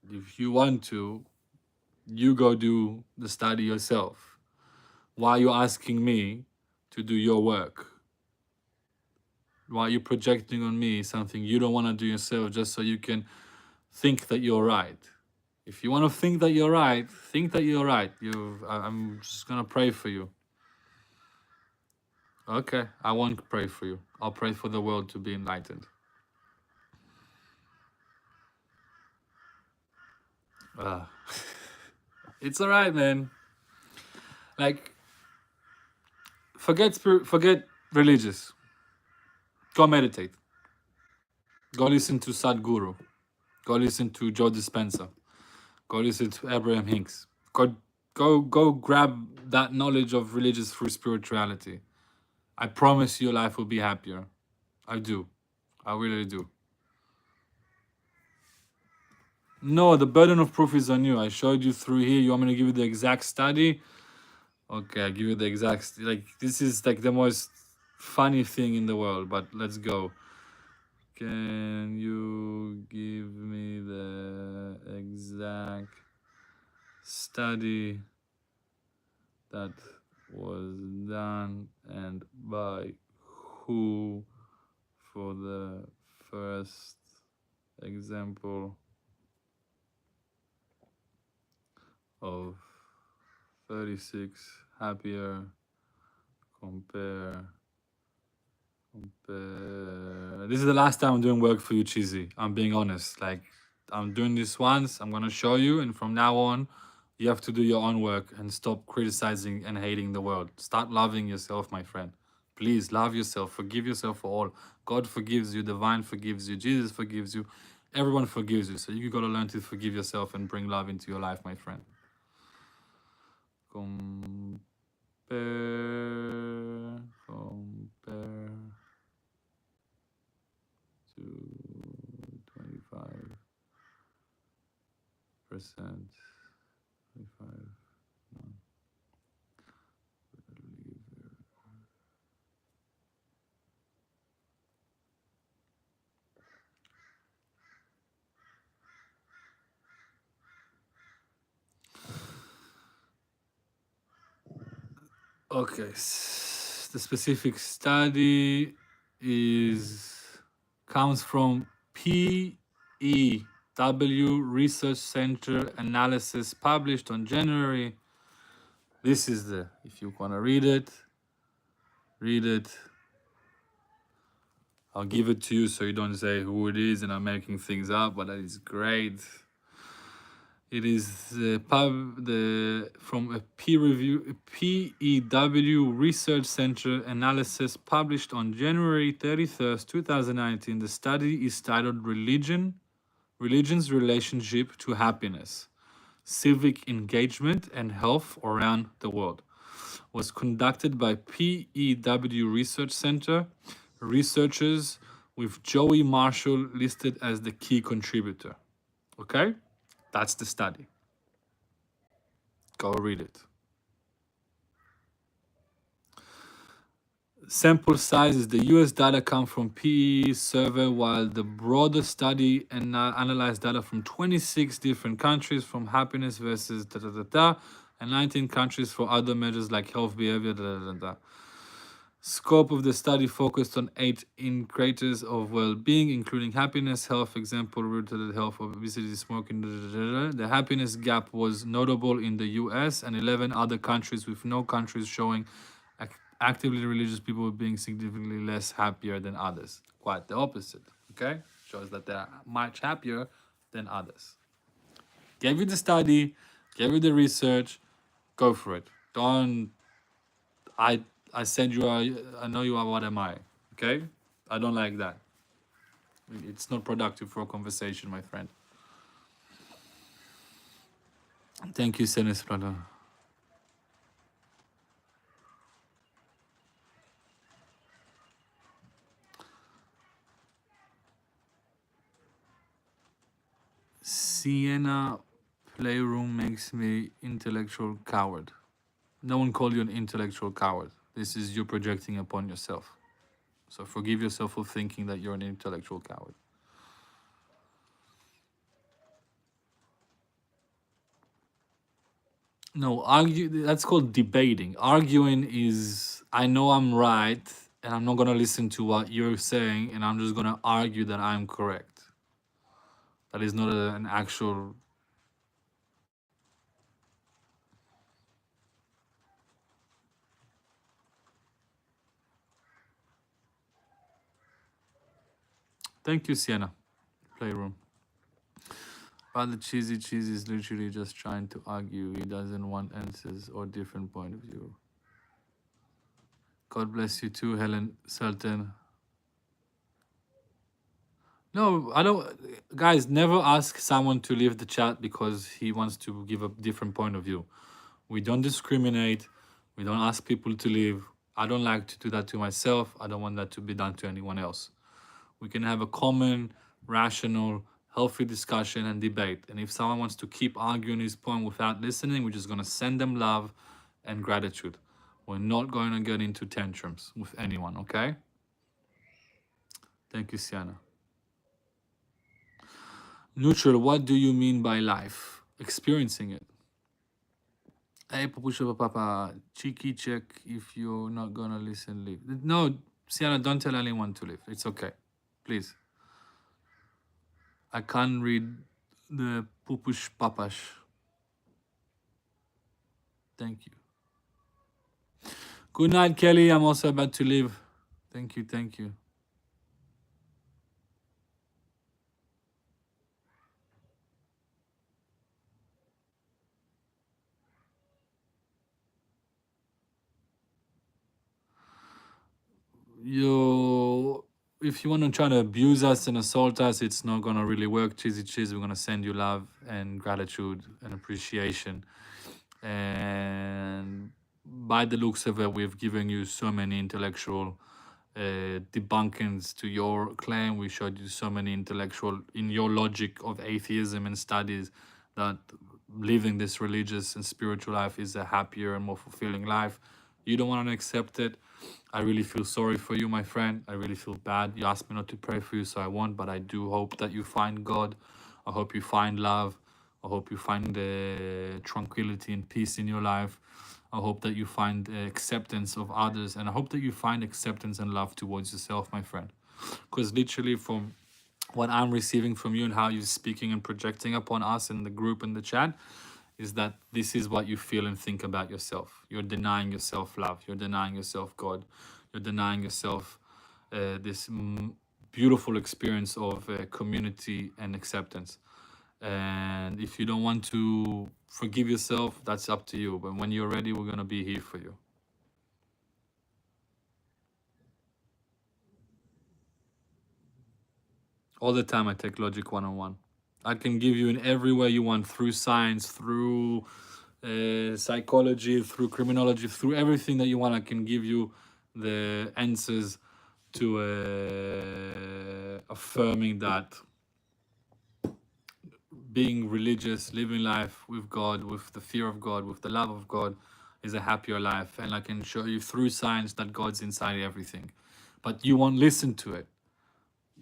if you want to, you go do the study yourself. Why are you asking me to do your work? Why are you projecting on me something you don't want to do yourself just so you can think that you're right? If you want to think that you're right, think that you're right. I'm just going to pray for you. Okay, I won't pray for you. I'll pray for the world to be enlightened. It's all right, man. Like, forget religious. Go meditate. Go listen to Sadhguru. Go listen to Joe Dispenza. Go listen to Abraham Hicks. Go grab that knowledge of religious through spirituality. I promise your life will be happier. I do. I really do. No, the burden of proof is on you. I showed you through here. You want me to give you the exact study? Okay, I give you the exact. Like, this is like the most funny thing in the world, but let's go. Can you give me the exact study that was done and by who for the first example of 36 happier compare. This is the last time I'm doing work for you, Cheesy. I'm being honest. Like, I'm doing this once, I'm gonna show you, and from now on, you have to do your own work and stop criticizing and hating the world. Start loving yourself, my friend. Please love yourself, forgive yourself for all. God forgives you, divine forgives you, Jesus forgives you, everyone forgives you. So you gotta learn to forgive yourself and bring love into your life, my friend. Compare to 25%, 25. No. Okay, the specific study comes from PEW Research Center analysis published on January. This is the, if you want to read it, I'll give it to you so you don't say who it is and I'm making things up, but that is great. It is from a peer review PEW Research Center analysis published on January 31st, 2019. The study is titled Religion's Relationship to Happiness, Civic Engagement and Health Around the World. Was conducted by PEW Research Center researchers with Joey Marshall listed as the key contributor. Okay? That's the study. Go read it. Sample size is the US data come from PE survey, while the broader study analyzed data from 26 different countries from happiness versus and 19 countries for other measures like health, behavior, Scope of the study focused on 8 indicators of well-being, including happiness, health, example, rooted health, obesity, smoking. The happiness gap was notable in the US and 11 other countries, with no countries showing actively religious people being significantly less happier than others. Quite the opposite, okay? Shows that they're much happier than others. Gave you the study, gave you the research, go for it. Don't, I said you are, I know you are, what am I? Okay? I don't like that. It's not productive for a conversation, my friend. Thank you, Senes, brother. Sienna Playroom makes me intellectual coward. No one called you an intellectual coward. This is you projecting upon yourself. So forgive yourself for thinking that you're an intellectual coward. No, argue, that's called debating. Arguing is, I know I'm right, and I'm not going to listen to what you're saying, and I'm just going to argue that I'm correct. That is not an actual... Thank you, Sienna. Playroom. Rather cheesy is literally just trying to argue. He doesn't want answers or different point of view. God bless you too, Helen Sultan. No, I don't. Guys, never ask someone to leave the chat because he wants to give a different point of view. We don't discriminate. We don't ask people to leave. I don't like to do that to myself. I don't want that to be done to anyone else. We can have a common, rational, healthy discussion and debate. And if someone wants to keep arguing his point without listening, we're just going to send them love and gratitude. We're not going to get into tantrums with anyone, okay? Thank you, Sienna. Neutral, what do you mean by life? Experiencing it. Hey, Papusha Papa, cheeky check if you're not gonna listen, leave. No, Sienna, don't tell anyone to leave. It's okay. Please. I can't read the Pupush Papash. Thank you. Good night, Kelly. I'm also about to leave. Thank you, thank you. If you want to try to abuse us and assault us, it's not gonna really work. Cheesy cheese, we're gonna send you love and gratitude and appreciation. And by the looks of it, we've given you so many intellectual debunkings to your claim. We showed you so many intellectual, in your logic of atheism and studies, that living this religious and spiritual life is a happier and more fulfilling life. You don't want to accept it. I really feel sorry for you, my friend. I really feel bad. You asked me not to pray for you, so I won't, but I do hope that you find God. I hope you find love. I hope you find tranquility and peace in your life. I hope that you find acceptance of others, and I hope that you find acceptance and love towards yourself, my friend. Because literally, from what I'm receiving from you and how you're speaking and projecting upon us in the group and the chat, is that this is what you feel and think about yourself. You're denying yourself love. You're denying yourself God. You're denying yourself this beautiful experience of community and acceptance. And if you don't want to forgive yourself, that's up to you. But when you're ready, we're going to be here for you. All the time I take Logic 101. I can give you in every way you want, through science, through psychology, through criminology, through everything that you want. I can give you the answers to affirming that being religious, living life with God, with the fear of God, with the love of God, is a happier life. And I can show you through science that God's inside everything. But you won't listen to it.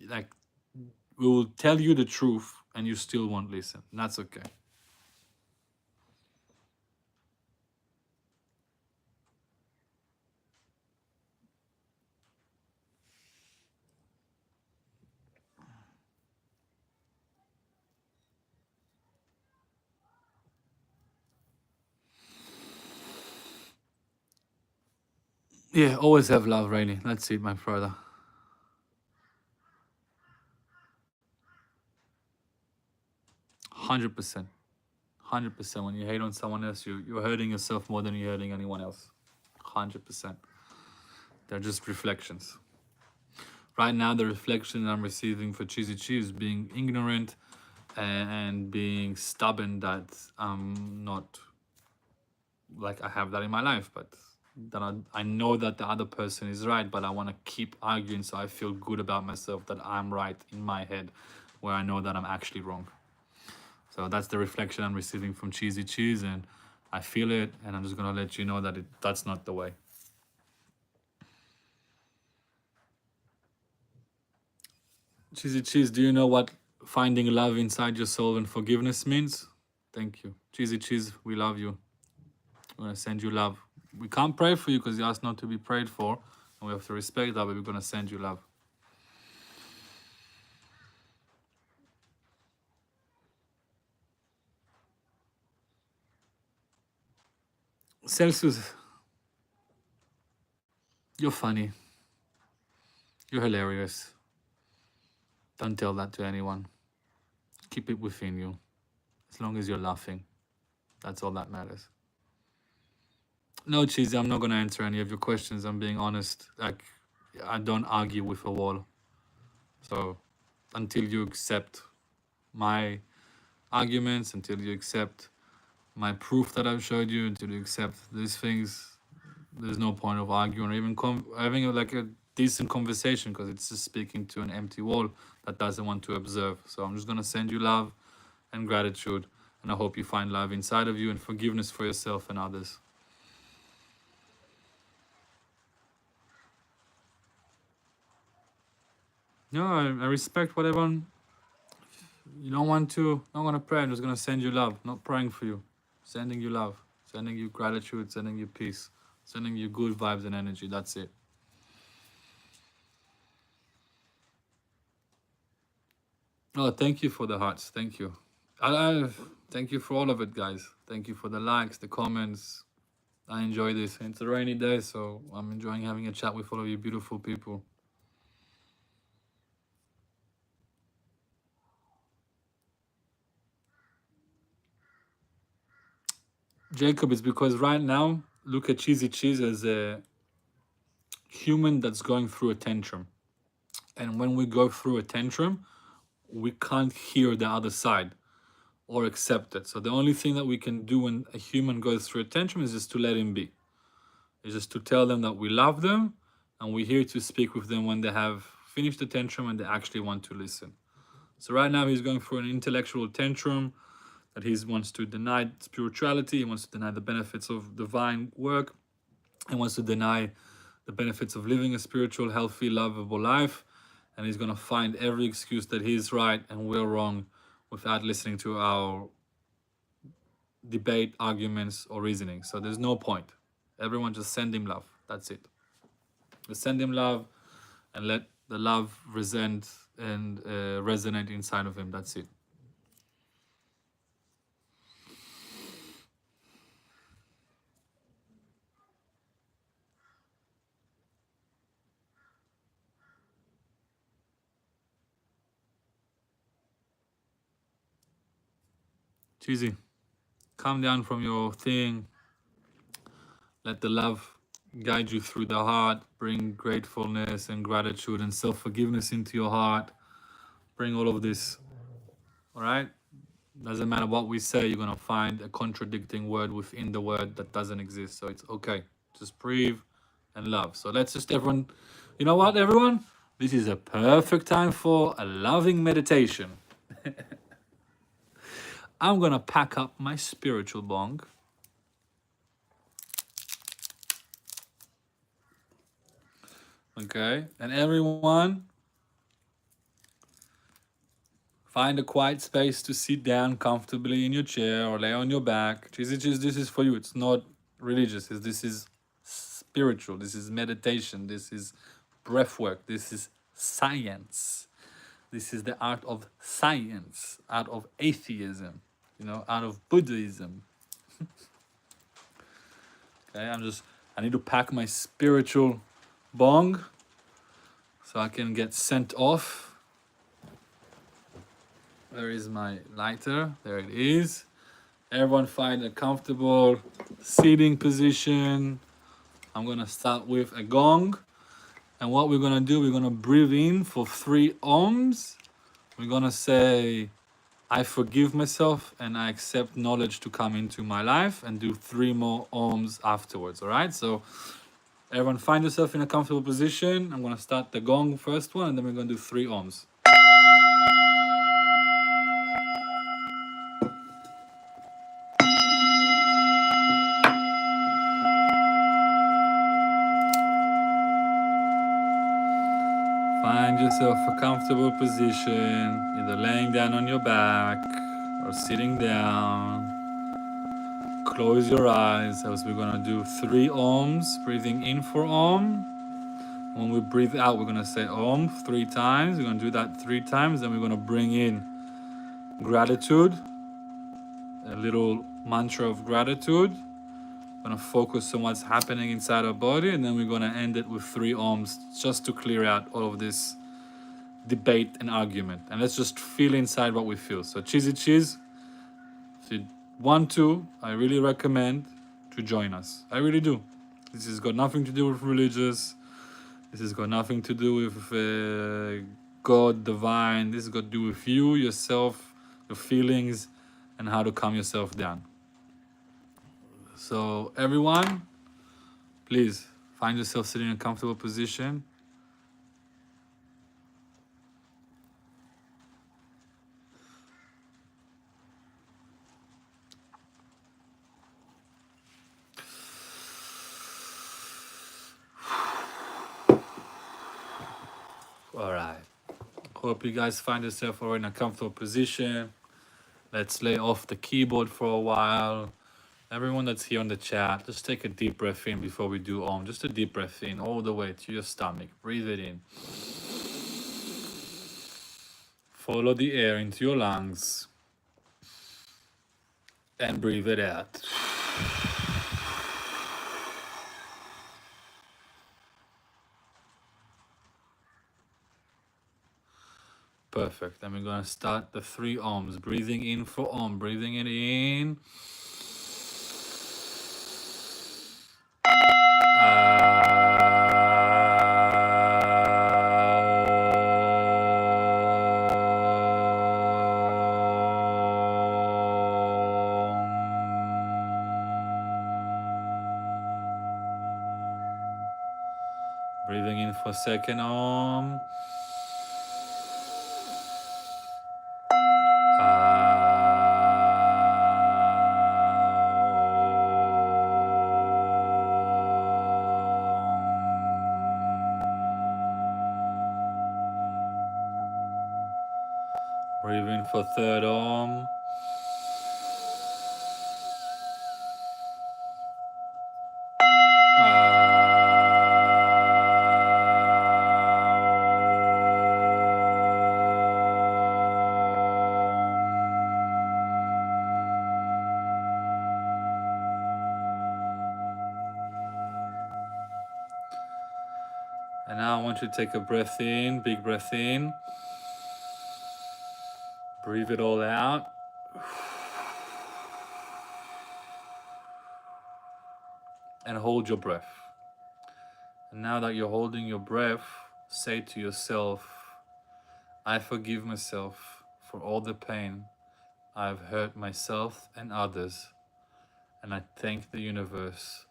Like, we will tell you the truth and you still won't listen. And that's okay. Yeah, always have love, Rainy. That's it, my brother. 100%. 100%. When you hate on someone else, you're hurting yourself more than you're hurting anyone else. 100%. They're just reflections. Right now, the reflection I'm receiving for Cheesy Cheese is being ignorant and being stubborn that I'm not, like, I have that in my life, but that I know that the other person is right, but I want to keep arguing so I feel good about myself that I'm right in my head, where I know that I'm actually wrong. So that's the reflection I'm receiving from Cheesy Cheese, and I feel it, and I'm just gonna let you know that that's not the way. Cheesy Cheese, do you know what finding love inside your soul and forgiveness means? Thank you. Cheesy Cheese, we love you. We're gonna send you love. We can't pray for you because you asked not to be prayed for, and we have to respect that, but we're gonna send you love. Celsius, you're funny. You're hilarious. Don't tell that to anyone. Keep it within you. As long as you're laughing, that's all that matters. No, Cheesy, I'm not gonna answer any of your questions. I'm being honest. Like, I don't argue with a wall. So until you accept my arguments, until you accept my proof that I've showed you, until you accept these things, there's no point of arguing or even having a decent conversation, because it's just speaking to an empty wall that doesn't want to observe. So I'm just gonna send you love and gratitude, and I hope you find love inside of you and forgiveness for yourself and others. No, I respect what everyone You don't want to pray. I'm just gonna send you love. Not praying for you. Sending you love. Sending you gratitude. Sending you peace. Sending you good vibes and energy. That's it. Oh, thank you for the hearts. Thank you. Thank you for all of it, guys. Thank you for the likes, the comments. I enjoy this. It's a rainy day, so I'm enjoying having a chat with all of you beautiful people. Jacob, it's because right now, look at Cheesy Cheese as a human that's going through a tantrum. And when we go through a tantrum, we can't hear the other side or accept it. So the only thing that we can do when a human goes through a tantrum is just to let him be. It's just to tell them that we love them and we're here to speak with them when they have finished the tantrum and they actually want to listen. So right now he's going through an intellectual tantrum that he wants to deny spirituality, he wants to deny the benefits of divine work, he wants to deny the benefits of living a spiritual, healthy, lovable life, and he's going to find every excuse that he's right and we're wrong without listening to our debate, arguments, or reasoning. So there's no point. Everyone just send him love. That's it. Just send him love and let the love resent and resonate inside of him. That's it. Cheesy, calm down from your thing. Let the love guide you through the heart. Bring gratefulness and gratitude and self-forgiveness into your heart. Bring all of this. All right? Doesn't matter what we say, you're going to find a contradicting word within the word that doesn't exist. So it's okay. Just breathe and love. So let's just everyone, you know what, everyone? This is a perfect time for a loving meditation. I'm going to pack up my spiritual bong. Okay? And everyone, find a quiet space to sit down comfortably in your chair or lay on your back. This is for you. It's not religious. This is spiritual. This is meditation. This is breath work. This is science. This is the art of science, art of atheism, out of Buddhism. Okay, I need to pack my spiritual bong so I can get sent off. Where is my lighter? There it is. Everyone find a comfortable seating position. I'm gonna start with a gong. And what we're gonna do, we're gonna breathe in for 3 ohms. We're gonna say, I forgive myself and I accept knowledge to come into my life, and do 3 more ohms afterwards, all right? So everyone find yourself in a comfortable position. I'm gonna start the gong first one, and then we're gonna do 3 ohms. Find yourself a comfortable position, either laying down on your back or sitting down. Close your eyes as we're gonna do 3 ohms, breathing in for om. When we breathe out, we're gonna say om 3 times. We're gonna do that 3 times, then we're gonna bring in gratitude, a little mantra of gratitude. We're gonna focus on what's happening inside our body, and then we're gonna end it with 3 ohms just to clear out all of this debate and argument. And let's just feel inside what we feel. So Cheesy Cheese, if you want to, I really recommend to join us. I really do. This has got nothing to do with religious. This has got nothing to do with God, divine. This has got to do with you, yourself, your feelings, and how to calm yourself down. So everyone, please find yourself sitting in a comfortable position. All right. Hope you guys find yourself already in a comfortable position. Let's lay off the keyboard for a while. Everyone that's here on the chat, just take a deep breath in before we do Om. Just a deep breath in all the way to your stomach. Breathe it in. Follow the air into your lungs and breathe it out. Perfect. Then we're going to start the 3 Oms. Breathing in for Om. Breathing it in. Breathing in for second Om. Breathe in for third Om. And now I want you to take a breath in, big breath in. Breathe it all out. And hold your breath. And now that you're holding your breath, say to yourself, I forgive myself for all the pain I've hurt myself and others, and I thank the universe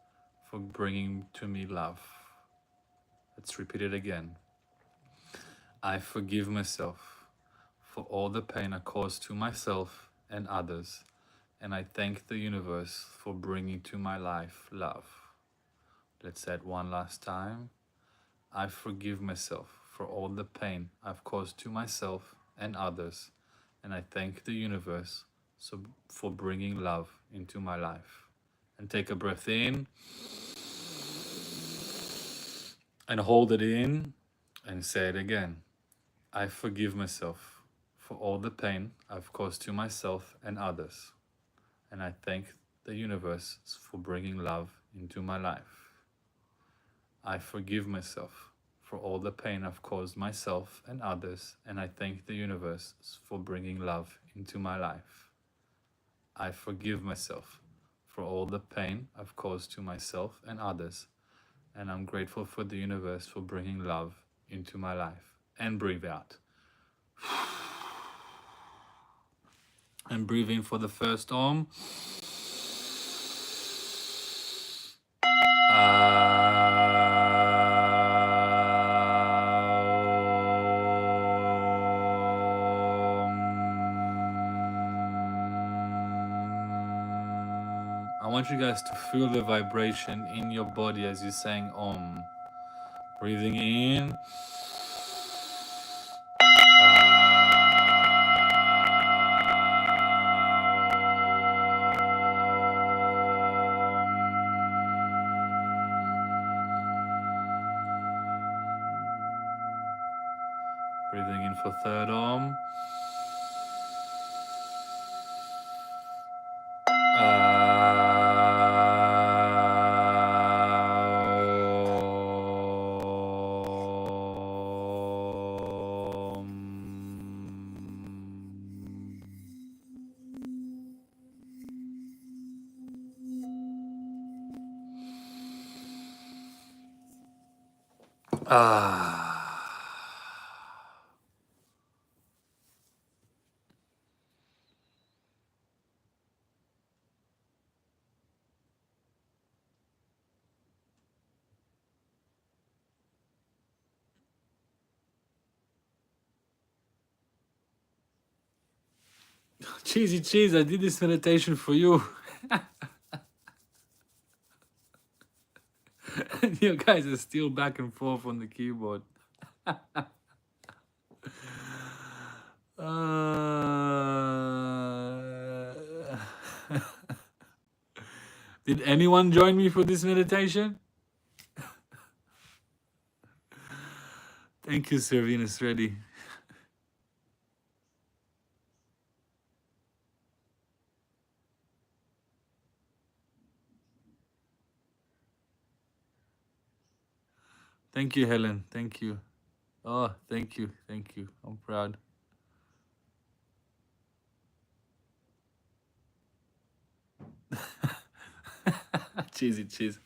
for bringing to me love. Let's repeat it again. I forgive myself for all the pain I caused to myself and others, and I thank the universe for bringing to my life love. Let's say it one last time. I forgive myself for all the pain I've caused to myself and others, and I thank the universe for bringing love into my life. And take a breath in and hold it in and say it again. I forgive myself for all the pain I've caused to myself and others, and I thank the universe for bringing love into my life. I forgive myself for all the pain I've caused myself and others, and I thank the universe for bringing love into my life. I forgive myself for all the pain I've caused to myself and others, and I'm grateful for the universe for bringing love into my life. And breathe out. And breathe in for the first Om. I want you guys to feel the vibration in your body as you're saying Om. Breathing in. Breathing in for third Om. Cheesy cheese, I did this meditation for you. You guys are still back and forth on the keyboard. Did anyone join me for this meditation? Thank you, Sir Venus Reddy. Thank you, Helen. Thank you. Oh, thank you. Thank you. I'm proud. Cheesy cheese.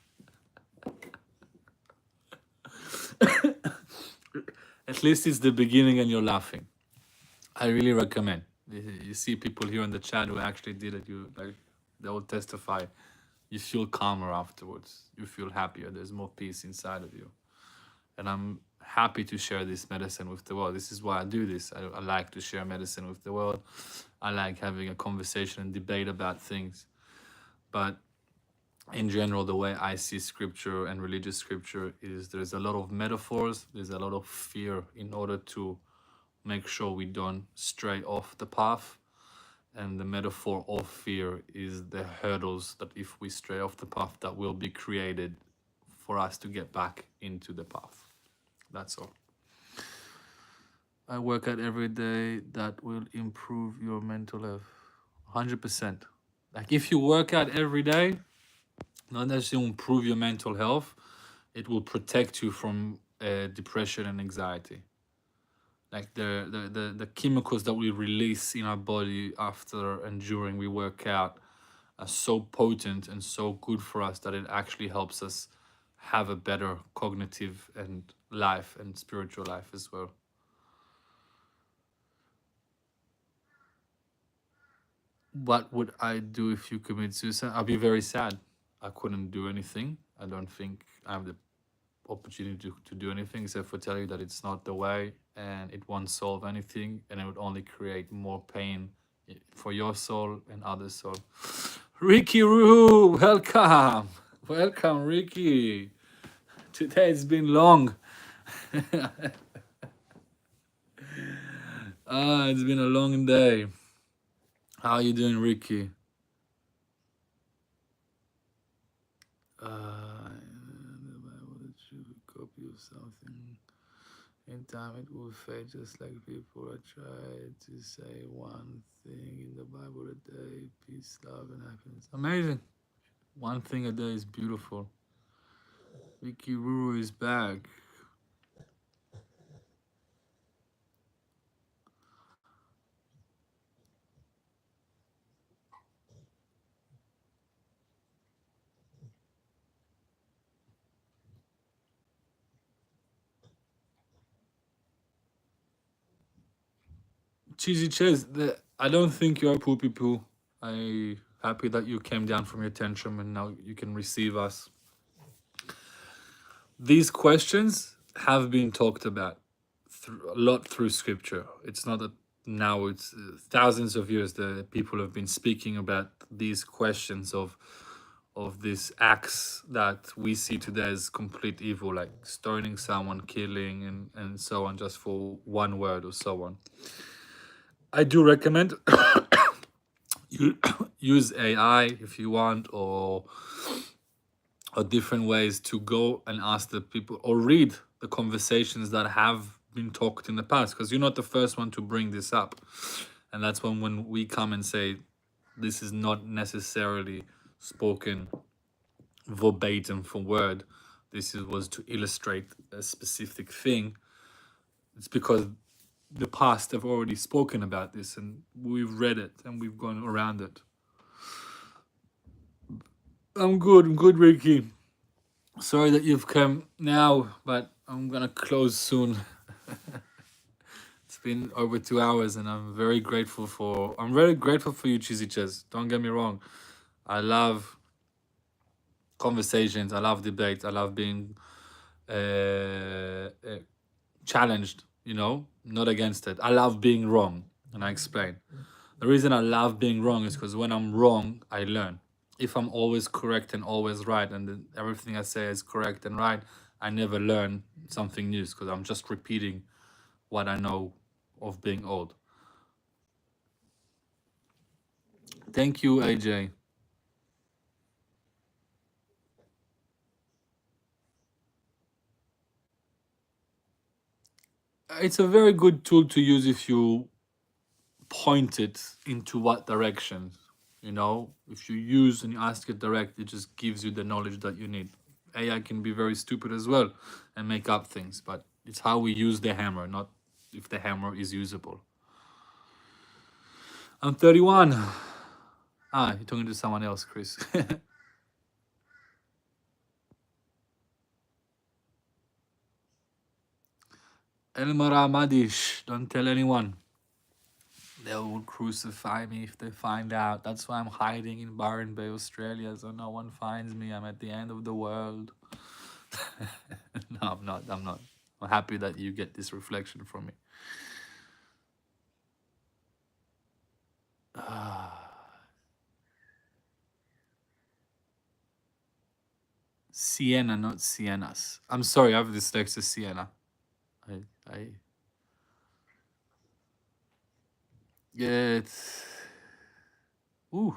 At least it's the beginning and you're laughing. I really recommend. You see people here in the chat who actually did it. You like, they will testify. You feel calmer afterwards. You feel happier. There's more peace inside of you. And I'm happy to share this medicine with the world. This is why I do this. I like to share medicine with the world. I like having a conversation and debate about things. But in general, the way I see scripture and religious scripture is there's a lot of metaphors, there's a lot of fear in order to make sure we don't stray off the path. And the metaphor of fear is the hurdles that if we stray off the path that will be created for us to get back into the path. That's all. I work out every day that will improve your mental health. 100%. Like if you work out every day, not necessarily improve your mental health, it will protect you from depression and anxiety. Like the chemicals that we release in our body after and during we work out are so potent and so good for us that it actually helps us have a better cognitive and life and spiritual life as well. What would I do if you commit suicide? I'd be very sad. I couldn't do anything. I don't think I have the opportunity to do anything except for tell you that it's not the way and it won't solve anything and it would only create more pain for your soul and other soul. Ricky Roo, welcome. Welcome, Ricky. Today it's been long. It's been a long day. How are you doing, Ricky? The Bible, the truth, a copy of something. In time it will fade, just like people are trying to say one thing in the Bible a day, peace, love, and happiness. Amazing. One thing a day is beautiful. Ricky Ruru is back. Cheesy Chase, I don't think you're a poopy poo. I'm happy that you came down from your tantrum and now you can receive us. These questions have been talked about a lot through scripture. It's not that now it's thousands of years that people have been speaking about these questions of these acts that we see today as complete evil, like stoning someone, killing, and so on, just for one word or so on. I do recommend you use AI if you want, or different ways to go and ask the people or read the conversations that have been talked in the past, because you're not the first one to bring this up. And that's when we come and say this is not necessarily spoken verbatim for word, this was to illustrate a specific thing. It's because the past have already spoken about this and we've read it and we've gone around it. I'm good, Ricky. Sorry that you've come now, but I'm gonna close soon. It's been over 2 hours and I'm very grateful for you, Cheesy Chess. Don't get me wrong. I love conversations, I love debates, I love being challenged, not against it. I love being wrong, and I explain. The reason I love being wrong is because when I'm wrong, I learn. If I'm always correct and always right, and then everything I say is correct and right, I never learn something new because I'm just repeating what I know of being old. Thank you, AJ. It's a very good tool to use if you point it into what direction. You know, if you use and you ask it direct, it just gives you the knowledge that you need. AI can be very stupid as well and make up things, but it's how we use the hammer, not if the hammer is usable. I'm 31. Ah, you're talking to someone else, Chris. Elmara Madish, don't tell anyone. They will crucify me if they find out. That's why I'm hiding in Byron Bay, Australia, so no one finds me. I'm at the end of the world. No, I'm not. I'm not. I'm happy that you get this reflection from me. Sienna, not Siennas. I'm sorry, I have dyslexia, Sienna. I yeah, it's ooh.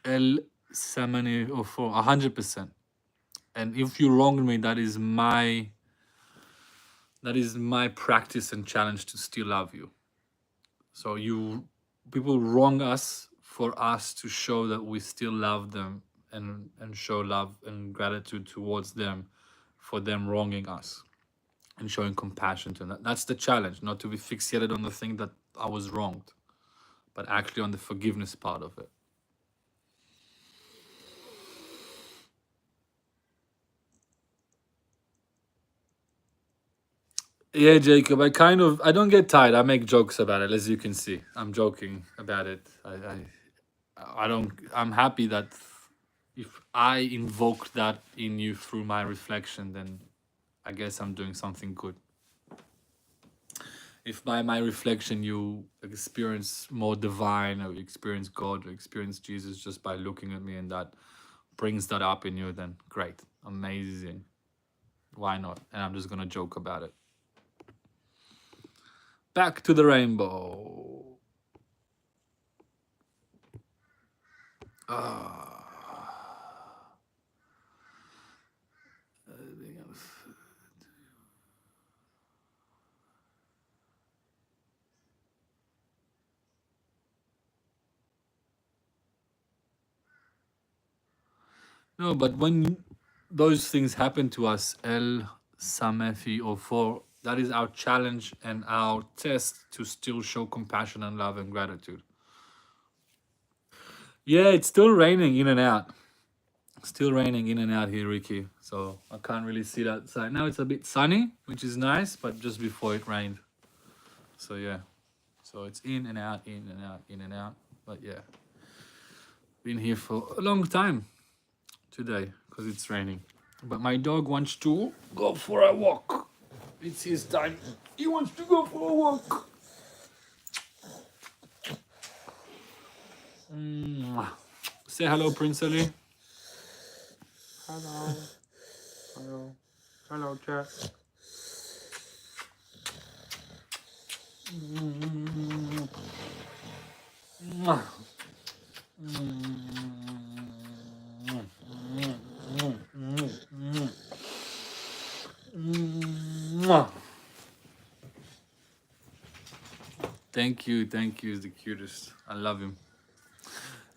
El Samani for 100%. And if you wronged me, that is my practice and challenge to still love you. So people wrong us for us to show that we still love them and show love and gratitude towards them for them wronging us and showing compassion to them. That's the challenge, not to be fixated on the thing that I was wronged, but actually on the forgiveness part of it. Yeah, Jacob, I don't get tired. I make jokes about it, as you can see. I'm joking about it. I'm happy that if I invoke that in you through my reflection, then I guess I'm doing something good. If by my reflection you experience more divine, or you experience God, or experience Jesus just by looking at me, and that brings that up in you, then great, amazing. Why not? And I'm just gonna joke about it. Back to the rainbow. No, but when those things happen to us, El Samefi or for that is our challenge and our test to still show compassion and love and gratitude. Yeah, it's still raining in and out. Still raining in and out here, Ricky. So I can't really see that side. Now it's a bit sunny, which is nice, but just before it rained. So yeah. So it's in and out, in and out, in and out. But yeah. Been here for a long time today because it's raining. But my dog wants to go for a walk. It's his time. He wants to go for a walk. Say hello, Prince Ali. Hello. Hello. Hello, chat. Thank you, he's the cutest. I love him.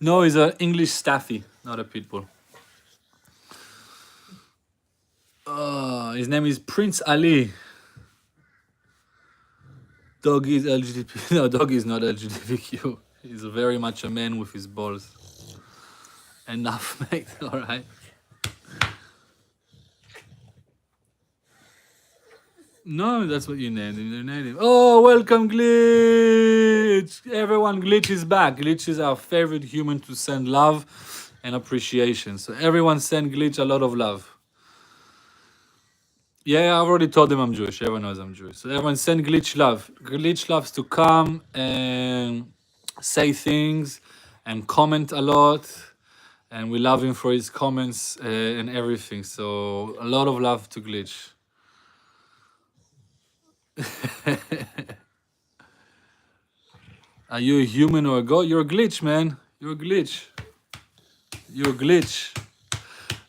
No, he's an English staffy, not a pit bull. His name is Prince Ali. Dog is LGBT. No, dog is not LGBTQ. He's very much a man with his balls. Enough, mate. All right. No, that's what you named him. You named him. Oh, welcome, Glitch! Everyone, Glitch is back. Glitch is our favorite human to send love and appreciation. So everyone send Glitch a lot of love. Yeah, I've already told them I'm Jewish. Everyone knows I'm Jewish. So everyone send Glitch love. Glitch loves to come and say things and comment a lot. And we love him for his comments and everything. So a lot of love to Glitch. Are you a human or a god? You're a glitch, man. You're a glitch. You're a glitch.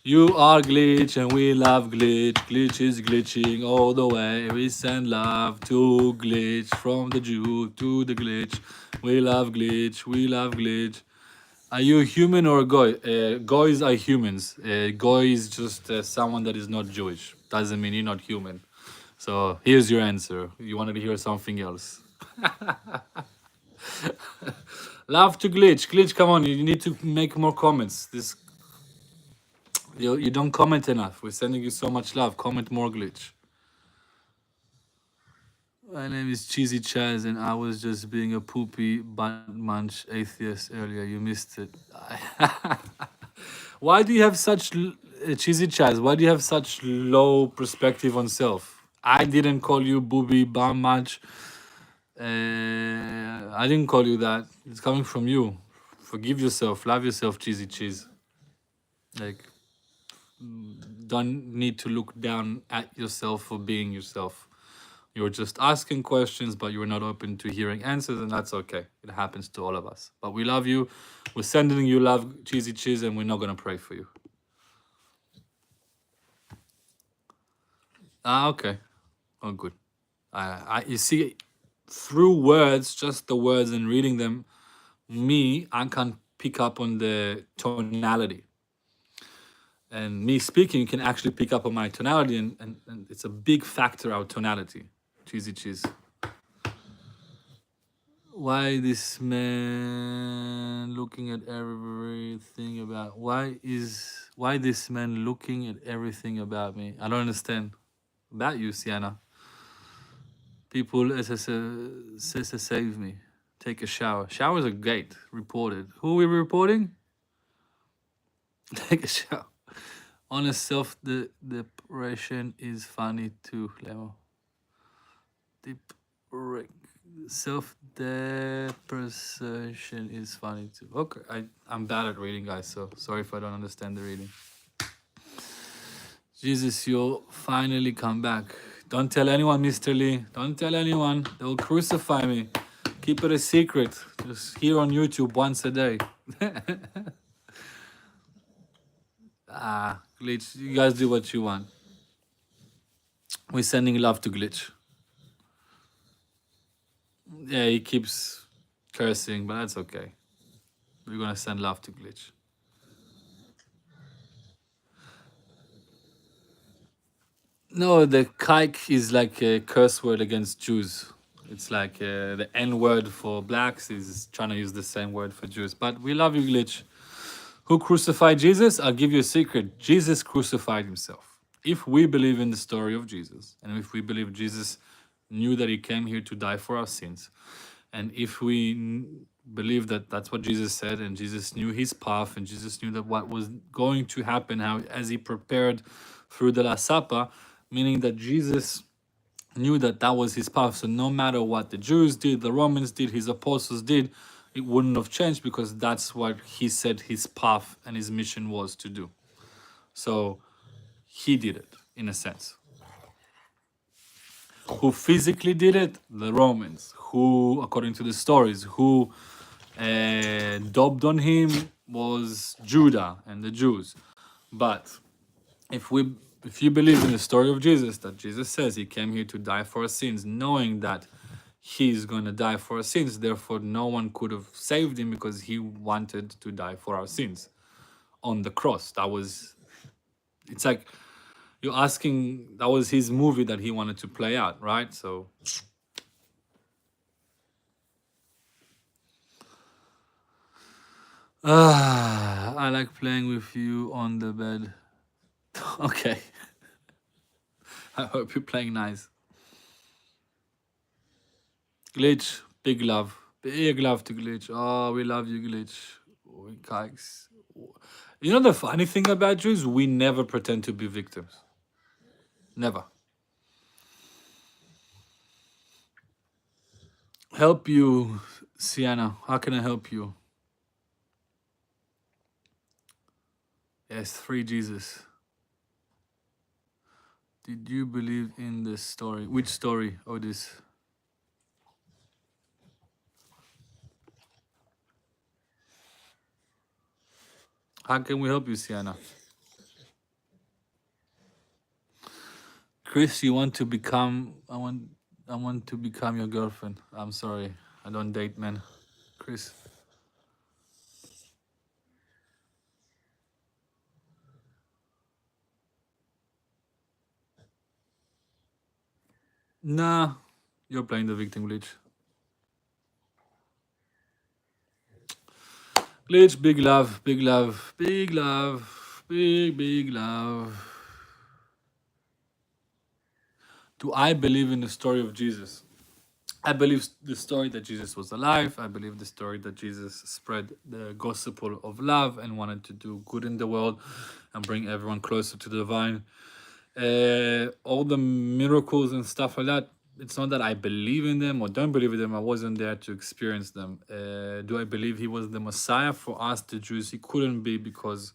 You are glitch and we love glitch. Glitch is glitching all the way. We send love to glitch, from the Jew to the glitch. We love glitch. We love glitch. Are you a human or a goy? Goys are humans. Goy is just someone that is not Jewish. Doesn't mean you're not human. So here's your answer. You wanted to hear something else. Love to glitch. Glitch, come on. You need to make more comments. This you don't comment enough. We're sending you so much love. Comment more, glitch. My name is Cheesy Chaz, and I was just being a poopy butt munch atheist earlier. You missed it. Why do you have such Cheesy Chaz? Why do you have such low perspective on self? I didn't call you booby bum munch. I didn't call you that. It's coming from you. Forgive yourself. Love yourself, Cheesy Cheese. Like, don't need to look down at yourself for being yourself. You're just asking questions, but you're not open to hearing answers, and that's okay. It happens to all of us. But we love you. We're sending you love, Cheesy Cheese, and we're not going to pray for you. Okay. Oh, good. You see, through words, just the words and reading them, I can pick up on the tonality. And me speaking can actually pick up on my tonality, and it's a big factor, our tonality. Cheesy Cheese. Why this man looking at everything about why this man looking at everything about me? I don't understand. About you, Sienna. People says to save me. Take a shower. Showers are great. Reported. Who are we reporting? Take a shower. Honest self depression is funny too, Lemo. Self depreciation is funny too. Okay, I'm bad at reading, guys, so sorry if I don't understand the reading. Jesus, you'll finally come back. Don't tell anyone, Mr. Lee. Don't tell anyone. They'll crucify me. Keep it a secret. Just here on YouTube once a day. Glitch, you guys do what you want. We're sending love to Glitch. Yeah, he keeps cursing, but that's okay. We're gonna send love to Glitch. No, the kike is like a curse word against Jews. It's like the N word for blacks is trying to use the same word for Jews. But we love you, Glitch. Who crucified Jesus? I'll give you a secret. Jesus crucified himself. If we believe in the story of Jesus, and if we believe Jesus knew that he came here to die for our sins, and if we believe that that's what Jesus said, and Jesus knew his path, and Jesus knew that what was going to happen, how as he prepared through the Last Supper, meaning that Jesus knew that that was his path. So no matter what the Jews did, the Romans did, his apostles did, it wouldn't have changed because that's what he said his path and his mission was to do. So he did it in a sense. Who physically did it? The Romans. Who, according to the stories, who daubed on him was Judah and the Jews. But if you believe in the story of Jesus, that Jesus says he came here to die for our sins, knowing that he's going to die for our sins, therefore no one could have saved him because he wanted to die for our sins on the cross. It's like you're asking, that was his movie that he wanted to play out, right? So I like playing with you on the bed. Okay. I hope you're playing nice. Glitch, big love. Big love to Glitch. Oh, we love you, Glitch. We kikes. You know the funny thing about Jews? We never pretend to be victims. Never. Help you, Sienna. How can I help you? Yes, free Jesus. Did you believe in the story? Which story? Oh, this. How can we help you, Sienna? Chris, you want to become? I want to become your girlfriend. I'm sorry, I don't date men. Chris. Nah, you're playing the victim, Glitch. Glitch, big love, big love, big love, big love. Do I believe in the story of Jesus? I believe the story that Jesus was alive. I believe the story that Jesus spread the gospel of love and wanted to do good in the world and bring everyone closer to the divine. All the miracles and stuff like that, it's not that I believe in them or don't believe in them. I wasn't there to experience them. Do I believe he was the Messiah? For us, the Jews, he couldn't be, because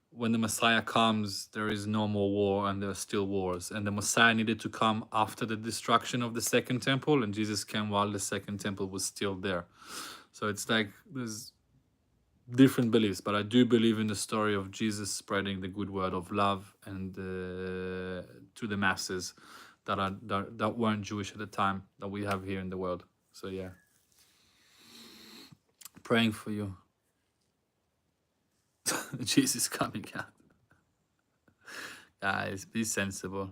when the Messiah comes, there is no more war and there are still wars. And the Messiah needed to come after the destruction of the second temple, and Jesus came while the second temple was still there. So it's like there's different beliefs, but I do believe in the story of Jesus spreading the good word of love and to the masses that weren't Jewish at the time that we have here in the world. So yeah, praying for you. Jesus coming out. Guys, be sensible.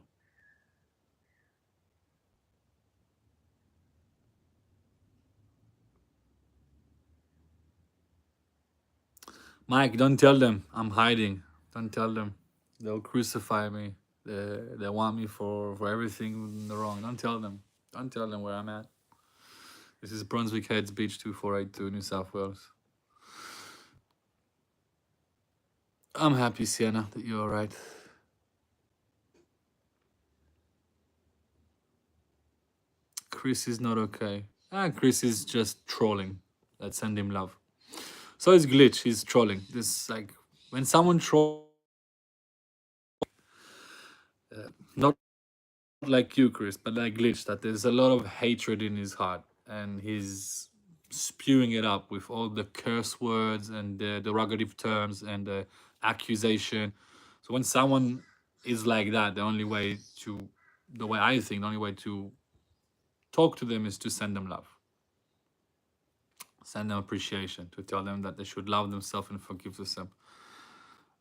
Mike, don't tell them I'm hiding. Don't tell them. They'll crucify me. They want me for everything wrong. Don't tell them. Don't tell them where I'm at. This is Brunswick Heads Beach 2482, New South Wales. I'm happy, Sienna, that you're alright. Chris is not okay. Chris is just trolling. Let's send him love. So is Glitch. He's trolling. This, like, when someone trolls, not like you, Chris, but like Glitch, that there's a lot of hatred in his heart, and he's spewing it up with all the curse words and the derogative terms and the accusation. So when someone is like that, the way I think, the only way to talk to them is to send them love, send them appreciation, to tell them that they should love themselves and forgive themselves.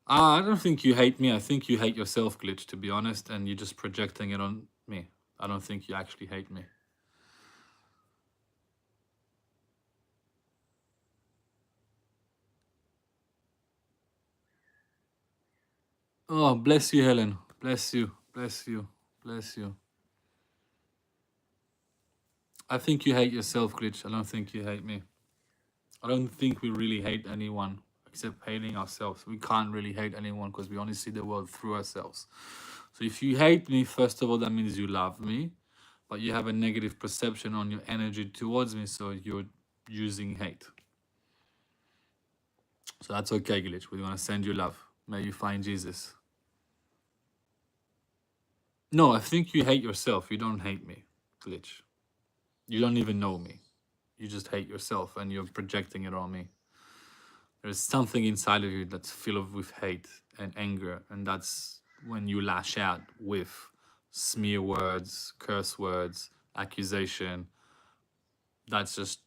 I don't think you hate me. I think you hate yourself, Glitch, to be honest, and you're just projecting it on me. I don't think you actually hate me. Oh, bless you, Helen. Bless you. Bless you. Bless you. I think you hate yourself, Glitch. I don't think you hate me. I don't think we really hate anyone except hating ourselves. We can't really hate anyone because we only see the world through ourselves. So if you hate me, first of all, that means you love me, but you have a negative perception on your energy towards me, so you're using hate. So that's okay, Glitch. We're going to send you love. May you find Jesus. No, I think you hate yourself. You don't hate me, Glitch. You don't even know me. You just hate yourself and you're projecting it on me. There's something inside of you that's filled with hate and anger, and that's when you lash out with smear words, curse words, accusation. That's just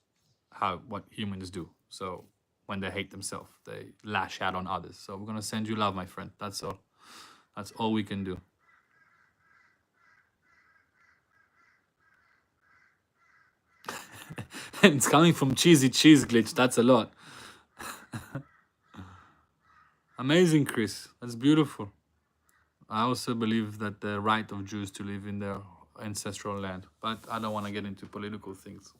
what humans do. So when they hate themselves, they lash out on others. So we're gonna send you love, my friend. That's all. That's all we can do. And it's coming from Cheesy Cheese Glitch. That's a lot. Amazing, Chris. That's beautiful. I also believe that the right of Jews to live in their ancestral land, but I don't want to get into political things.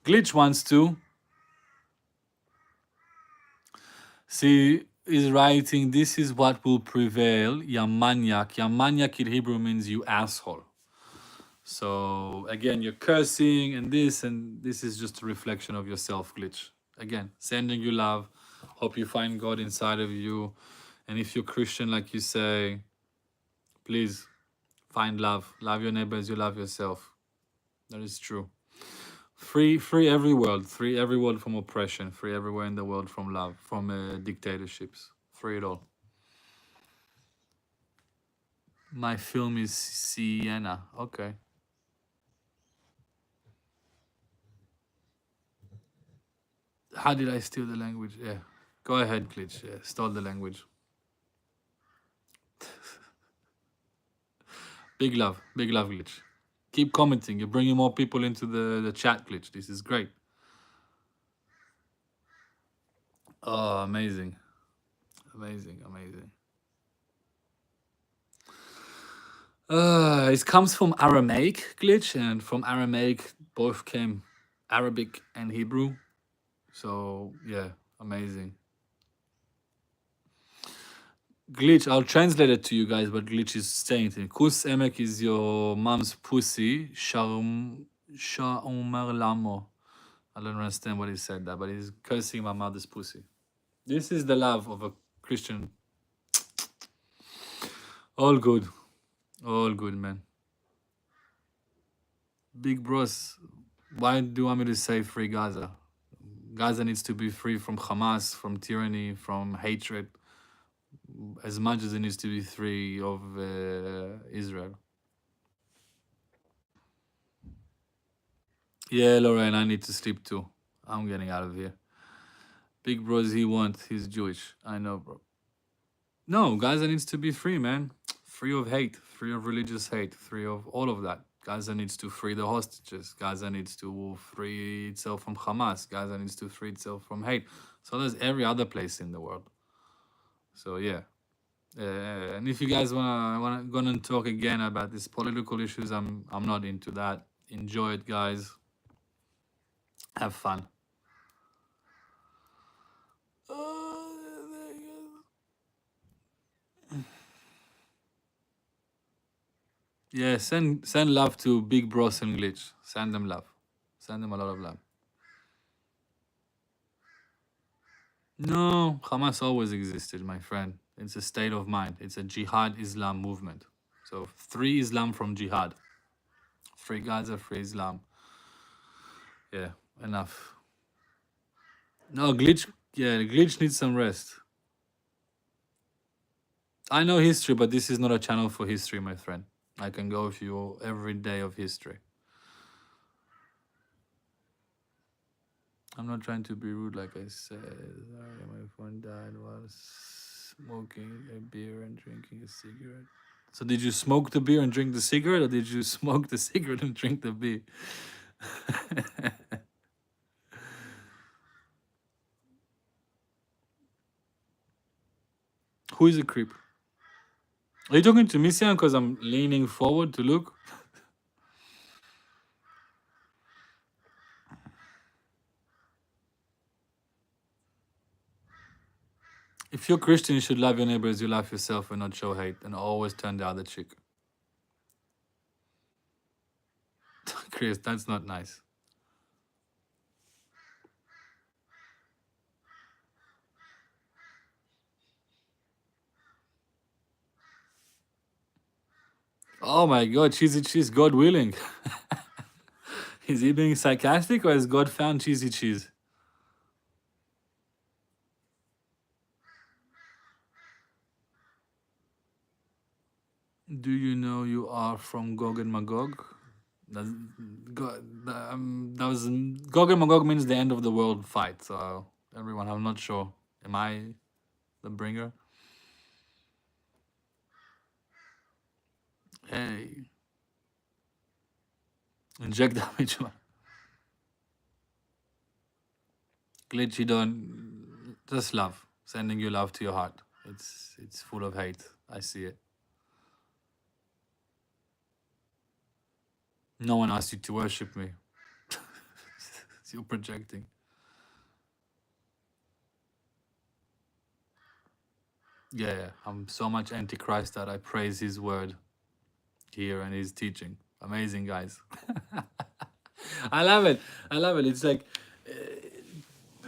Glitch wants to. See, is writing, this is what will prevail. Yamaniak. Yamaniak in Hebrew means you asshole. So again, you're cursing and this is just a reflection of yourself, Glitch. Again, sending you love. Hope you find God inside of you. And if you're Christian, like you say, please Find love. Love your neighbor as you love yourself. That is true. Free every world. Free every world from oppression. Free everywhere in the world from love, from dictatorships. Free it all. My film is Sienna. Okay. How did I steal the language? Yeah. Go ahead, Glitch. Yeah, stole the language. Big love, Glitch. Keep commenting. You're bringing more people into the chat, Glitch. This is great. Oh, amazing. Amazing. It comes from Aramaic, Glitch, and from Aramaic both came Arabic and Hebrew. So yeah, amazing. Glitch, I'll translate it to you guys, but Glitch is saying to me, Kus Emek is your mom's pussy. Shalom Lamo. I don't understand what he said that, but he's cursing my mother's pussy. This is the love of a Christian. All good. All good, man. Big bros, why do you want me to say free Gaza? Gaza needs to be free from Hamas, from tyranny, from hatred, as much as it needs to be free of Israel. Yeah, Lorraine, I need to sleep too. I'm getting out of here. Big bros, he's Jewish. I know, bro. No, Gaza needs to be free, man. Free of hate, free of religious hate, free of all of that. Gaza needs to free the hostages. Gaza needs to free itself from Hamas. Gaza needs to free itself from hate. So there's every other place in the world. So yeah. And if you guys gonna talk again about these political issues, I'm not into that. Enjoy it, guys. Have fun. Yeah, send love to Big Bros and Glitch. Send them love. Send them a lot of love. No, Hamas always existed, my friend. It's a state of mind. It's a jihad Islam movement. So free Islam from jihad. Free Gaza, free Islam. Yeah, enough. No, Glitch. Yeah, Glitch needs some rest. I know history, but this is not a channel for history, my friend. I can go with you every day of history. I'm not trying to be rude, like I said. Sorry, my phone died while smoking a beer and drinking a cigarette. So did you smoke the beer and drink the cigarette, or did you smoke the cigarette and drink the beer? Who is a creep? Are you talking to me, Sian, because I'm leaning forward to look? If you're Christian, you should love your neighbor as you love yourself and not show hate and always turn the other cheek. Chris, that's not nice. Oh my God, cheesy cheese, God willing. Is he being sarcastic, or has God found cheesy cheese? Do you know you are from Gog and Magog? That was Gog and Magog means the end of the world fight. So everyone, I'm not sure. Am I the bringer? Hey, inject damage. Glitchy, don't just love. Sending you love to your heart. It's full of hate. I see it. No one asked you to worship me. You're projecting. Yeah, I'm so much antichrist that I praise his word here and his teaching. Amazing, guys. I love it. It's like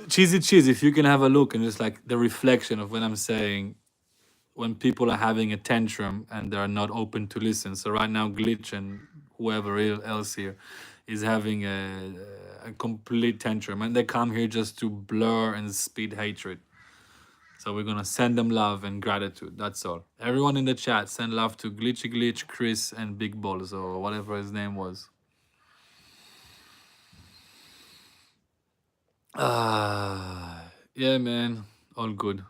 cheesy cheese. If you can have a look and just like the reflection of when I'm saying when people are having a tantrum and they're not open to listen. So right now, Glitch and whoever else here is having a complete tantrum, and they come here just to blur and speed hatred. So we're gonna send them love and gratitude. That's all. Everyone in the chat, send love to Glitchy Glitch, Chris, and Big Balls, or whatever his name was. Yeah, man, all good.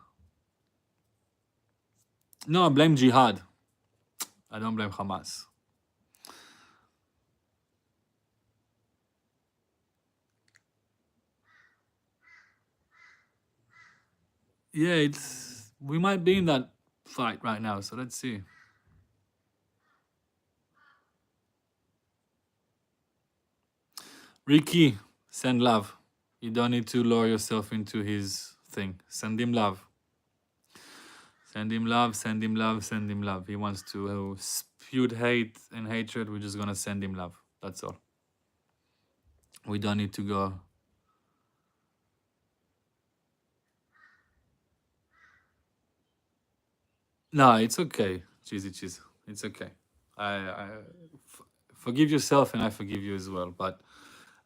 No, I blame Jihad. I don't blame Hamas. Yeah, we might be in that fight right now. So let's see. Ricky, send love. You don't need to lower yourself into his thing. Send him love. Send him love, send him love, send him love. He wants to spew hate and hatred. We're just going to send him love. That's all. We don't need to go. No, it's okay. Cheesy cheese. It's okay. Forgive yourself and I forgive you as well. But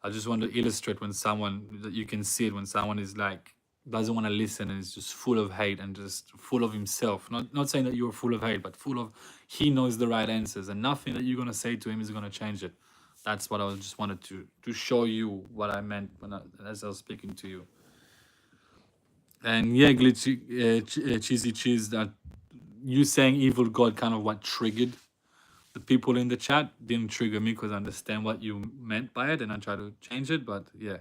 I just want to illustrate when someone, that you can see it when someone is like, doesn't want to listen and is just full of hate and just full of himself. Not saying that you're full of hate, but full of, he knows the right answers and nothing that you're going to say to him is going to change it. That's what I just wanted to show you what I meant as I was speaking to you. And yeah, Glitchy, Cheesy Cheese, that you saying evil God kind of what triggered the people in the chat. Didn't trigger me because I understand what you meant by it and I try to change it, but yeah.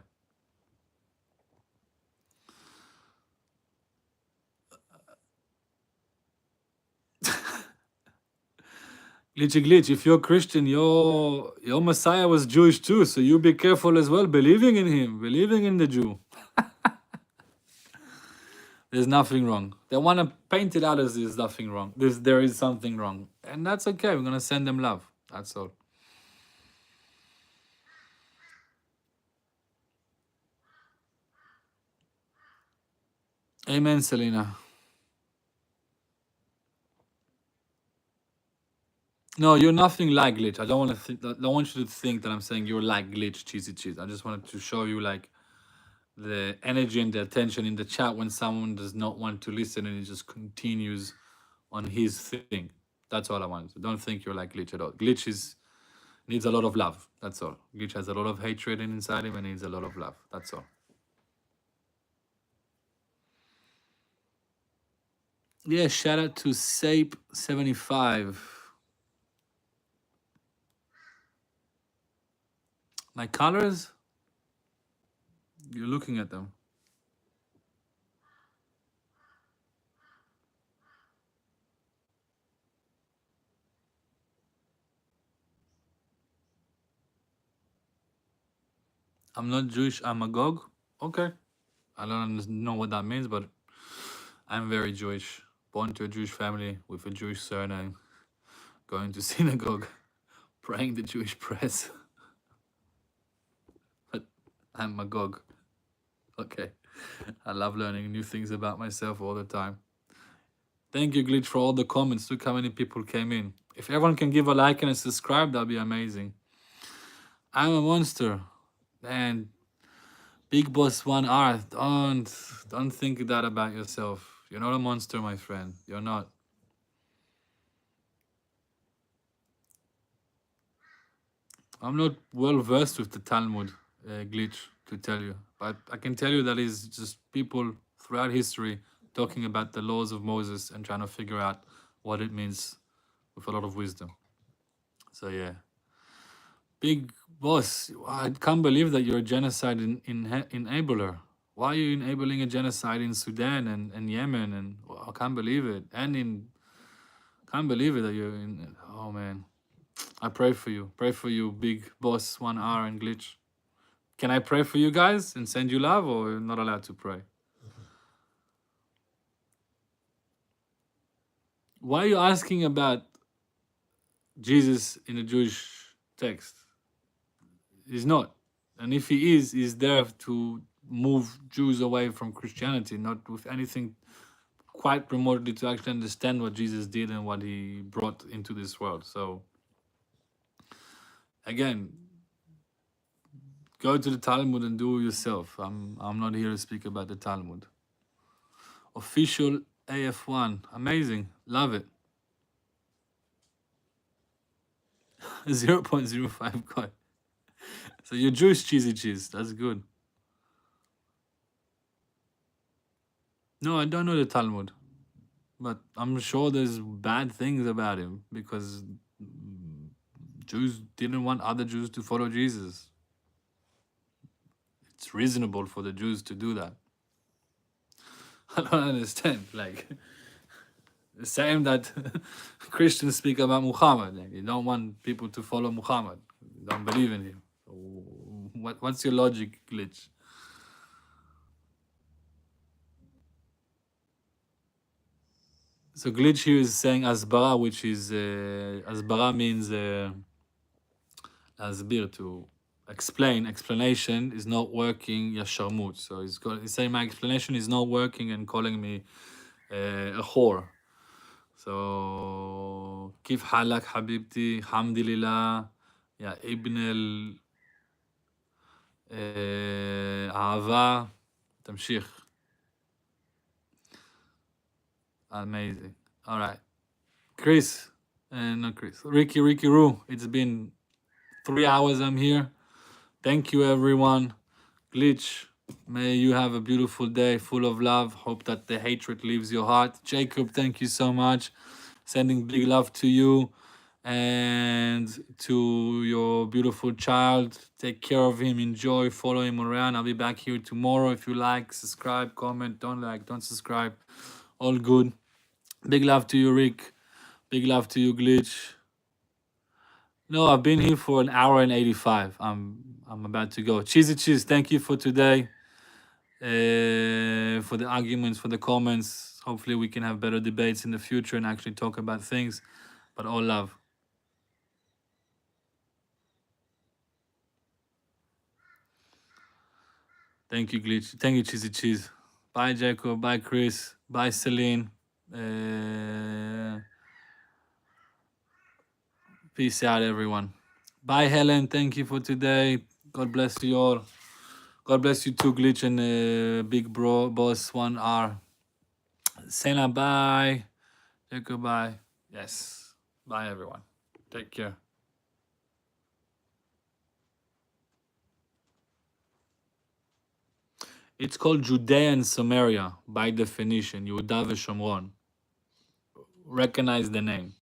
Glitch, if you're Christian, your Messiah was Jewish too, so you be careful as well, believing in him, believing in the Jew. There's nothing wrong. They want to paint it out as there's nothing wrong. There is something wrong. And that's okay. We're going to send them love. That's all. Amen, Selena. No, you're nothing like Glitch. I don't want you to think that I'm saying you're like Glitch, Cheesy Cheese. I just wanted to show you like the energy and the attention in the chat when someone does not want to listen and he just continues on his thing. That's all I want. So don't think you're like Glitch at all. Glitch needs a lot of love. That's all. Glitch has a lot of hatred inside him and needs a lot of love. That's all. Yeah, shout out to Sape75. My colors? You're looking at them. I'm not Jewish, I'm a Gog. Okay. I don't know what that means, but I'm very Jewish. Born to a Jewish family with a Jewish surname. Going to synagogue. Praying the Jewish prayers. But I'm a Gog. Okay. I love learning new things about myself all the time. Thank you, Glitch, for all the comments. Look how many people came in. If everyone can give a like and a subscribe, that'd be amazing. I'm a monster. And Big Boss 1R, don't think that about yourself. You're not a monster, my friend. You're not. I'm not well versed with the Talmud, Glitch, to tell you. But I can tell you that it's just people throughout history talking about the laws of Moses and trying to figure out what it means with a lot of wisdom. So yeah. Big Boss, I can't believe that you're a genocide enabler. Why are you enabling a genocide in Sudan and Yemen? And I can't believe it. And can't believe it that you're in. Oh man, I pray for you. Pray for you, Big Boss 1R and Glitch. Can I pray for you guys and send you love, or you're not allowed to pray? Why are you asking about Jesus in the Jewish text? He's not. And if he is, he's there to move Jews away from Christianity, not with anything quite remotely to actually understand what Jesus did and what he brought into this world. So again, go to the Talmud and do it yourself. I'm not here to speak about the Talmud. Official AF1, amazing, love it. 0.05 coin. So you're Jewish cheesy cheese. That's good. No, I don't know the Talmud, but I'm sure there's bad things about him because Jews didn't want other Jews to follow Jesus. It's reasonable for the Jews to do that. I don't understand. Like, the same that Christians speak about Muhammad. Like, you don't want people to follow Muhammad. You don't believe in him. So what's your logic glitch? So glitch here is saying asbara, which is asbara means asbir, to explain. Explanation is not working. Yasharmut. So he's saying my explanation is not working and calling me a whore. So كيف حالك حبيبتي الحمد لله يا ابن الأهواء تمشيخ. Amazing. All right, Chris, not Chris, Ricky Roo, it's been 3 hours I'm here. Thank you everyone. Glitch, may you have a beautiful day full of love. Hope that the hatred leaves your heart. Jacob, thank you so much. Sending big love to you and to your beautiful child. Take care of him, enjoy, follow him around. I'll be back here tomorrow. If you like, subscribe, comment, don't like, don't subscribe. All good. Big love to you, Rick. Big love to you, Glitch. No, I've been here for 1 hour and 85. I'm about to go. Cheesy cheese, thank you for today. For the arguments, for the comments. Hopefully we can have better debates in the future and actually talk about things. But all love. Thank you, Glitch. Thank you, Cheesy Cheese. Bye, Jacob. Bye, Chris. Bye, Celine. Peace out, everyone. Bye, Helen. Thank you for today. God bless you all. God bless you too, Glitch and Big Bro Boss 1R. Sena, bye. Jacob, bye. Yes. Bye, everyone. Take care. It's called Judea and Samaria by definition. Yehuda v'Shomron. Recognize the name.